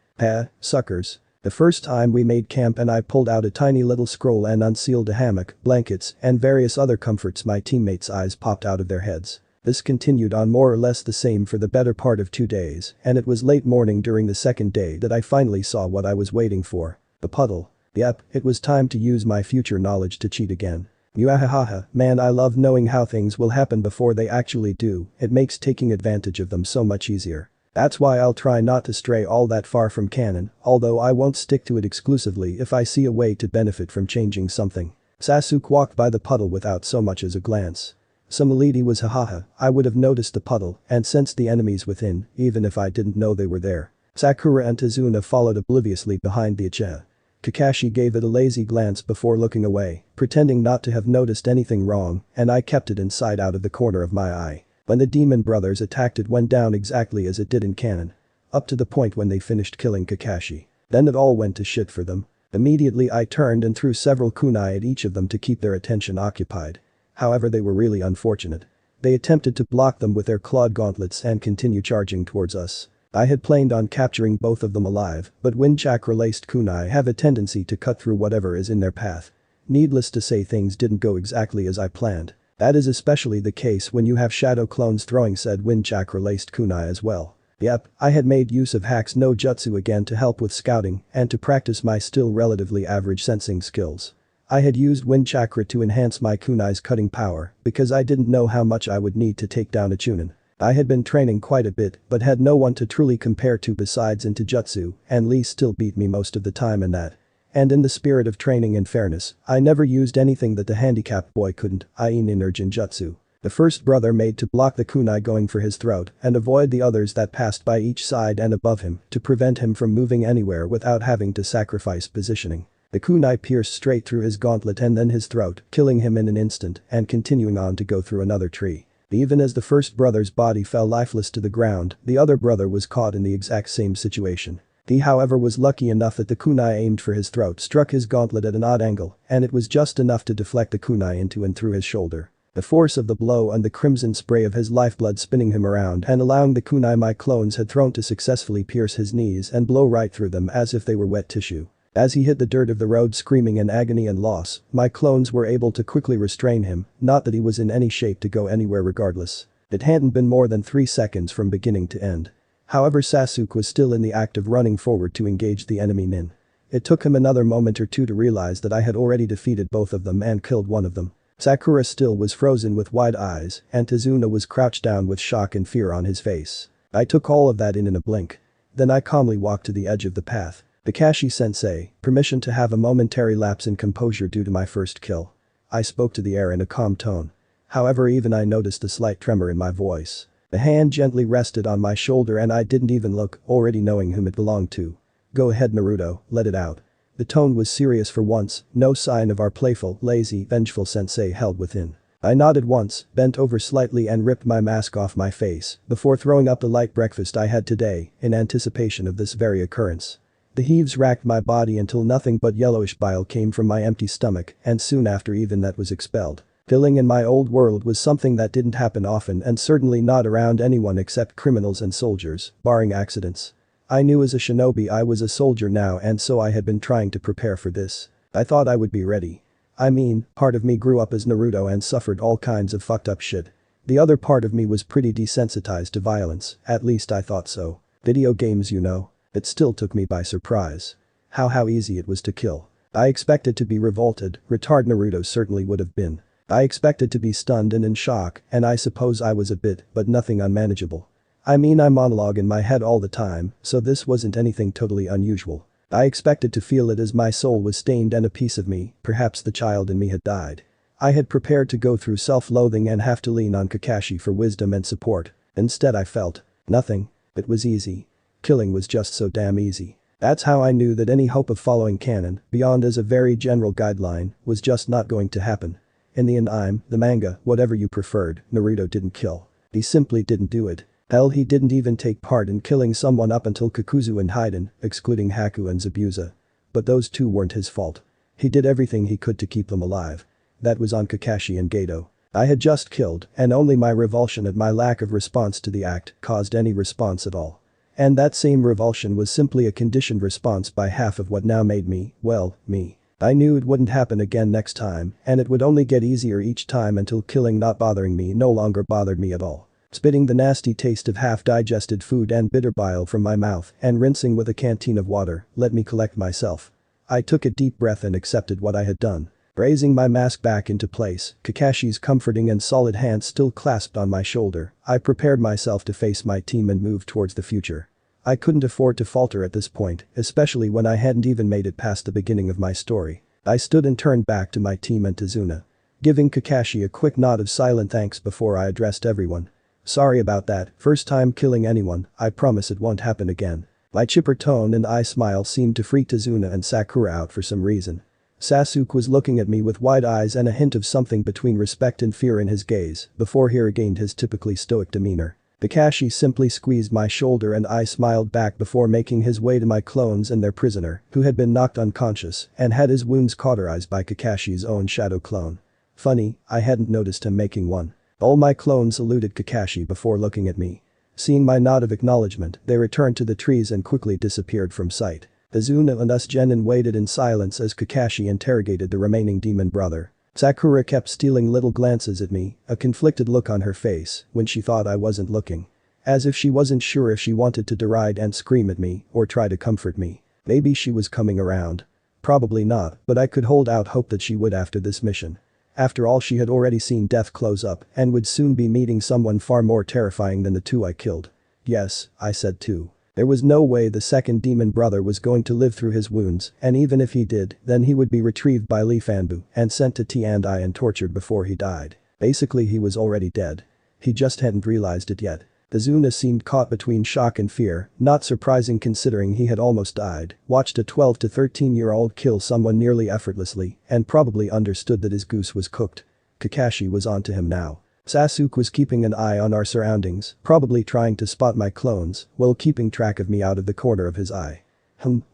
Suckers. The first time we made camp and I pulled out a tiny little scroll and unsealed a hammock, blankets, and various other comforts, my teammates' eyes popped out of their heads. This continued on more or less the same for the better part of 2 days, and it was late morning during the second day that I finally saw what I was waiting for. The puddle. Yep, it was time to use my future knowledge to cheat again. Muahahaha, man, I love knowing how things will happen before they actually do, it makes taking advantage of them so much easier. That's why I'll try not to stray all that far from canon, although I won't stick to it exclusively if I see a way to benefit from changing something. Sasuke walked by the puddle without so much as a glance. Sumiliti was hahaha, I would have noticed the puddle and sensed the enemies within, even if I didn't know they were there. Sakura and Tazuna followed obliviously behind the Uchiha. Kakashi gave it a lazy glance before looking away, pretending not to have noticed anything wrong, and I kept it inside out of the corner of my eye. When the demon brothers attacked, it went down exactly as it did in canon. Up to the point when they finished killing Kakashi. Then it all went to shit for them. Immediately I turned and threw several kunai at each of them to keep their attention occupied. However, they were really unfortunate. They attempted to block them with their clawed gauntlets and continue charging towards us. I had planned on capturing both of them alive, but wind chakra-laced kunai have a tendency to cut through whatever is in their path. Needless to say, things didn't go exactly as I planned. That is especially the case when you have shadow clones throwing said wind chakra-laced kunai as well. Yep, I had made use of Hack's no jutsu again to help with scouting and to practice my still relatively average sensing skills. I had used wind chakra to enhance my kunai's cutting power because I didn't know how much I would need to take down a chunin. I had been training quite a bit but had no one to truly compare to besides into jutsu, and Lee still beat me most of the time in that. And in the spirit of training and fairness, I never used anything that the handicapped boy couldn't, i.e. Ninja Jutsu. The first brother made to block the kunai going for his throat and avoid the others that passed by each side and above him to prevent him from moving anywhere without having to sacrifice positioning. The kunai pierced straight through his gauntlet and then his throat, killing him in an instant and continuing on to go through another tree. Even as the first brother's body fell lifeless to the ground, the other brother was caught in the exact same situation. He, however, was lucky enough that the kunai aimed for his throat struck his gauntlet at an odd angle, and it was just enough to deflect the kunai into and through his shoulder. The force of the blow and the crimson spray of his lifeblood spinning him around and allowing the kunai my clones had thrown to successfully pierce his knees and blow right through them as if they were wet tissue. As he hit the dirt of the road screaming in agony and loss, my clones were able to quickly restrain him, not that he was in any shape to go anywhere regardless. It hadn't been more than 3 seconds from beginning to end. However, Sasuke was still in the act of running forward to engage the enemy nin. It took him another moment or two to realize that I had already defeated both of them and killed one of them. Sakura still was frozen with wide eyes, and Tazuna was crouched down with shock and fear on his face. I took all of that in a blink. Then I calmly walked to the edge of the path. Kakashi-sensei, permission to have a momentary lapse in composure due to my first kill. I spoke to the air in a calm tone. However, even I noticed a slight tremor in my voice. The hand gently rested on my shoulder and I didn't even look, already knowing whom it belonged to. Go ahead Naruto, let it out. The tone was serious for once, no sign of our playful, lazy, vengeful sensei held within. I nodded once, bent over slightly and ripped my mask off my face before throwing up the light breakfast I had today in anticipation of this very occurrence. The heaves racked my body until nothing but yellowish bile came from my empty stomach and soon after even that was expelled. Killing in my old world was something that didn't happen often and certainly not around anyone except criminals and soldiers, barring accidents. I knew as a shinobi I was a soldier now and so I had been trying to prepare for this. I thought I would be ready. I mean, part of me grew up as Naruto and suffered all kinds of fucked up shit. The other part of me was pretty desensitized to violence, at least I thought so. Video games, you know. It still took me by surprise. How easy it was to kill. I expected to be revolted, retard Naruto certainly would have been. I expected to be stunned and in shock, and I suppose I was a bit, but nothing unmanageable. I mean I monologue in my head all the time, so this wasn't anything totally unusual. I expected to feel it as my soul was stained and a piece of me, perhaps the child in me had died. I had prepared to go through self-loathing and have to lean on Kakashi for wisdom and support. Instead I felt nothing. It was easy. Killing was just so damn easy. That's how I knew that any hope of following canon, beyond as a very general guideline, was just not going to happen. In the anime, the manga, whatever you preferred, Naruto didn't kill. He simply didn't do it. Hell, he didn't even take part in killing someone up until Kakuzu and Haiden, excluding Haku and Zabuza. But those two weren't his fault. He did everything he could to keep them alive. That was on Kakashi and Geto. I had just killed, and only my revulsion at my lack of response to the act caused any response at all. And that same revulsion was simply a conditioned response by half of what now made me, well, me. I knew it wouldn't happen again next time, and it would only get easier each time until killing not bothering me no longer bothered me at all. Spitting the nasty taste of half-digested food and bitter bile from my mouth and rinsing with a canteen of water let me collect myself. I took a deep breath and accepted what I had done. Raising my mask back into place, Kakashi's comforting and solid hand still clasped on my shoulder, I prepared myself to face my team and move towards the future. I couldn't afford to falter at this point, especially when I hadn't even made it past the beginning of my story. I stood and turned back to my team and Tazuna. Giving Kakashi a quick nod of silent thanks before I addressed everyone. Sorry about that, first time killing anyone, I promise it won't happen again. My chipper tone and eye smile seemed to freak Tazuna and Sakura out for some reason. Sasuke was looking at me with wide eyes and a hint of something between respect and fear in his gaze before he regained his typically stoic demeanor. Kakashi simply squeezed my shoulder and I smiled back before making his way to my clones and their prisoner, who had been knocked unconscious and had his wounds cauterized by Kakashi's own shadow clone. Funny, I hadn't noticed him making one. All my clones saluted Kakashi before looking at me. Seeing my nod of acknowledgement, they returned to the trees and quickly disappeared from sight. Azuna and us genin waited in silence as Kakashi interrogated the remaining demon brother. Sakura kept stealing little glances at me, a conflicted look on her face when she thought I wasn't looking. As if she wasn't sure if she wanted to deride and scream at me or try to comfort me. Maybe she was coming around. Probably not, but I could hold out hope that she would after this mission. After all, she had already seen death close up and would soon be meeting someone far more terrifying than the two I killed. Yes, I said too. There was no way the second demon brother was going to live through his wounds, and even if he did, then he would be retrieved by Lee Fanbu and sent to T&I and tortured before he died. Basically he was already dead. He just hadn't realized it yet. Azuna seemed caught between shock and fear, not surprising considering he had almost died, watched a 12 to 13-year-old kill someone nearly effortlessly, and probably understood that his goose was cooked. Kakashi was onto him now. Sasuke was keeping an eye on our surroundings, probably trying to spot my clones, while keeping track of me out of the corner of his eye.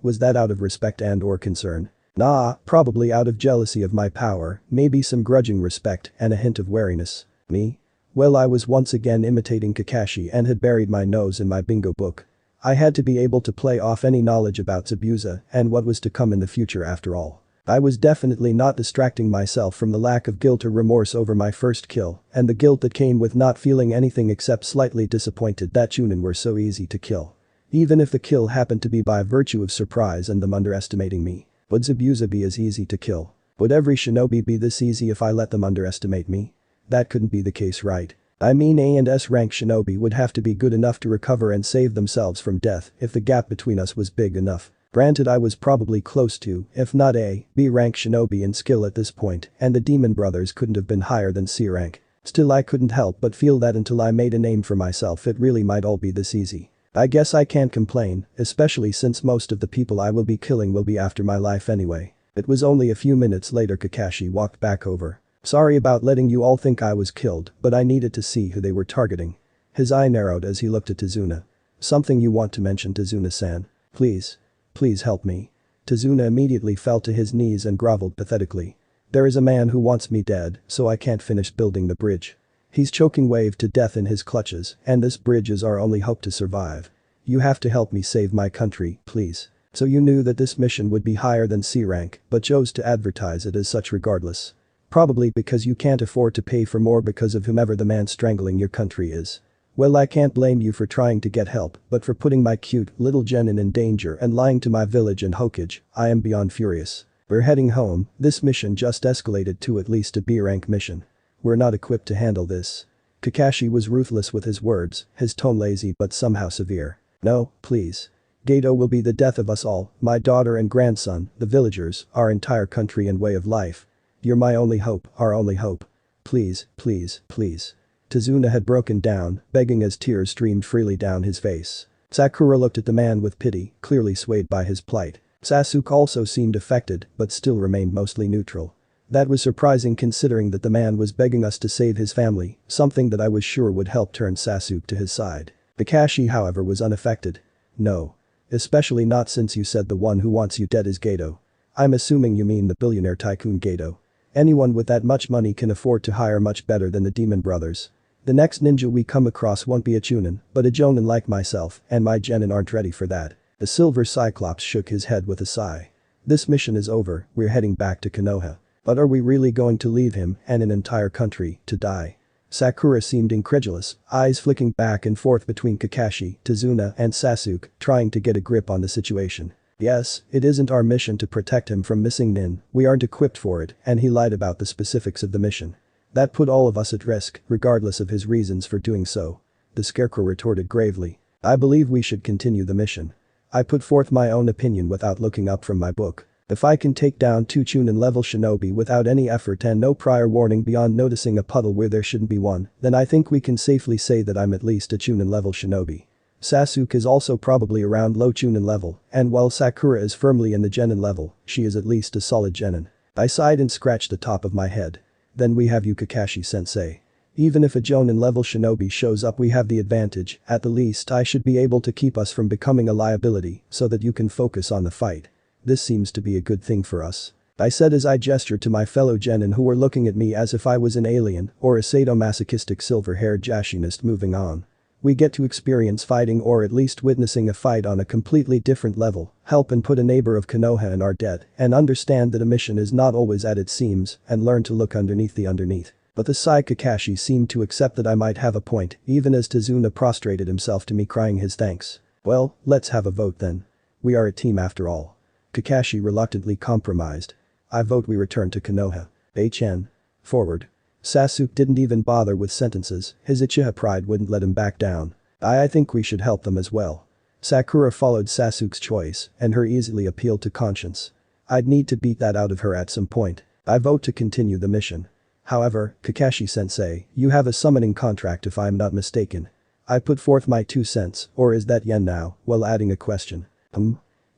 Was that out of respect and/or concern? Nah, probably out of jealousy of my power, maybe some grudging respect and a hint of wariness. Me? Well, I was once again imitating Kakashi and had buried my nose in my bingo book. I had to be able to play off any knowledge about Zabuza and what was to come in the future after all. I was definitely not distracting myself from the lack of guilt or remorse over my first kill and the guilt that came with not feeling anything except slightly disappointed that Chunin were so easy to kill. Even if the kill happened to be by virtue of surprise and them underestimating me, would Zabuza be as easy to kill? Would every shinobi be this easy if I let them underestimate me? That couldn't be the case, right? I mean, A and S rank shinobi would have to be good enough to recover and save themselves from death if the gap between us was big enough. Granted, I was probably close to, if not A, B rank shinobi in skill at this point, and the demon brothers couldn't have been higher than C rank. Still, I couldn't help but feel that until I made a name for myself it really might all be this easy. I guess I can't complain, especially since most of the people I will be killing will be after my life anyway. It was only a few minutes later Kakashi walked back over. Sorry about letting you all think I was killed, but I needed to see who they were targeting. His eye narrowed as he looked at Tazuna. Something you want to mention, Tazuna-san? Please. Please help me. Tazuna immediately fell to his knees and groveled pathetically. There is a man who wants me dead, so I can't finish building the bridge. He's choking Wave to death in his clutches, and this bridge is our only hope to survive. You have to help me save my country, please. So you knew that this mission would be higher than C rank, but chose to advertise it as such regardless. Probably because you can't afford to pay for more because of whomever the man strangling your country is. Well, I can't blame you for trying to get help, but for putting my cute little Genin in danger and lying to my village and Hokage, I am beyond furious. We're heading home. This mission just escalated to at least a B rank mission. We're not equipped to handle this. Kakashi was ruthless with his words, his tone lazy but somehow severe. No, please. Gato will be the death of us all, my daughter and grandson, the villagers, our entire country and way of life. You're my only hope, our only hope. Please, please, please. Tazuna had broken down, begging as tears streamed freely down his face. Sakura looked at the man with pity, clearly swayed by his plight. Sasuke also seemed affected, but still remained mostly neutral. That was surprising considering that the man was begging us to save his family, something that I was sure would help turn Sasuke to his side. Kakashi, however, was unaffected. No. Especially not since you said the one who wants you dead is Gato. I'm assuming you mean the billionaire tycoon Gato. Anyone with that much money can afford to hire much better than the Demon Brothers. The next ninja we come across won't be a Chunin, but a Jonin like myself, and my genin aren't ready for that. The Silver Cyclops shook his head with a sigh. This mission is over, we're heading back to Konoha. But are we really going to leave him and an entire country to die? Sakura seemed incredulous, eyes flicking back and forth between Kakashi, Tazuna and Sasuke, trying to get a grip on the situation. Yes, it isn't our mission to protect him from missing Nin, we aren't equipped for it, and he lied about the specifics of the mission. That put all of us at risk, regardless of his reasons for doing so. The Scarecrow retorted gravely. I believe we should continue the mission. I put forth my own opinion without looking up from my book. If I can take down 2 Chunin level shinobi without any effort and no prior warning beyond noticing a puddle where there shouldn't be one, then I think we can safely say that I'm at least a Chunin level shinobi. Sasuke is also probably around low Chunin level, and while Sakura is firmly in the Genin level, she is at least a solid Genin. I sighed and scratched the top of my head. Then we have you, Kakashi-sensei. Even if a Jonin level shinobi shows up, we have the advantage. At the least I should be able to keep us from becoming a liability so that you can focus on the fight. This seems to be a good thing for us. I said as I gestured to my fellow genin who were looking at me as if I was an alien or a sadomasochistic silver-haired Jashinist. Moving on. We get to experience fighting or at least witnessing a fight on a completely different level, help and put a neighbor of Konoha in our debt, and understand that a mission is not always at its seams, and learn to look underneath the underneath. But the Sai Kakashi seemed to accept that I might have a point, even as Tazuna prostrated himself to me crying his thanks. Well, let's have a vote then. We are a team after all. Kakashi reluctantly compromised. I vote we return to Konoha. HN. Forward. Sasuke didn't even bother with sentences, his Uchiha pride wouldn't let him back down. I think we should help them as well. Sakura followed Sasuke's choice, and her easily appealed to conscience. I'd need to beat that out of her at some point. I vote to continue the mission. However, Kakashi-sensei, you have a summoning contract if I'm not mistaken. I put forth my 2 cents, or is that yen now, while adding a question.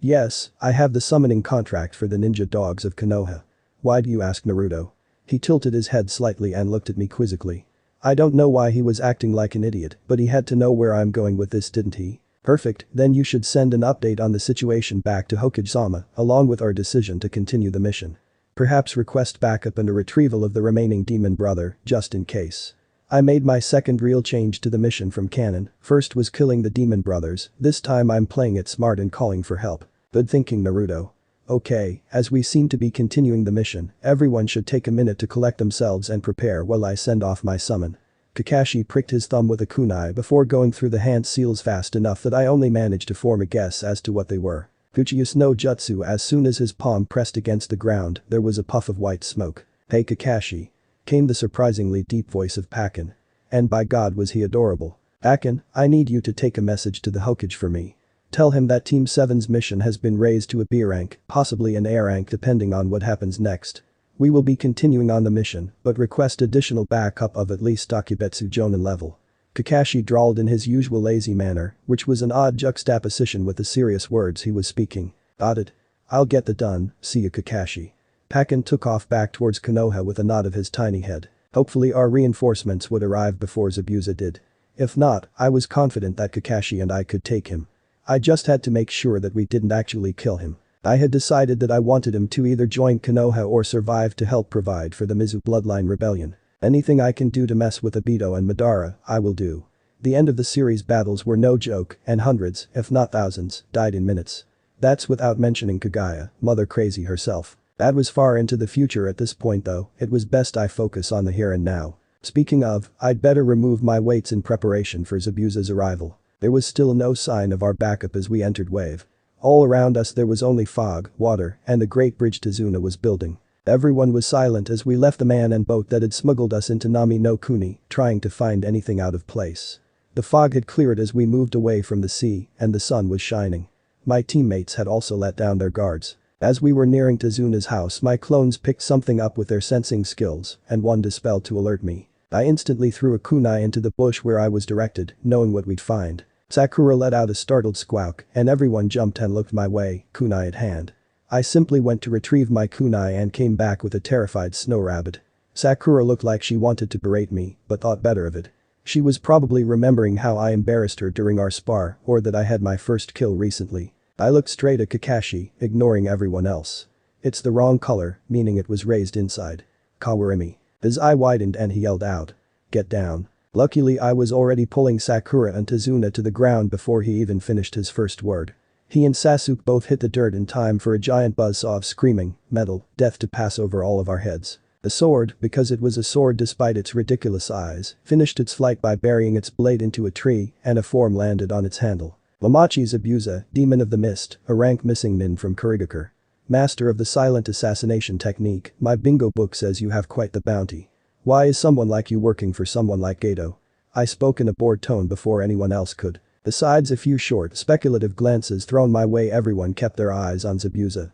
Yes, I have the summoning contract for the ninja dogs of Konoha. Why do you ask, Naruto? He tilted his head slightly and looked at me quizzically. I don't know why he was acting like an idiot, but he had to know where I'm going with this, didn't he? Perfect, then you should send an update on the situation back to Hokage-sama, along with our decision to continue the mission. Perhaps request backup and a retrieval of the remaining demon brother, just in case. I made my second real change to the mission from canon. First was killing the demon brothers, this time I'm playing it smart and calling for help. Good thinking, Naruto. Okay, as we seem to be continuing the mission, everyone should take a minute to collect themselves and prepare while I send off my summon. Kakashi pricked his thumb with a kunai before going through the hand seals fast enough that I only managed to form a guess as to what they were. Fuchius no Jutsu. As soon as his palm pressed against the ground, there was a puff of white smoke. Hey Kakashi. Came the surprisingly deep voice of Pakin. And by God was he adorable. Pakin, I need you to take a message to the Hokage for me. Tell him that Team 7's mission has been raised to a B rank, possibly an A rank depending on what happens next. We will be continuing on the mission, but request additional backup of at least Takebetsu Jonin level. Kakashi drawled in his usual lazy manner, which was an odd juxtaposition with the serious words he was speaking. Got it. I'll get that done, see you Kakashi. Pakken took off back towards Konoha with a nod of his tiny head. Hopefully our reinforcements would arrive before Zabuza did. If not, I was confident that Kakashi and I could take him. I just had to make sure that we didn't actually kill him. I had decided that I wanted him to either join Konoha or survive to help provide for the Mizu bloodline rebellion. Anything I can do to mess with Obito and Madara, I will do. The end of the series battles were no joke, and hundreds, if not thousands, died in minutes. That's without mentioning Kagaya, Mother Crazy herself. That was far into the future at this point though, it was best I focus on the here and now. Speaking of, I'd better remove my weights in preparation for Zabuza's arrival. There was still no sign of our backup as we entered Wave. All around us there was only fog, water, and the great bridge Tazuna was building. Everyone was silent as we left the man and boat that had smuggled us into Nami no Kuni, trying to find anything out of place. The fog had cleared as we moved away from the sea, and the sun was shining. My teammates had also let down their guards. As we were nearing Tazuna's house my clones picked something up with their sensing skills, and one dispelled to alert me. I instantly threw a kunai into the bush where I was directed, knowing what we'd find. Sakura let out a startled squawk, and everyone jumped and looked my way, kunai at hand. I simply went to retrieve my kunai and came back with a terrified snow rabbit. Sakura looked like she wanted to berate me, but thought better of it. She was probably remembering how I embarrassed her during our spar, or that I had my first kill recently. I looked straight at Kakashi, ignoring everyone else. It's the wrong color, meaning it was raised inside. Kawarimi. His eye widened and he yelled out. Get down. Luckily I was already pulling Sakura and Tazuna to the ground before he even finished his first word. He and Sasuke both hit the dirt in time for a giant buzzsaw of screaming, metal, death to pass over all of our heads. The sword, because it was a sword despite its ridiculous size, finished its flight by burying its blade into a tree and a form landed on its handle. Lamachi Zabuza, Demon of the Mist, a rank missing nin from Kurigakure. Master of the silent assassination technique, my bingo book says you have quite the bounty. Why is someone like you working for someone like Gato? I spoke in a bored tone before anyone else could. Besides a few short, speculative glances thrown my way everyone kept their eyes on Zabuza.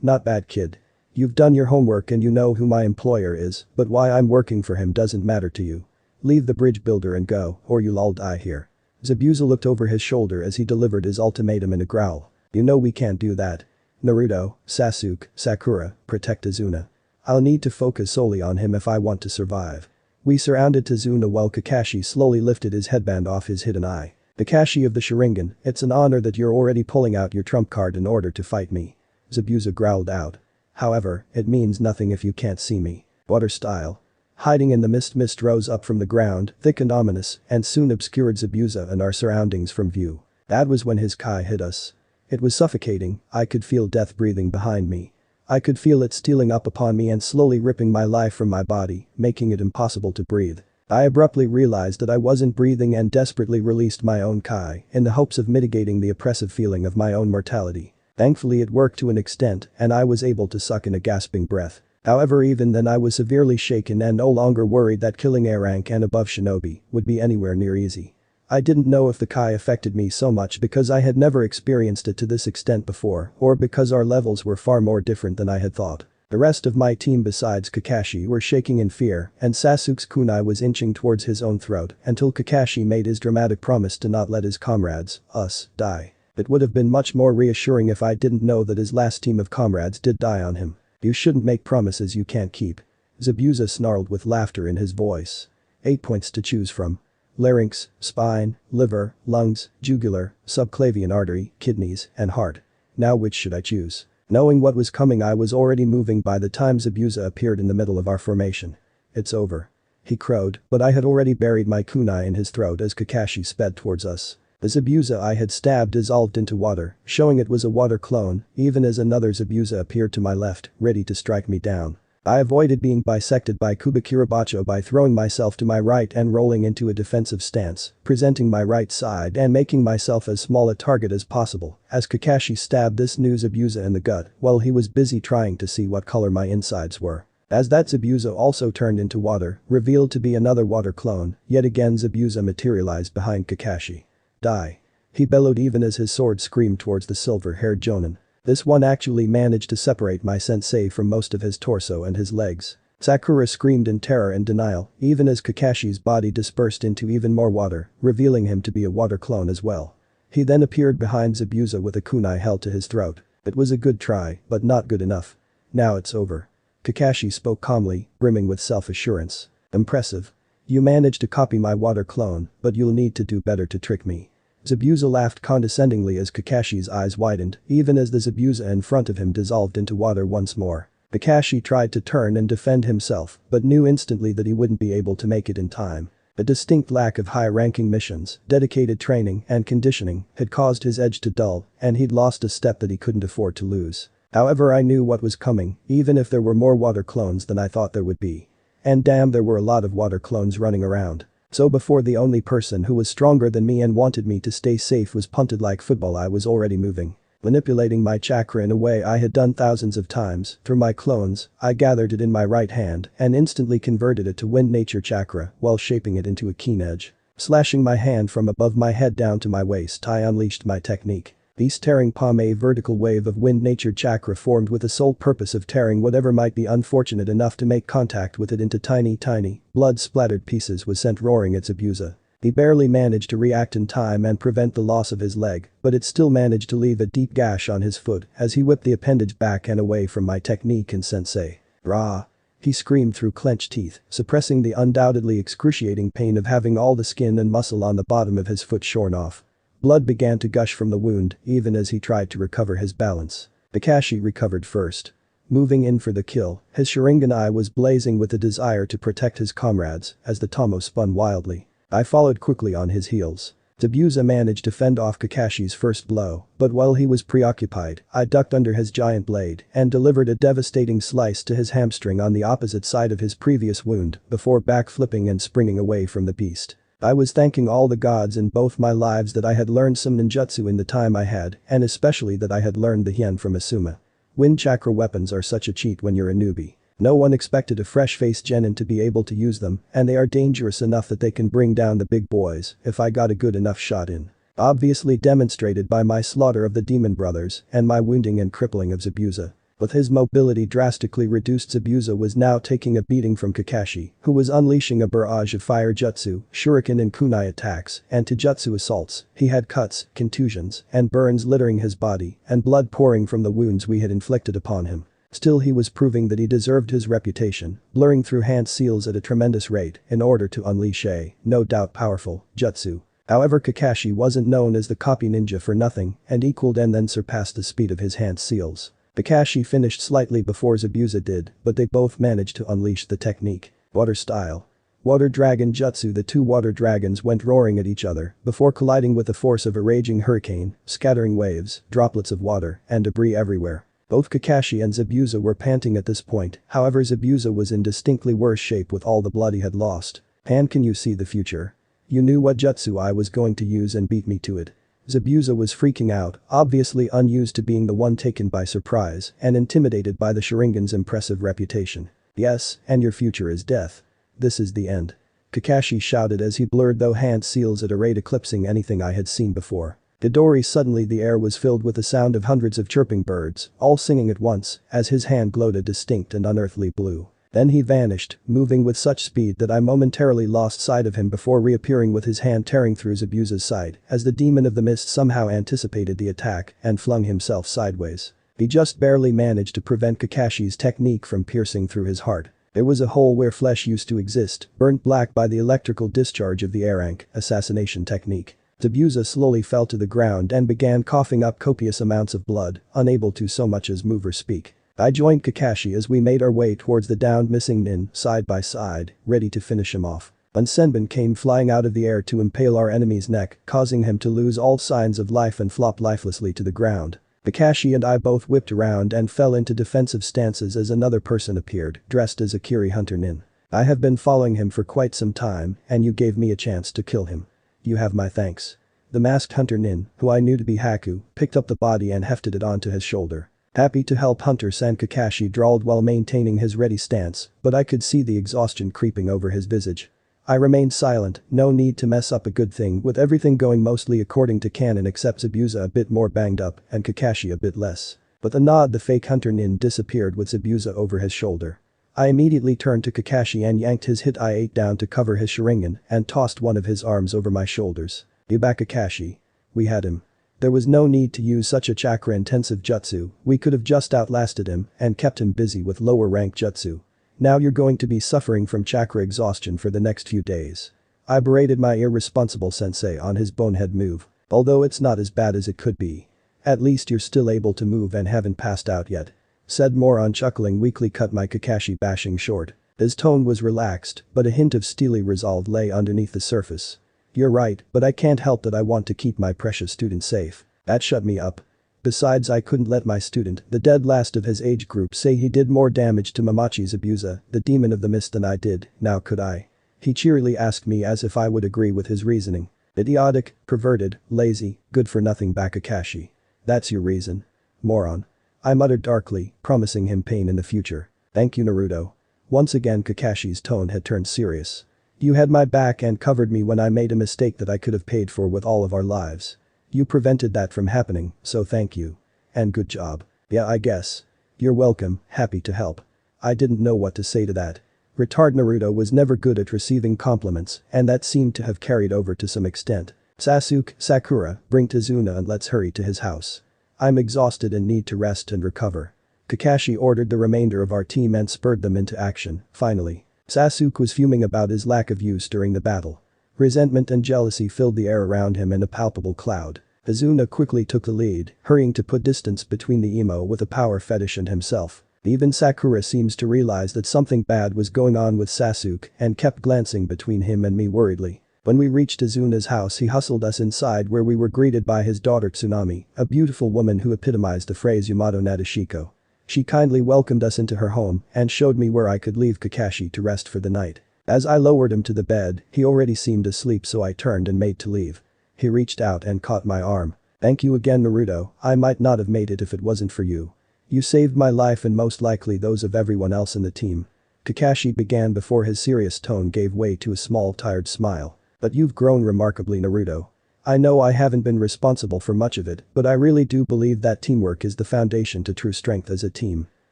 Not bad kid. You've done your homework and you know who my employer is, but why I'm working for him doesn't matter to you. Leave the bridge builder and go, or you'll all die here. Zabuza looked over his shoulder as he delivered his ultimatum in a growl. You know we can't do that. Naruto, Sasuke, Sakura, protect Tazuna. I'll need to focus solely on him if I want to survive. We surrounded Tazuna while Kakashi slowly lifted his headband off his hidden eye. Kakashi of the Sharingan, it's an honor that you're already pulling out your trump card in order to fight me. Zabuza growled out. However, it means nothing if you can't see me. Water style. Hiding in the mist rose up from the ground, thick and ominous, and soon obscured Zabuza and our surroundings from view. That was when his Kai hit us. It was suffocating, I could feel death breathing behind me. I could feel it stealing up upon me and slowly ripping my life from my body, making it impossible to breathe. I abruptly realized that I wasn't breathing and desperately released my own Kai in the hopes of mitigating the oppressive feeling of my own mortality. Thankfully it worked to an extent and I was able to suck in a gasping breath. However, even then I was severely shaken and no longer worried that killing A rank and above shinobi would be anywhere near easy. I didn't know if the Kai affected me so much because I had never experienced it to this extent before or because our levels were far more different than I had thought. The rest of my team besides Kakashi were shaking in fear and Sasuke's kunai was inching towards his own throat until Kakashi made his dramatic promise to not let his comrades, us, die. It would have been much more reassuring if I didn't know that his last team of comrades did die on him. You shouldn't make promises you can't keep. Zabuza snarled with laughter in his voice. 8 points to choose from. Larynx, spine, liver, lungs, jugular, subclavian artery, kidneys, and heart. Now which should I choose? Knowing what was coming I was already moving by the time Zabuza appeared in the middle of our formation. It's over. He crowed, but I had already buried my kunai in his throat as Kakashi sped towards us. The Zabuza I had stabbed dissolved into water, showing it was a water clone, even as another Zabuza appeared to my left, ready to strike me down. I avoided being bisected by Kubikirabacho by throwing myself to my right and rolling into a defensive stance, presenting my right side and making myself as small a target as possible, as Kakashi stabbed this new Zabuza in the gut while he was busy trying to see what color my insides were. As that Zabuza also turned into water, revealed to be another water clone, yet again Zabuza materialized behind Kakashi. Die. He bellowed even as his sword screamed towards the silver-haired Jonin. This one actually managed to separate my sensei from most of his torso and his legs. Sakura screamed in terror and denial, even as Kakashi's body dispersed into even more water, revealing him to be a water clone as well. He then appeared behind Zabuza with a kunai held to his throat. It was a good try, but not good enough. Now it's over. Kakashi spoke calmly, brimming with self-assurance. Impressive. You managed to copy my water clone, but you'll need to do better to trick me. Zabuza laughed condescendingly as Kakashi's eyes widened, even as the Zabuza in front of him dissolved into water once more. Kakashi tried to turn and defend himself, but knew instantly that he wouldn't be able to make it in time. A distinct lack of high-ranking missions, dedicated training, and conditioning had caused his edge to dull, and he'd lost a step that he couldn't afford to lose. However, I knew what was coming, even if there were more water clones than I thought there would be. And damn, there were a lot of water clones running around. So before the only person who was stronger than me and wanted me to stay safe was punted like football, I was already moving. Manipulating my chakra in a way I had done thousands of times, through my clones, I gathered it in my right hand and instantly converted it to wind nature chakra while shaping it into a keen edge. Slashing my hand from above my head down to my waist, I unleashed my technique. Beast tearing palm, a vertical wave of wind nature chakra formed with the sole purpose of tearing whatever might be unfortunate enough to make contact with it into tiny, blood-splattered pieces was sent roaring at Zabuza. He barely managed to react in time and prevent the loss of his leg, but it still managed to leave a deep gash on his foot as he whipped the appendage back and away from my technique and sensei. Rah! He screamed through clenched teeth, suppressing the undoubtedly excruciating pain of having all the skin and muscle on the bottom of his foot shorn off. Blood began to gush from the wound, even as he tried to recover his balance. Kakashi recovered first. Moving in for the kill, his Sharingan eye was blazing with the desire to protect his comrades as the Tomo spun wildly. I followed quickly on his heels. Zabuza managed to fend off Kakashi's first blow, but while he was preoccupied, I ducked under his giant blade and delivered a devastating slice to his hamstring on the opposite side of his previous wound before backflipping and springing away from the beast. I was thanking all the gods in both my lives that I had learned some ninjutsu in the time I had, and especially that I had learned the hien from Asuma. Wind chakra weapons are such a cheat when you're a newbie. No one expected a fresh-faced genin to be able to use them, and they are dangerous enough that they can bring down the big boys if I got a good enough shot in. Obviously demonstrated by my slaughter of the demon brothers and my wounding and crippling of Zabuza. With his mobility drastically reduced, Zabuza was now taking a beating from Kakashi, who was unleashing a barrage of fire jutsu, shuriken and kunai attacks, and taijutsu assaults. He had cuts, contusions, and burns littering his body, and blood pouring from the wounds we had inflicted upon him. Still, he was proving that he deserved his reputation, blurring through hand seals at a tremendous rate in order to unleash a, no doubt powerful, jutsu. However, Kakashi wasn't known as the copy ninja for nothing and equaled and then surpassed the speed of his hand seals. Kakashi finished slightly before Zabuza did, but they both managed to unleash the technique. Water style. Water Dragon Jutsu. The two water dragons went roaring at each other before colliding with the force of a raging hurricane, scattering waves, droplets of water, and debris everywhere. Both Kakashi and Zabuza were panting at this point, however Zabuza was in distinctly worse shape with all the blood he had lost. "And can you see the future? You knew what jutsu I was going to use and beat me to it." Zabuza was freaking out, obviously unused to being the one taken by surprise and intimidated by the Sharingan's impressive reputation. "Yes, and your future is death. This is the end," Kakashi shouted as he blurred those hand seals at a rate eclipsing anything I had seen before. Didori. Suddenly the air was filled with the sound of hundreds of chirping birds, all singing at once, as his hand glowed a distinct and unearthly blue. Then he vanished, moving with such speed that I momentarily lost sight of him before reappearing with his hand tearing through Zabuza's side as the demon of the mist somehow anticipated the attack and flung himself sideways. He just barely managed to prevent Kakashi's technique from piercing through his heart. There was a hole where flesh used to exist, burnt black by the electrical discharge of the Arank assassination technique. Zabuza slowly fell to the ground and began coughing up copious amounts of blood, unable to so much as move or speak. I joined Kakashi as we made our way towards the downed missing nin, side by side, ready to finish him off. When Senbin came flying out of the air to impale our enemy's neck, causing him to lose all signs of life and flop lifelessly to the ground. Kakashi and I both whipped around and fell into defensive stances as another person appeared, dressed as a Kiri Hunter nin. "I have been following him for quite some time, and you gave me a chance to kill him. You have my thanks." The masked Hunter nin, who I knew to be Haku, picked up the body and hefted it onto his shoulder. "Happy to help, Hunter-san," Kakashi drawled while maintaining his ready stance, but I could see the exhaustion creeping over his visage. I remained silent, no need to mess up a good thing with everything going mostly according to canon except Zabuza a bit more banged up and Kakashi a bit less. But the nod, the fake Hunter nin disappeared with Zabuza over his shoulder. I immediately turned to Kakashi and yanked his hit I-8 down to cover his Sharingan and tossed one of his arms over my shoulders. You back Kakashi. We had him. There was no need to use such a chakra-intensive jutsu, we could have just outlasted him and kept him busy with lower-rank jutsu. Now you're going to be suffering from chakra exhaustion for the next few days. I berated my irresponsible sensei on his bonehead move, although it's not as bad as it could be. At least you're still able to move and haven't passed out yet. Said moron chuckling weakly cut my Kakashi bashing short. His tone was relaxed, but a hint of steely resolve lay underneath the surface. You're right, but I can't help that I want to keep my precious student safe. That shut me up. Besides, I couldn't let my student, the dead last of his age group, say he did more damage to Mamachi's abuser, the demon of the mist, than I did, now could I? He cheerily asked me as if I would agree with his reasoning. Idiotic, perverted, lazy, good-for-nothing Bakakashi. That's your reason? Moron. I muttered darkly, promising him pain in the future. Thank you, Naruto. Once again Kakashi's tone had turned serious. You had my back and covered me when I made a mistake that I could have paid for with all of our lives. You prevented that from happening, so thank you. And good job. Yeah, I guess. You're welcome, happy to help. I didn't know what to say to that. Retard Naruto was never good at receiving compliments, and that seemed to have carried over to some extent. Sasuke, Sakura, bring Tazuna and let's hurry to his house. I'm exhausted and need to rest and recover. Kakashi ordered the remainder of our team and spurred them into action, finally. Sasuke was fuming about his lack of use during the battle. Resentment and jealousy filled the air around him in a palpable cloud. Tazuna quickly took the lead, hurrying to put distance between the emo with a power fetish and himself. Even Sakura seems to realize that something bad was going on with Sasuke and kept glancing between him and me worriedly. When we reached Tazuna's house, he hustled us inside, where we were greeted by his daughter Tsunami, a beautiful woman who epitomized the phrase Yamato Nadeshiko. She kindly welcomed us into her home and showed me where I could leave Kakashi to rest for the night. As I lowered him to the bed, he already seemed asleep, so I turned and made to leave. He reached out and caught my arm. Thank you again, Naruto, I might not have made it if it wasn't for you. You saved my life and most likely those of everyone else in the team. Kakashi began before his serious tone gave way to a small tired smile. But you've grown remarkably, Naruto. I know I haven't been responsible for much of it, but I really do believe that teamwork is the foundation to true strength as a team.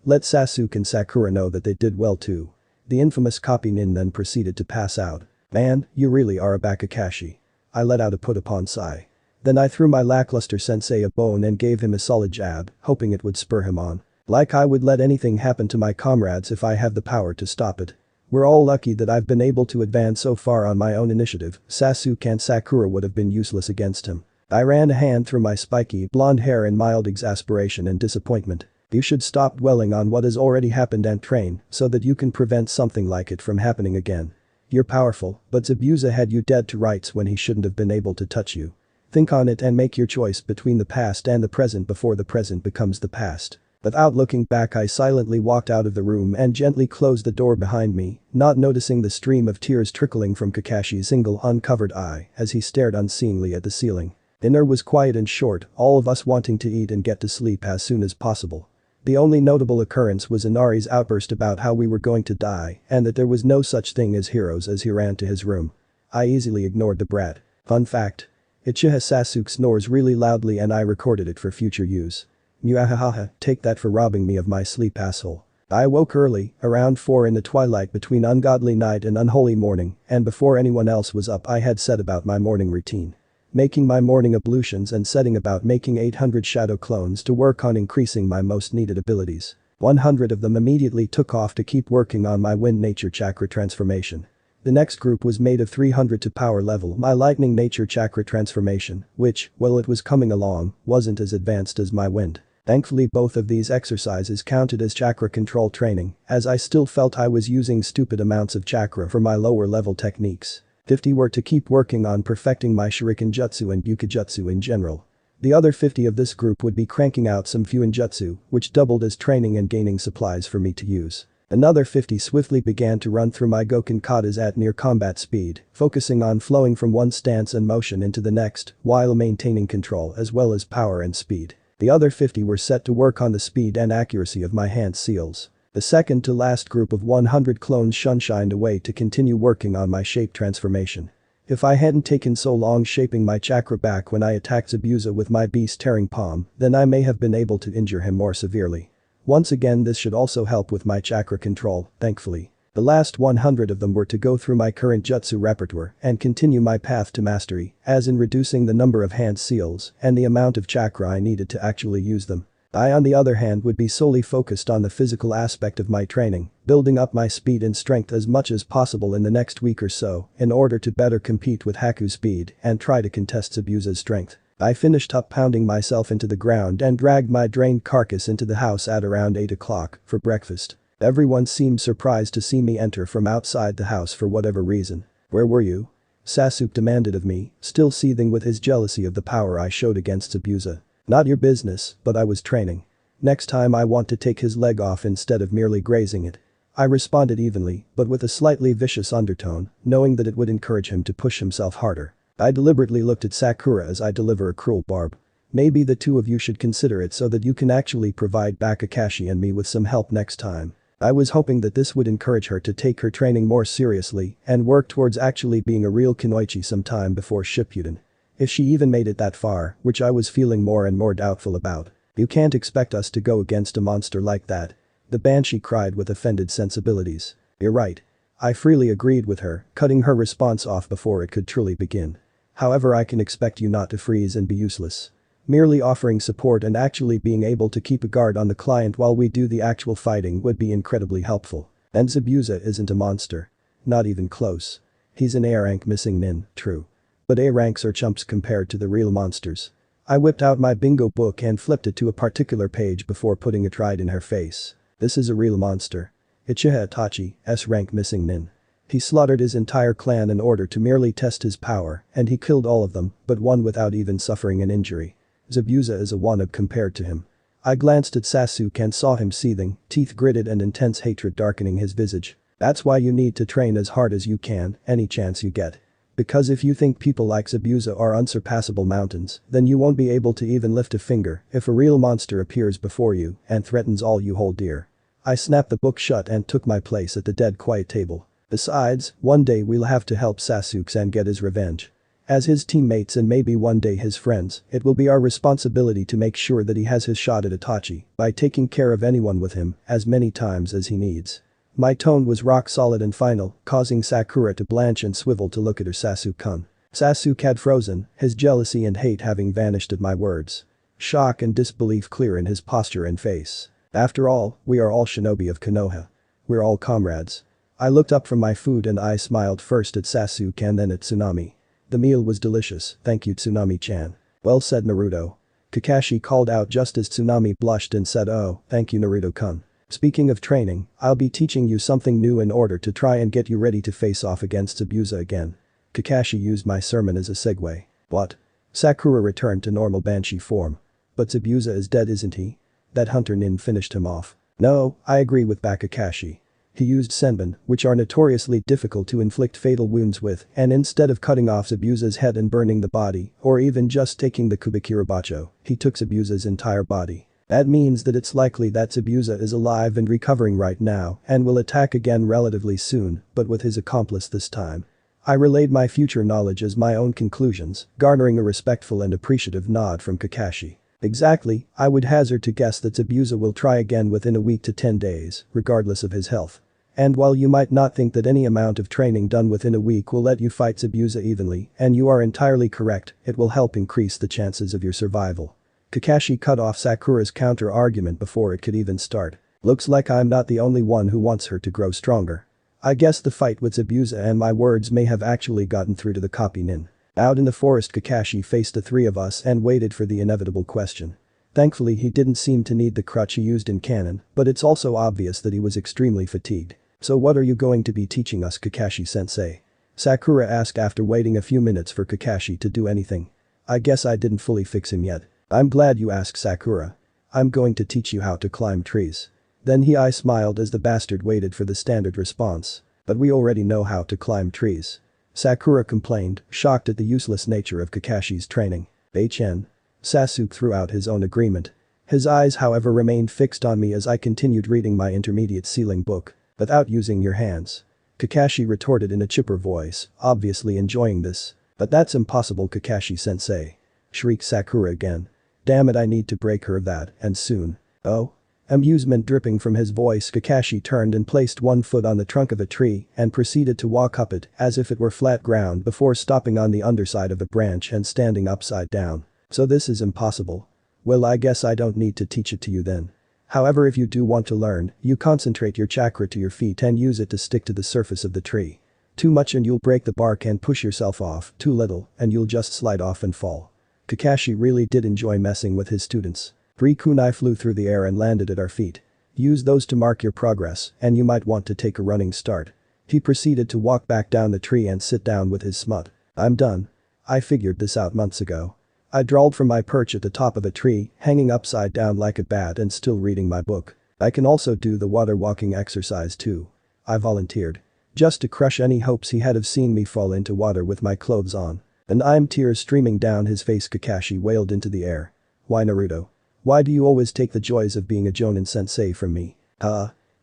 Let Sasuke and Sakura know that they did well too. The infamous copy nin then proceeded to pass out. Man, you really are a Bakakashi. I let out a put-upon sigh. Then I threw my lackluster sensei a bone and gave him a solid jab, hoping it would spur him on. Like I would let anything happen to my comrades if I have the power to stop it. We're all lucky that I've been able to advance so far on my own initiative. Sasuke and Sakura would have been useless against him. I ran a hand through my spiky blonde hair in mild exasperation and disappointment. You should stop dwelling on what has already happened and train so that you can prevent something like it from happening again. You're powerful, but Zabuza had you dead to rights when he shouldn't have been able to touch you. Think on it and make your choice between the past and the present before the present becomes the past. Without looking back, I silently walked out of the room and gently closed the door behind me, not noticing the stream of tears trickling from Kakashi's single uncovered eye as he stared unseeingly at the ceiling. Dinner was quiet and short, all of us wanting to eat and get to sleep as soon as possible. The only notable occurrence was Inari's outburst about how we were going to die and that there was no such thing as heroes as he ran to his room. I easily ignored the brat. Fun fact. Uchiha Sasuke snores really loudly and I recorded it for future use. Muahahaha, take that for robbing me of my sleep, asshole. I woke early, around 4 in the twilight between ungodly night and unholy morning, and before anyone else was up I had set about my morning routine. Making my morning ablutions and setting about making 800 shadow clones to work on increasing my most needed abilities. 100 of them immediately took off to keep working on my wind nature chakra transformation. The next group was made of 300 to power level my lightning nature chakra transformation, which, while it was coming along, wasn't as advanced as my wind. Thankfully both of these exercises counted as chakra control training, as I still felt I was using stupid amounts of chakra for my lower level techniques. 50 were to keep working on perfecting my shuriken jutsu and gyukujutsu in general. The other 50 of this group would be cranking out some fuinjutsu, which doubled as training and gaining supplies for me to use. Another 50 swiftly began to run through my Goken katas at near combat speed, focusing on flowing from one stance and motion into the next, while maintaining control as well as power and speed. The other 50 were set to work on the speed and accuracy of my hand seals. The second to last group of 100 clones shunshined away to continue working on my shape transformation. If I hadn't taken so long shaping my chakra back when I attacked Zabuza with my beast tearing palm, then I may have been able to injure him more severely. Once again, this should also help with my chakra control, thankfully. The last 100 of them were to go through my current jutsu repertoire and continue my path to mastery, as in reducing the number of hand seals and the amount of chakra I needed to actually use them. I, on the other hand, would be solely focused on the physical aspect of my training, building up my speed and strength as much as possible in the next week or so in order to better compete with Haku's speed and try to contest Zabuza's strength. I finished up pounding myself into the ground and dragged my drained carcass into the house at around 8 o'clock for breakfast. Everyone seemed surprised to see me enter from outside the house for whatever reason. "Where were you?" Sasuke demanded of me, still seething with his jealousy of the power I showed against Zabuza. "Not your business, but I was training. Next time I want to take his leg off instead of merely grazing it." I responded evenly, but with a slightly vicious undertone, knowing that it would encourage him to push himself harder. I deliberately looked at Sakura as I deliver a cruel barb. "Maybe the two of you should consider it so that you can actually provide back Kakashi and me with some help next time." I was hoping that this would encourage her to take her training more seriously and work towards actually being a real kunoichi sometime before Shippuden. If she even made it that far, which I was feeling more and more doubtful about. "You can't expect us to go against a monster like that." The banshee cried with offended sensibilities. "You're right." I freely agreed with her, cutting her response off before it could truly begin. "However, I can expect you not to freeze and be useless. Merely offering support and actually being able to keep a guard on the client while we do the actual fighting would be incredibly helpful. And Zabuza isn't a monster. Not even close. He's an A-rank missing nin, true. But A-ranks are chumps compared to the real monsters." I whipped out my bingo book and flipped it to a particular page before putting it right in her face. "This is a real monster. Uchiha Itachi, S-rank missing nin. He slaughtered his entire clan in order to merely test his power, and he killed all of them, but one without even suffering an injury. Zabuza is a one-up compared to him." I glanced at Sasuke and saw him seething, teeth gritted and intense hatred darkening his visage. "That's why you need to train as hard as you can, any chance you get. Because if you think people like Zabuza are unsurpassable mountains, then you won't be able to even lift a finger if a real monster appears before you and threatens all you hold dear." I snapped the book shut and took my place at the dead quiet table. Besides, one day we'll have to help Sasuke and get his revenge. As his teammates and maybe one day his friends, it will be our responsibility to make sure that he has his shot at Itachi by taking care of anyone with him as many times as he needs. My tone was rock solid and final, causing Sakura to blanch and swivel to look at her Sasuke-kun. Sasuke had frozen, his jealousy and hate having vanished at my words. Shock and disbelief clear in his posture and face. "After all, we are all shinobi of Konoha. We're all comrades." I looked up from my food and I smiled first at Sasuke and then at Tsunami. "The meal was delicious, thank you Tsunami-chan." "Well said Naruto." Kakashi called out just as Tsunami blushed and said, "Oh, thank you Naruto-kun. Speaking of training, I'll be teaching you something new in order to try and get you ready to face off against Zabuza again." Kakashi used my sermon as a segue. "What?" Sakura returned to normal banshee form. "But Zabuza is dead, isn't he?" That hunter nin finished him off. "No, I agree with Kakashi. He used senbon, which are notoriously difficult to inflict fatal wounds with, and instead of cutting off Zabuza's head and burning the body, or even just taking the Kubikirabacho, he took Zabuza's entire body. That means that it's likely that Zabuza is alive and recovering right now and will attack again relatively soon, but with his accomplice this time." I relayed my future knowledge as my own conclusions, garnering a respectful and appreciative nod from Kakashi. "Exactly, I would hazard to guess that Zabuza will try again within a week to 10 days, regardless of his health. And while you might not think that any amount of training done within a week will let you fight Zabuza evenly, and you are entirely correct, it will help increase the chances of your survival." Kakashi cut off Sakura's counter-argument before it could even start. "Looks like I'm not the only one who wants her to grow stronger. I guess the fight with Zabuza and my words may have actually gotten through to the copy nin." Out in the forest, Kakashi faced the three of us and waited for the inevitable question. Thankfully he didn't seem to need the crutch he used in canon, but it's also obvious that he was extremely fatigued. "So what are you going to be teaching us, Kakashi-sensei?" Sakura asked after waiting a few minutes for Kakashi to do anything. "I guess I didn't fully fix him yet." "I'm glad you asked, Sakura. I'm going to teach you how to climb trees." Then I smiled as the bastard waited for the standard response. "But we already know how to climb trees." Sakura complained, shocked at the useless nature of Kakashi's training. "HN." Sasuke threw out his own agreement. His eyes however remained fixed on me as I continued reading my intermediate ceiling book. "Without using your hands." Kakashi retorted in a chipper voice, obviously enjoying this. "But that's impossible, Kakashi-sensei." Shrieked Sakura again. "Damn it, I need to break her of that, and soon." "Oh?" Amusement dripping from his voice, Kakashi turned and placed one foot on the trunk of a tree and proceeded to walk up it as if it were flat ground before stopping on the underside of a branch and standing upside down. So this is impossible. Well, I guess I don't need to teach it to you then. However, if you do want to learn, you concentrate your chakra to your feet and use it to stick to the surface of the tree. Too much and you'll break the bark and push yourself off, too little and you'll just slide off and fall. Kakashi really did enjoy messing with his students. 3 kunai flew through the air and landed at our feet. Use those to mark your progress and you might want to take a running start. He proceeded to walk back down the tree and sit down with his smut. I'm done. I figured this out months ago. I drawled from my perch at the top of a tree, hanging upside down like a bat and still reading my book. I can also do the water walking exercise too. I volunteered. Just to crush any hopes he had of seeing me fall into water with my clothes on. And I'm tears streaming down his face, Kakashi wailed into the air. Why Naruto? Why do you always take the joys of being a Jonin sensei from me?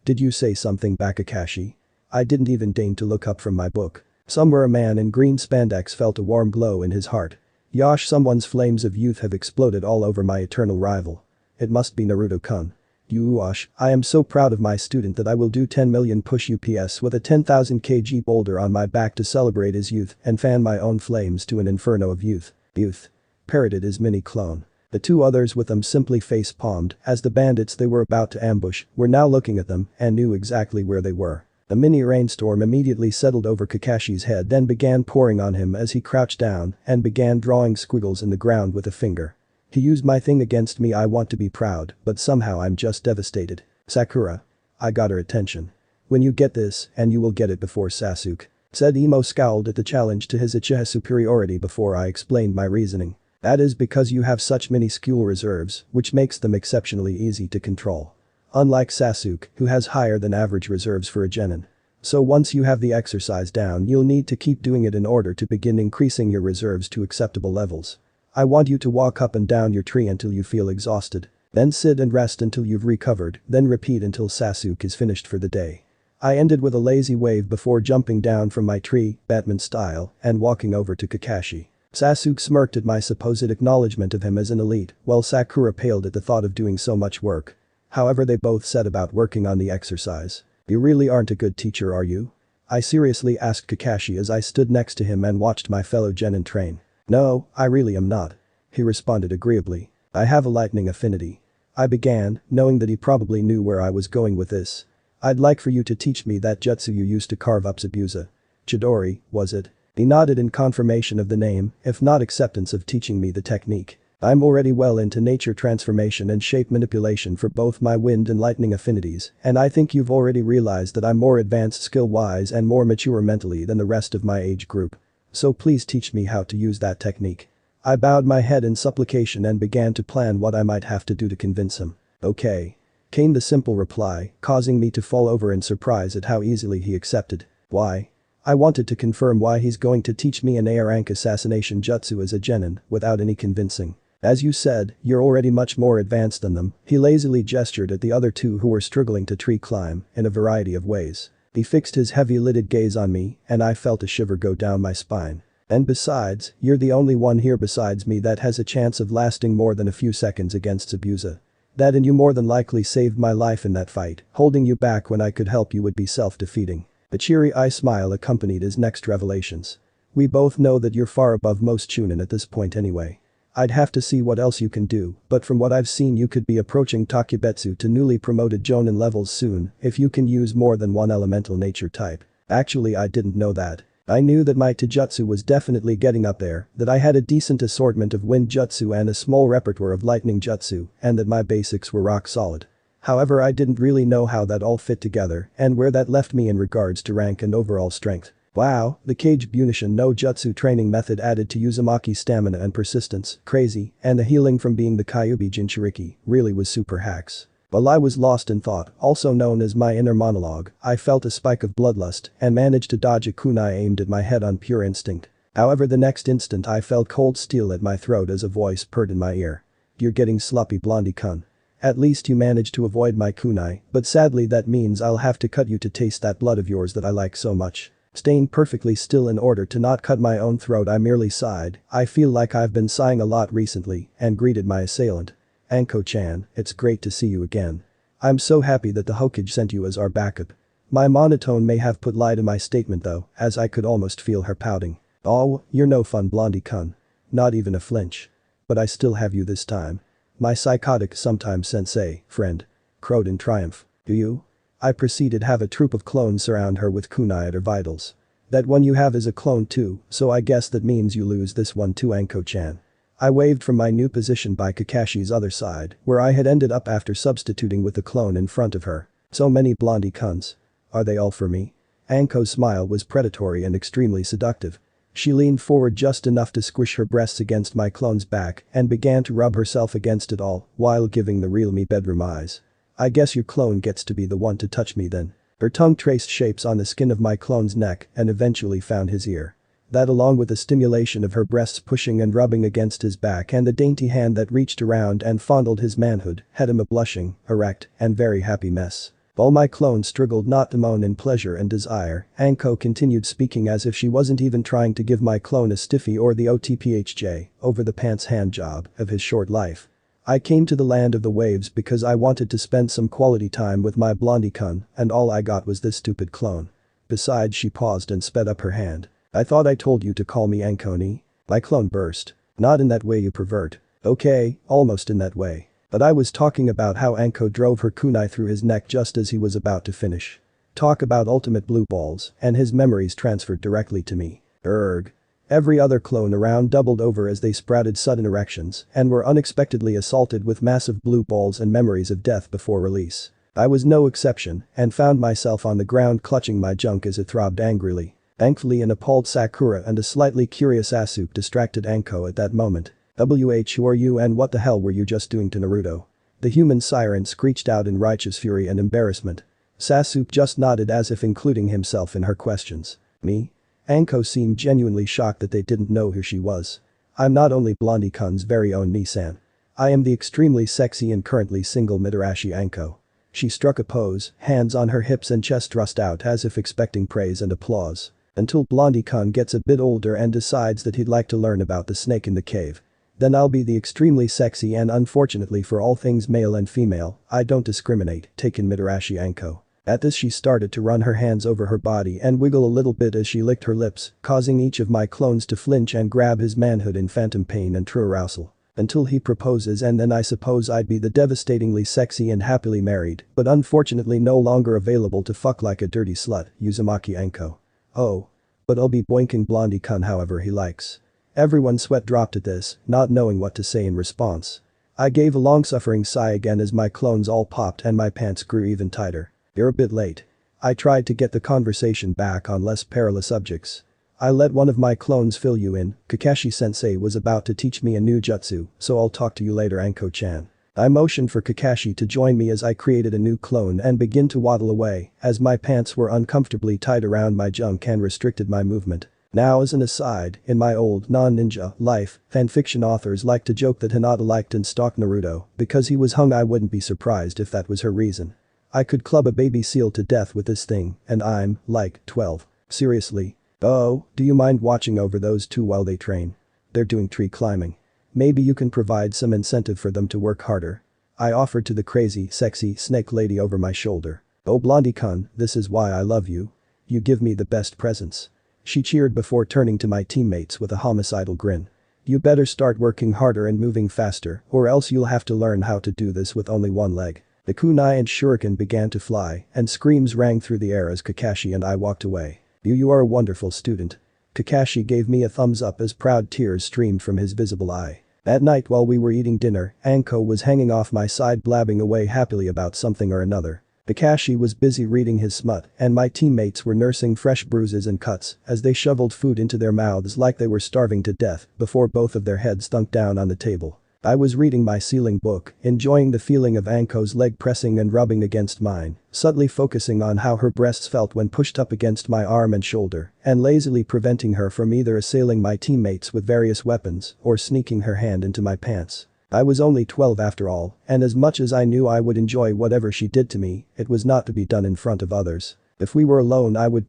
Did you say something back, Kakashi? I didn't even deign to look up from my book. Somewhere a man in green spandex felt a warm glow in his heart. Yosh, someone's flames of youth have exploded all over my eternal rival. It must be Naruto-kun. Yosh, I am so proud of my student that I will do 10 million push-ups with a 10,000 kg boulder on my back to celebrate his youth and fan my own flames to an inferno of youth. Youth. Parroted his mini-clone. The 2 others with them simply face-palmed as the bandits they were about to ambush were now looking at them and knew exactly where they were. A mini rainstorm immediately settled over Kakashi's head, then began pouring on him as he crouched down and began drawing squiggles in the ground with a finger. He used my thing against me. I want to be proud, but somehow I'm just devastated. Sakura. I got her attention. When you get this, and you will get it before Sasuke. Said Emo scowled at the challenge to his Uchiha superiority before I explained my reasoning. That is because you have such minuscule reserves, which makes them exceptionally easy to control. Unlike Sasuke, who has higher than average reserves for a genin. So once you have the exercise down, you'll need to keep doing it in order to begin increasing your reserves to acceptable levels. I want you to walk up and down your tree until you feel exhausted. Then sit and rest until you've recovered, then repeat until Sasuke is finished for the day. I ended with a lazy wave before jumping down from my tree, Batman style, and walking over to Kakashi. Sasuke smirked at my supposed acknowledgement of him as an elite, while Sakura paled at the thought of doing so much work. However, they both set about working on the exercise. You really aren't a good teacher, are you? I seriously asked Kakashi as I stood next to him and watched my fellow genin train. No, I really am not. He responded agreeably. I have a lightning affinity. I began, knowing that he probably knew where I was going with this. I'd like for you to teach me that jutsu you used to carve up Zabuza. Chidori, was it? He nodded in confirmation of the name, if not acceptance of teaching me the technique. I'm already well into nature transformation and shape manipulation for both my wind and lightning affinities, and I think you've already realized that I'm more advanced skill-wise and more mature mentally than the rest of my age group. So please teach me how to use that technique. I bowed my head in supplication and began to plan what I might have to do to convince him. Okay. Came the simple reply, causing me to fall over in surprise at how easily he accepted. Why? I wanted to confirm why he's going to teach me an A rank assassination jutsu as a genin without any convincing. As you said, you're already much more advanced than them. He lazily gestured at the other 2 who were struggling to tree climb in a variety of ways. He fixed his heavy-lidded gaze on me and I felt a shiver go down my spine. And besides, you're the only one here besides me that has a chance of lasting more than a few seconds against Zabuza. That and you more than likely saved my life in that fight. Holding you back when I could help you would be self-defeating. A cheery eye smile accompanied his next revelations. We both know that you're far above most chunin at this point anyway. I'd have to see what else you can do, but from what I've seen you could be approaching Takebetsu to newly promoted Jonin levels soon if you can use more than one elemental nature type. Actually, I didn't know that. I knew that my Taijutsu was definitely getting up there, that I had a decent assortment of wind jutsu and a small repertoire of lightning jutsu, and that my basics were rock solid. However, I didn't really know how that all fit together and where that left me in regards to rank and overall strength. Wow, the Kage Bunishin no Jutsu training method added to Uzumaki's stamina and persistence, crazy, and the healing from being the Kyuubi Jinchuriki really was super hacks. While I was lost in thought, also known as my inner monologue, I felt a spike of bloodlust and managed to dodge a kunai aimed at my head on pure instinct. However, the next instant I felt cold steel at my throat as a voice purred in my ear. You're getting sloppy, blondie-kun. At least you managed to avoid my kunai, but sadly that means I'll have to cut you to taste that blood of yours that I like so much. Staying perfectly still in order to not cut my own throat, I merely sighed. I feel like I've been sighing a lot recently, and greeted my assailant. Anko-chan, it's great to see you again. I'm so happy that the Hokage sent you as our backup. My monotone may have put lie to my statement though, as I could almost feel her pouting. Oh, you're no fun blondie-kun. Not even a flinch. But I still have you this time. My psychotic sometimes sensei, friend. Crowed in triumph. Do you? I proceeded have a troop of clones surround her with kunai at her vitals. That one you have is a clone too, so I guess that means you lose this one too, Anko-chan. I waved from my new position by Kakashi's other side, where I had ended up after substituting with the clone in front of her. So many blondie kuns. Are they all for me? Anko's smile was predatory and extremely seductive. She leaned forward just enough to squish her breasts against my clone's back and began to rub herself against it all while giving the real me bedroom eyes. I guess your clone gets to be the one to touch me then. Her tongue traced shapes on the skin of my clone's neck and eventually found his ear. That along with the stimulation of her breasts pushing and rubbing against his back and the dainty hand that reached around and fondled his manhood had him a blushing, erect, and very happy mess. While my clone struggled not to moan in pleasure and desire, Anko continued speaking as if she wasn't even trying to give my clone a stiffy or the OTPHJ over the pants hand job of his short life. I came to the land of the waves because I wanted to spend some quality time with my blondie-kun and all I got was this stupid clone. Besides, she paused and sped up her hand. I thought I told you to call me Ankoni. My clone burst. Not in that way, you pervert. Okay, almost in that way. But I was talking about how Anko drove her kunai through his neck just as he was about to finish. Talk about ultimate blue balls and his memories transferred directly to me. Erg. Every other clone around doubled over as they sprouted sudden erections and were unexpectedly assaulted with massive blue balls and memories of death before release. I was no exception and found myself on the ground clutching my junk as it throbbed angrily. Thankfully an appalled Sakura and a slightly curious Asuke distracted Anko at that moment. Who are you and what the hell were you just doing to Naruto? The human siren screeched out in righteous fury and embarrassment. Sasuke just nodded as if including himself in her questions. Me? Anko seemed genuinely shocked that they didn't know who she was. I'm not only blondie-kun's very own Nissan. I am the extremely sexy and currently single Mitarashi Anko. She struck a pose, hands on her hips and chest thrust out as if expecting praise and applause. Until blondie-kun gets a bit older and decides that he'd like to learn about the snake in the cave. Then I'll be the extremely sexy and unfortunately for all things male and female, I don't discriminate, taken Mitarashi Anko. At this she started to run her hands over her body and wiggle a little bit as she licked her lips, causing each of my clones to flinch and grab his manhood in phantom pain and true arousal. Until he proposes and then I suppose I'd be the devastatingly sexy and happily married, but unfortunately no longer available to fuck like a dirty slut, Uzumaki Anko. Oh. But I'll be boinking blondie-kun however he likes. Everyone's sweat dropped at this, not knowing what to say in response. I gave a long-suffering sigh again as my clones all popped and my pants grew even tighter. You're a bit late. I tried to get the conversation back on less perilous subjects. I let one of my clones fill you in, Kakashi-sensei was about to teach me a new jutsu, so I'll talk to you later, Anko-chan. I motioned for Kakashi to join me as I created a new clone and begin to waddle away as my pants were uncomfortably tight around my junk and restricted my movement. Now as an aside, in my old non-ninja life, fanfiction authors like to joke that Hinata liked and stalked Naruto because he was hung. I wouldn't be surprised if that was her reason. I could club a baby seal to death with this thing and I'm, like, 12. Seriously. Oh, do you mind watching over those two while they train? They're doing tree climbing. Maybe you can provide some incentive for them to work harder. I offered to the crazy, sexy snake lady over my shoulder. Oh blondie-kun, this is why I love you. You give me the best presents. She cheered before turning to my teammates with a homicidal grin. You better start working harder and moving faster or else you'll have to learn how to do this with only one leg. The kunai and shuriken began to fly and screams rang through the air as Kakashi and I walked away. You are a wonderful student. Kakashi gave me a thumbs up as proud tears streamed from his visible eye. At night while we were eating dinner, Anko was hanging off my side blabbing away happily about something or another. Kakashi was busy reading his smut and my teammates were nursing fresh bruises and cuts as they shoveled food into their mouths like they were starving to death before both of their heads thunk down on the table. I was reading my sealing book, enjoying the feeling of Anko's leg pressing and rubbing against mine, subtly focusing on how her breasts felt when pushed up against my arm and shoulder, and lazily preventing her from either assailing my teammates with various weapons or sneaking her hand into my pants. I was only 12 after all, and as much as I knew I would enjoy whatever she did to me, it was not to be done in front of others. If we were alone I would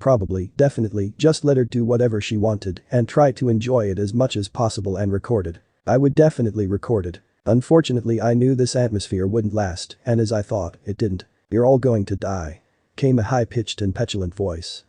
definitely just let her do whatever she wanted and try to enjoy it as much as possible and record it. I would definitely record it. Unfortunately I knew this atmosphere wouldn't last, and as I thought, it didn't. "You're all going to die," came a high-pitched and petulant voice.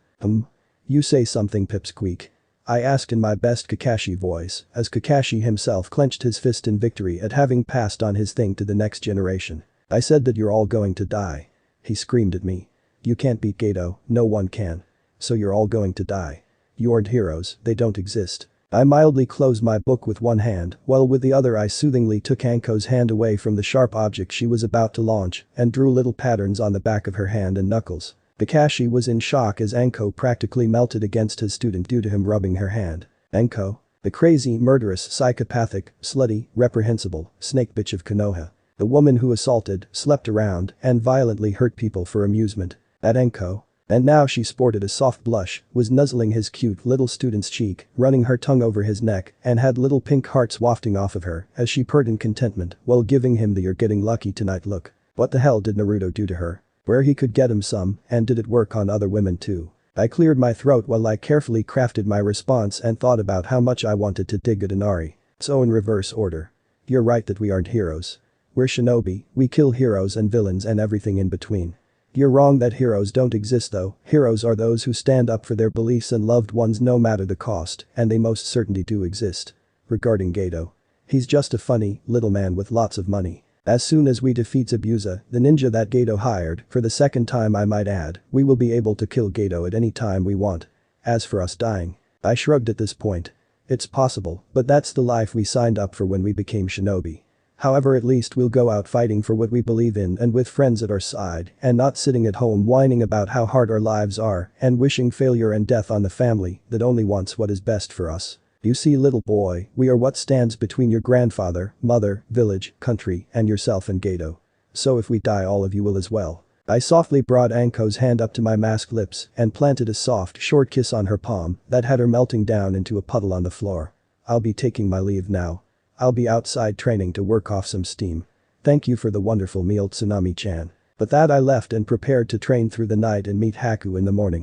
You say something, Pipsqueak," I asked in my best Kakashi voice, as Kakashi himself clenched his fist in victory at having passed on his thing to the next generation. "I said that you're all going to die," he screamed at me. "You can't beat Gato, no one can. So you're all going to die. You aren't heroes, they don't exist." I mildly closed my book with one hand, while with the other I soothingly took Anko's hand away from the sharp object she was about to launch and drew little patterns on the back of her hand and knuckles. Kakashi was in shock as Anko practically melted against his student due to him rubbing her hand. Anko? The crazy, murderous, psychopathic, slutty, reprehensible, snake bitch of Konoha. The woman who assaulted, slept around, and violently hurt people for amusement. That Anko. And now she sported a soft blush, was nuzzling his cute little student's cheek, running her tongue over his neck, and had little pink hearts wafting off of her as she purred in contentment while giving him the "you're getting lucky tonight" look. What the hell did Naruto do to her? Where he could get him some, and did it work on other women too? I cleared my throat while I carefully crafted my response and thought about how much I wanted to dig at Inari. So in reverse order. You're right that we aren't heroes. We're shinobi, we kill heroes and villains and everything in between. You're wrong that heroes don't exist though. Heroes are those who stand up for their beliefs and loved ones no matter the cost, and they most certainly do exist. Regarding Gato. He's just a funny, little man with lots of money. As soon as we defeat Zabuza, the ninja that Gato hired, for the second time I might add, we will be able to kill Gato at any time we want. As for us dying. I shrugged at this point. It's possible, but that's the life we signed up for when we became shinobi. However, at least we'll go out fighting for what we believe in and with friends at our side and not sitting at home whining about how hard our lives are and wishing failure and death on the family that only wants what is best for us. You see, little boy, we are what stands between your grandfather, mother, village, country, and yourself and Gato. So if we die, all of you will as well. I softly brought Anko's hand up to my masked lips and planted a soft, short kiss on her palm that had her melting down into a puddle on the floor. I'll be taking my leave now. I'll be outside training to work off some steam. Thank you for the wonderful meal, Tsunami-chan. With that I left and prepared to train through the night and meet Haku in the morning.